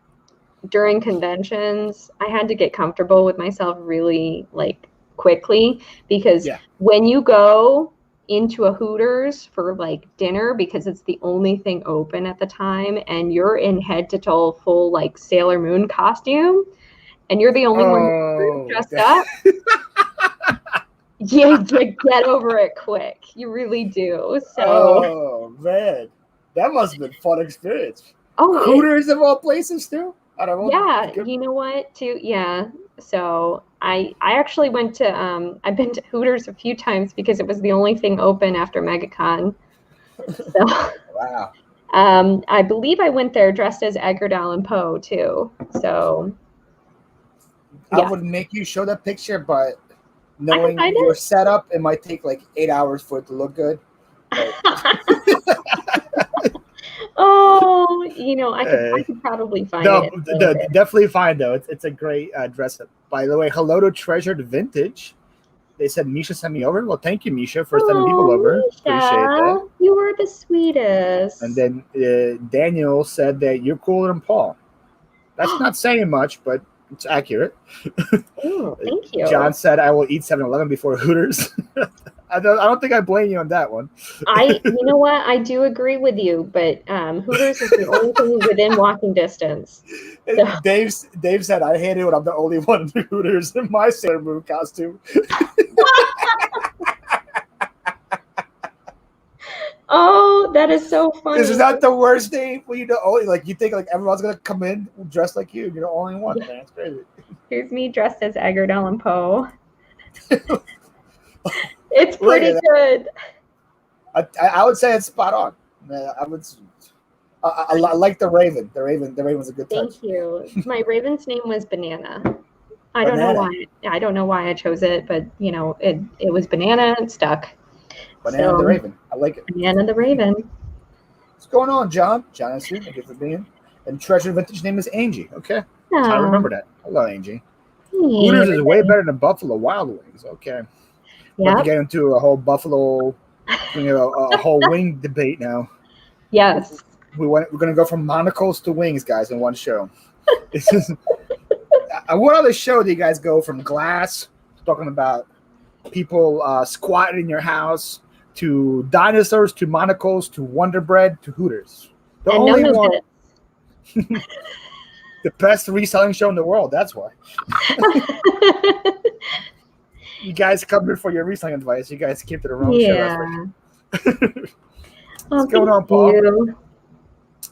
during conventions. I had to get comfortable with myself really like quickly because Yeah. when you go into a Hooters for like dinner because it's the only thing open at the time and you're in head to toe full like Sailor Moon costume and you're the only one dressed up, you get over it quick. You really do. So Oh man, that must have been a fun experience. Hooters of all places too. I don't know. Yeah, you know what too? Yeah. So I actually went to I've been to Hooters a few times because it was the only thing open after MegaCon. So Wow. I believe I went there dressed as Edgar Allan Poe too. So I yeah. would make you show that picture, but knowing find your it. setup, it might take like 8 hours for it to look good. But Oh, you know, I could probably find no, it. definitely fine though. It's a great dress up. By the way, hello to Treasured Vintage. They said Misha sent me over. Well, thank you, Misha, for sending people over. Misha, Appreciate that. you are the sweetest. And then Daniel said that you're cooler than Paul. That's not saying much, but it's accurate. Oh, thank you. John said, I will eat 7-Eleven before Hooters. I don't think I blame you on that one. You know what? I do agree with you, but Hooters is the only thing within walking distance. So. Dave said, I hate it when I'm the only one in Hooters in my Sailor Moon costume. Oh, that is so funny. Is that the worst day for you to only like you think like everyone's gonna come in dressed like you and you're the only one? Man, it's crazy. Here's me dressed as Edgar Allan Poe. It's pretty good. I would say it's spot on. I like the Raven. The Raven's a good touch. Thank you. My Raven's name was Banana. I don't know why. I don't know why I chose it, but you know, it was Banana and stuck. Banana the Raven. I like it. Banana the Raven. What's going on, John? John is here. Thank you for being. And Treasure Vintage name is Angie. Okay. I remember that. Hello, Angie. Hooters is way better than Buffalo Wild Wings. Okay. We're about to get into a whole Buffalo, a whole wing debate now. Yes. We're going to go from monocles to wings, guys, in one show. What other show do you guys go from glass, talking about people squatting in your house, to dinosaurs, to monocles, to Wonder Bread, to Hooters? The and only one. The best reselling show in the world. That's why. You guys come here for your reselling advice. You guys came to the wrong show. What's going on, Paul? You.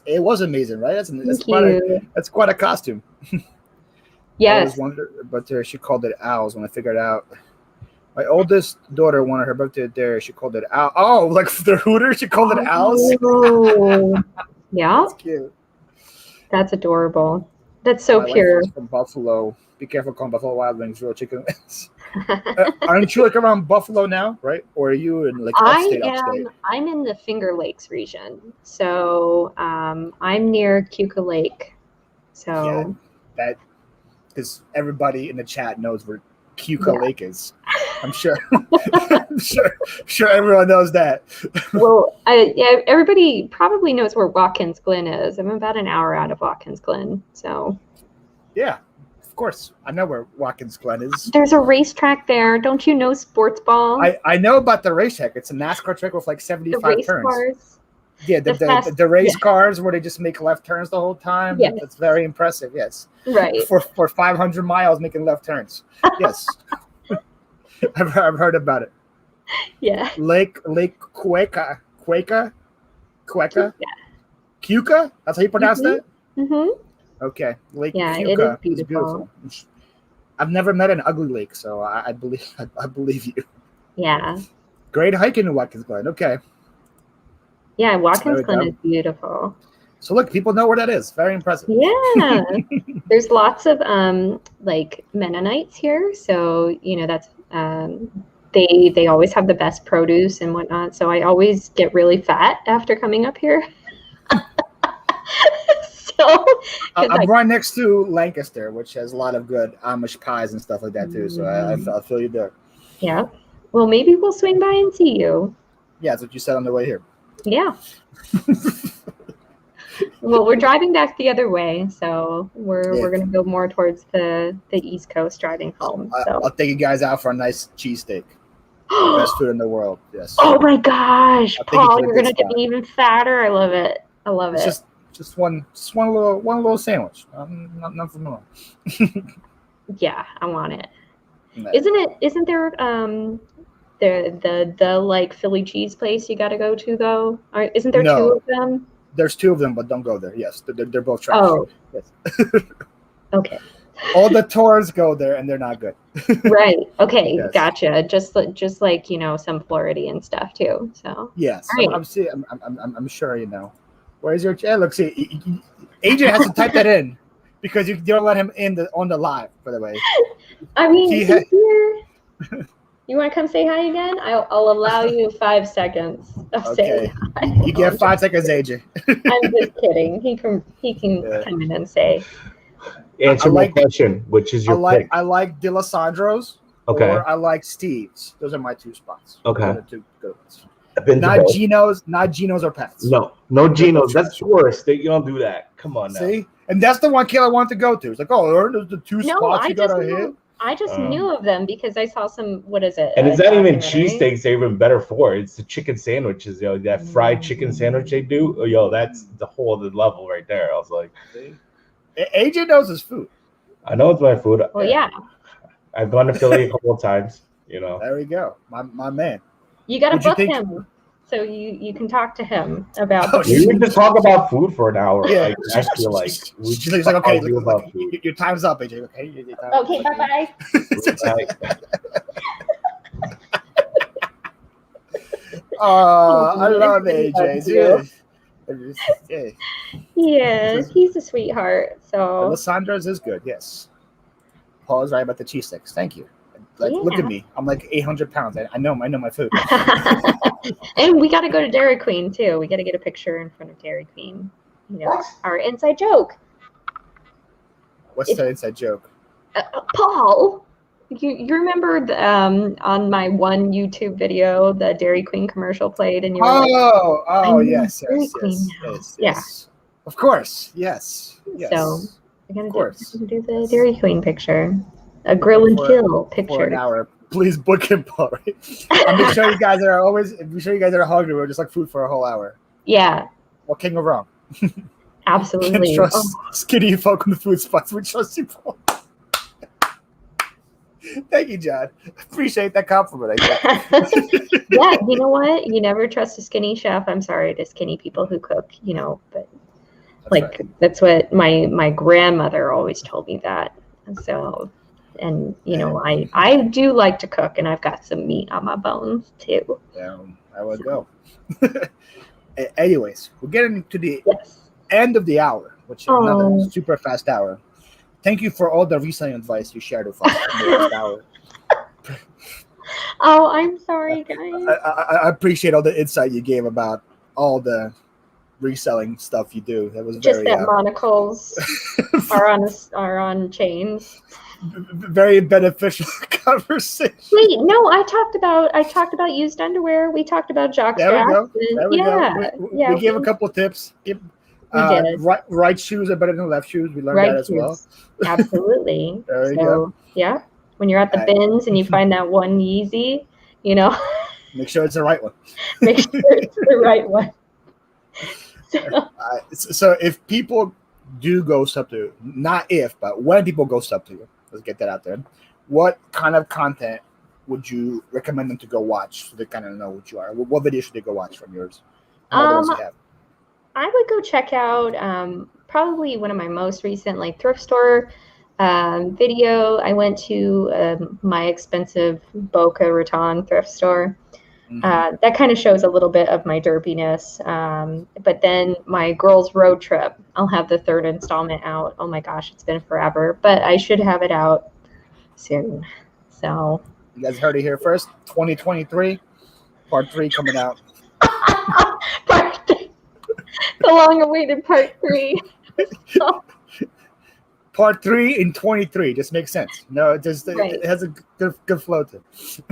It was amazing, right? That's quite a costume. Yes. I always wondered, but she called it owls when I figured out. My oldest daughter wanted her birthday there. She called it owl. Oh, like the Hooters, she called it owls. Oh, yeah. That's cute. That's adorable. That's so My pure. wife is from Buffalo. Be careful calling Buffalo Wild Wings real chicken wings. Aren't you like around Buffalo now, right? Or are you in like upstate? I'm in the Finger Lakes region, so I'm near Keuka Lake. So that because everybody in the chat knows where Keuka Lake is. I'm sure. I'm sure everyone knows that. Well, everybody probably knows where Watkins Glen is. I'm about an hour out of Watkins Glen, so. Yeah, of course. I know where Watkins Glen is. There's a racetrack there. Don't you know sports ball? I know about the racetrack. It's a NASCAR track with like 75 race turns. Cars. Yeah, the race cars where they just make left turns the whole time. Yes. That's very impressive. Yes. Right. For 500 miles making left turns. Yes. I've heard about it. Yeah. Lake Cueca. Cueca? Cueca? That's how you pronounce that? Mm-hmm. Okay. Lake Cueca. It is beautiful. I've never met an ugly lake, so I believe you. Yeah. Great hiking in Watkins Glen. Okay. Yeah, There Watkins we Glen go. is beautiful. So look, people know where that is. Very impressive. Yeah. There's lots of like Mennonites here. So, that's they always have the best produce and whatnot. So I always get really fat after coming up here. So I'm right next to Lancaster, which has a lot of good Amish pies and stuff like that too. So I feel you there. Yeah. Well, maybe we'll swing by and see you. Yeah, that's what you said on the way here. Yeah. Well, we're driving back the other way, so we're gonna go more towards the East Coast driving home. So I'll take you guys out for a nice cheesesteak. The best food in the world. Yes. Oh my gosh, I'll take you Paul, to a you're good gonna get spot. me even fatter. I love it. I love It's it. just one little sandwich. Nothing more. Yeah, I want it. No. Isn't there the like Philly cheese place you got to go to though? Isn't there No. two of them? There's two of them, but don't go there. Yes, they're both trash. Oh. Yes. Okay. All the tours go there, and they're not good. Right. Okay. Yes. Gotcha. Just like some Floridian stuff too. So. Yes, All right. I'm sure you know. Where's your chat? Look, see, AJ has to type that in because you don't let him in on the live. By the way, I mean, he's here. You want to come say hi again? I'll allow you 5 seconds of saying hi. You get 5 seconds, AJ. I'm just kidding. He can come in and say. Answer my question, which is your pick. I like DeLisandro's. Okay. Or I like Steve's. Those are my two spots. Okay. Those are two good ones. Not Geno's or Pat's. No Geno's. That's worse. You don't do that. Come on now. See? And that's the one Kayla wanted to go to. It's like, there's the two spots you gotta hit. I just knew of them because I saw some. What is it? And it's not even cheesesteaks. They're even better for it. It's the chicken sandwiches. That fried chicken sandwich they do. That's the whole other level right there. I was like, AJ knows his food. I know it's my food. Well, yeah. I've gone to Philly a couple of times. There we go, my man. You got to book him, so you can talk to him about. We would just talk about food for an hour. Yeah, I feel like she's like, okay, your time's up, AJ. Okay, bye. I love AJ. Yeah, he's a sweetheart. So Alessandra's is good. Yes. Paul's right about the cheese sticks. Thank you. Look at me. I'm like 800 pounds. I know my food. And we got to go to Dairy Queen too. We got to get a picture in front of Dairy Queen. Our inside joke. What's the inside joke? Paul, you remember on my one YouTube video, the Dairy Queen commercial played, and you were yes. Yeah. Of course, yes. So I gotta do the Dairy Queen picture. A grill and kill picture. For an hour. Please book him, Paul. Right? I'm sure you guys are hungry. We're just like food for a whole hour. Yeah. What can go wrong? Absolutely. Can't trust skinny folk in the food spots. We trust you, Paul. Thank you, John. Appreciate that compliment. Yeah, you know what? You never trust a skinny chef. I'm sorry to skinny people who cook, but that's what my grandmother always told me that. So, and I do like to cook, and I've got some meat on my bones too. Yeah, I would go. Anyways, we're getting to the end of the hour, which is another super fast hour. Thank you for all the reselling advice you shared with us in the last hour. Oh, I'm sorry, guys. I appreciate all the insight you gave about all the reselling stuff you do. That was just that monocles are on chains. Very beneficial conversation. Wait, no, I talked about used underwear. We talked about jock straps. There we go. We gave a couple of tips. Right shoes are better than left shoes. We learned that as well. Absolutely. There we go. Yeah. When you're at the bins and you find that one Yeezy, make sure it's the right one. Make sure it's the right one. So if people do ghost up to you, not if, but when people ghost up to you, let's get that out there. What kind of content would you recommend them to go watch so they kind of know what you are? What video should they go watch from yours? I would go check out probably one of my most recent thrift store video. I went to my expensive Boca Raton thrift store. That kind of shows a little bit of my derpiness. But then my girls' road trip, I'll have the third installment out. Oh my gosh, it's been forever, but I should have it out soon. So you guys heard it here first. 2023, part 3 coming out. Part 3. The long-awaited part 3. Part 3 in 23 just makes sense. No, it just Right. it has a good flow to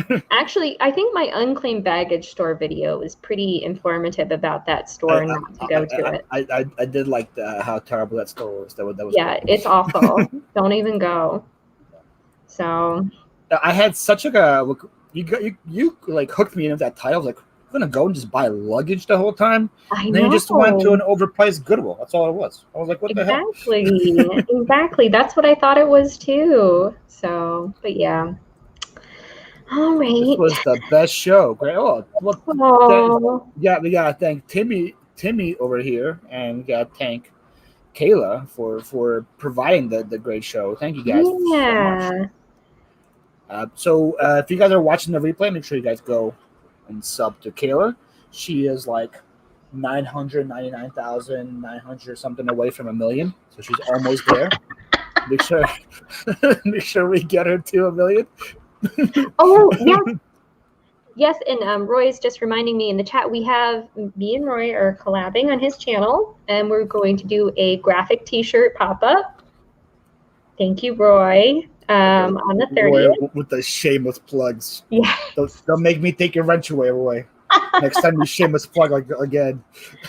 it. Actually, I think my unclaimed baggage store video was pretty informative about that store and not to go to it. I did like how terrible that store was. That was Yeah, cool. it's awful. Don't even go. So I had such a you like hooked me into that title. I was like, I'm gonna go and just buy luggage the whole time. I And know. then you just went to an overpriced Goodwill. That's all it was. I was like, what the hell? Exactly. That's what I thought it was too. So, but yeah. All This right. was the best show. Great. Oh, well, Oh, we gotta thank Timmy over here, and we gotta thank Kayla for providing the great show. Thank you guys so much. yeah. So if you guys are watching the replay, make sure you guys go and sub to Kayla. She is like 999,900 something away from 1 million, so she's almost there. Make sure we get her to 1 million. Oh, yeah. Yes, and Roy is just reminding me in the chat, me and Roy are collabing on his channel, and we're going to do a graphic t-shirt pop-up. Thank you, Roy. On the 30th. Roy, with the shameless plugs. Yeah. Don't make me take your wrench away, Roy. Next time you shameless plug again.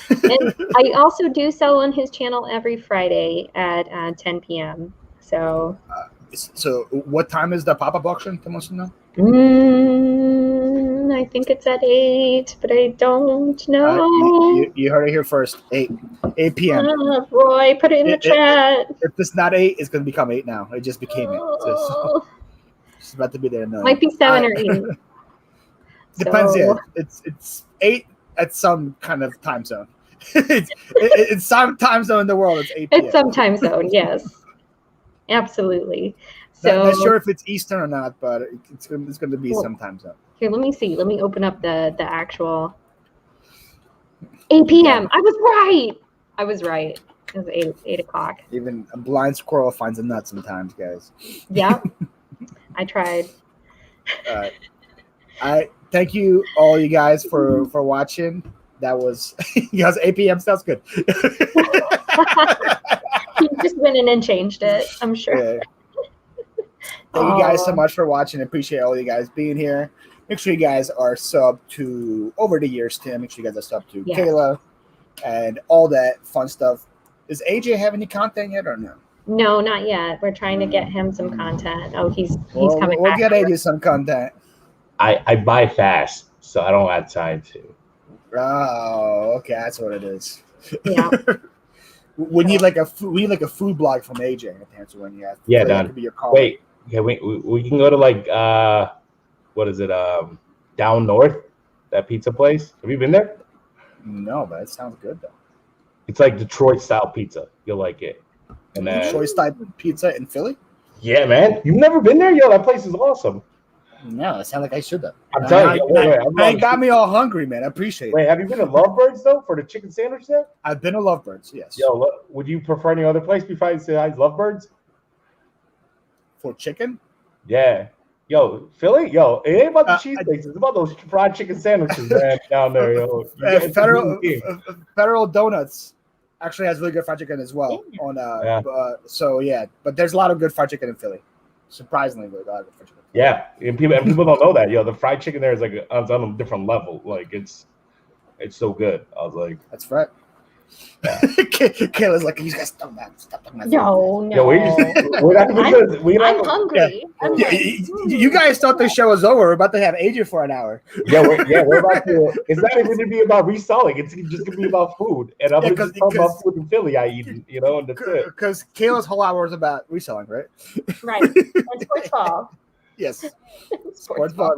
And I also do sell on his channel every Friday at 10 p.m. So what time is the pop-up auction? Someone wants to know. I think it's at 8, but I don't know. You heard it here first. 8 p.m. Roy, put it in the chat. If it's not 8, it's going to become 8 now. It just became 8. So it's about to be there. Might be 7 or 8. Depends. Yeah, it's 8 at some kind of time zone. it's some time zone in the world. It's 8 p.m. It's some time zone. Yes, absolutely. So not sure if it's Eastern or not, but it's going to be some time zone. Here, let me see. Let me open up the actual 8 p.m. I was right. It was 8 o'clock. Even a blind squirrel finds a nut sometimes, guys. Yeah, I tried. I thank you all you guys for watching. That was 8 p.m. Sounds good. You just went in and changed it. I'm sure. Yeah. Thank you guys so much for watching. I appreciate all you guys being here. Make sure you guys are subbed to over the years, Tim. Make sure you guys are subbed to Kayla and all that fun stuff. Does AJ have any content yet or no? No, not yet. We're trying to get him some content. Oh, he's coming We'll back. get AJ some content. I buy fast, so I don't have time to. Oh, okay, that's what it is. Yeah. We need like a food blog from AJ. That's when you have. Yeah, that done. could be your call. Wait, yeah, we can go to like what is it? Down north, that pizza place. Have you been there? No, but it sounds good though. It's like Detroit style pizza. You'll like it. And then Detroit style pizza in Philly. Yeah, man. You've never been there? Yo, that place is awesome. No, it sounds like I should have. I'm telling you. It got me all hungry, man. I appreciate it. Wait, have you been to Lovebirds though for the chicken sandwich there? I've been to Lovebirds, yes. Yo, would you prefer any other place besides Lovebirds? For chicken? Yeah. Yo, Philly? Yo, it ain't about the cheesesteaks. It's about those fried chicken sandwiches, man, down there, yo. Federal Donuts actually has really good fried chicken as well. So yeah, but there's a lot of good fried chicken in Philly. Surprisingly, a lot of good fried chicken. Yeah, and people don't know that. Yo, the fried chicken there is like on a different level. Like it's so good. I was like, that's right. Yeah. Kayla's like, you guys stop talking about No. Yo, I'm hungry. Yeah. You guys thought the show was over. We're about to have AJ for an hour. We're about to. It's not even going to be about reselling. It's just going to be about food. And I'm going to talk about food in Philly I eat, and that's it. Because Kayla's whole hour was about reselling, right? Right. And sports ball. Yes. Sports ball.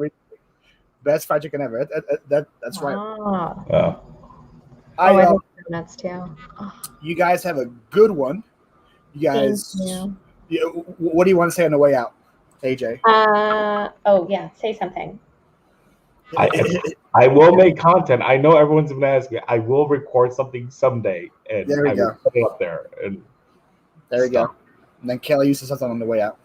Best fried chicken ever. That's right. Oh. I love donuts too. You guys have a good one. You guys What do you want to say on the way out, AJ? Oh yeah, say something. I will make content. I know everyone's gonna ask me. I will record something someday, and There we I go. will put it up there. And There we stuff. go. And then Kayla, you said something on the way out.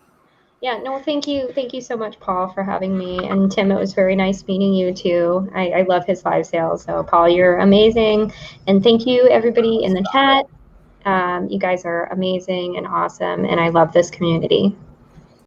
Yeah, no, thank you so much, Paul, for having me. And Tim, it was very nice meeting you too. I love his live sales. So Paul, you're amazing. And thank you everybody in the chat. You guys are amazing and awesome. And I love this community.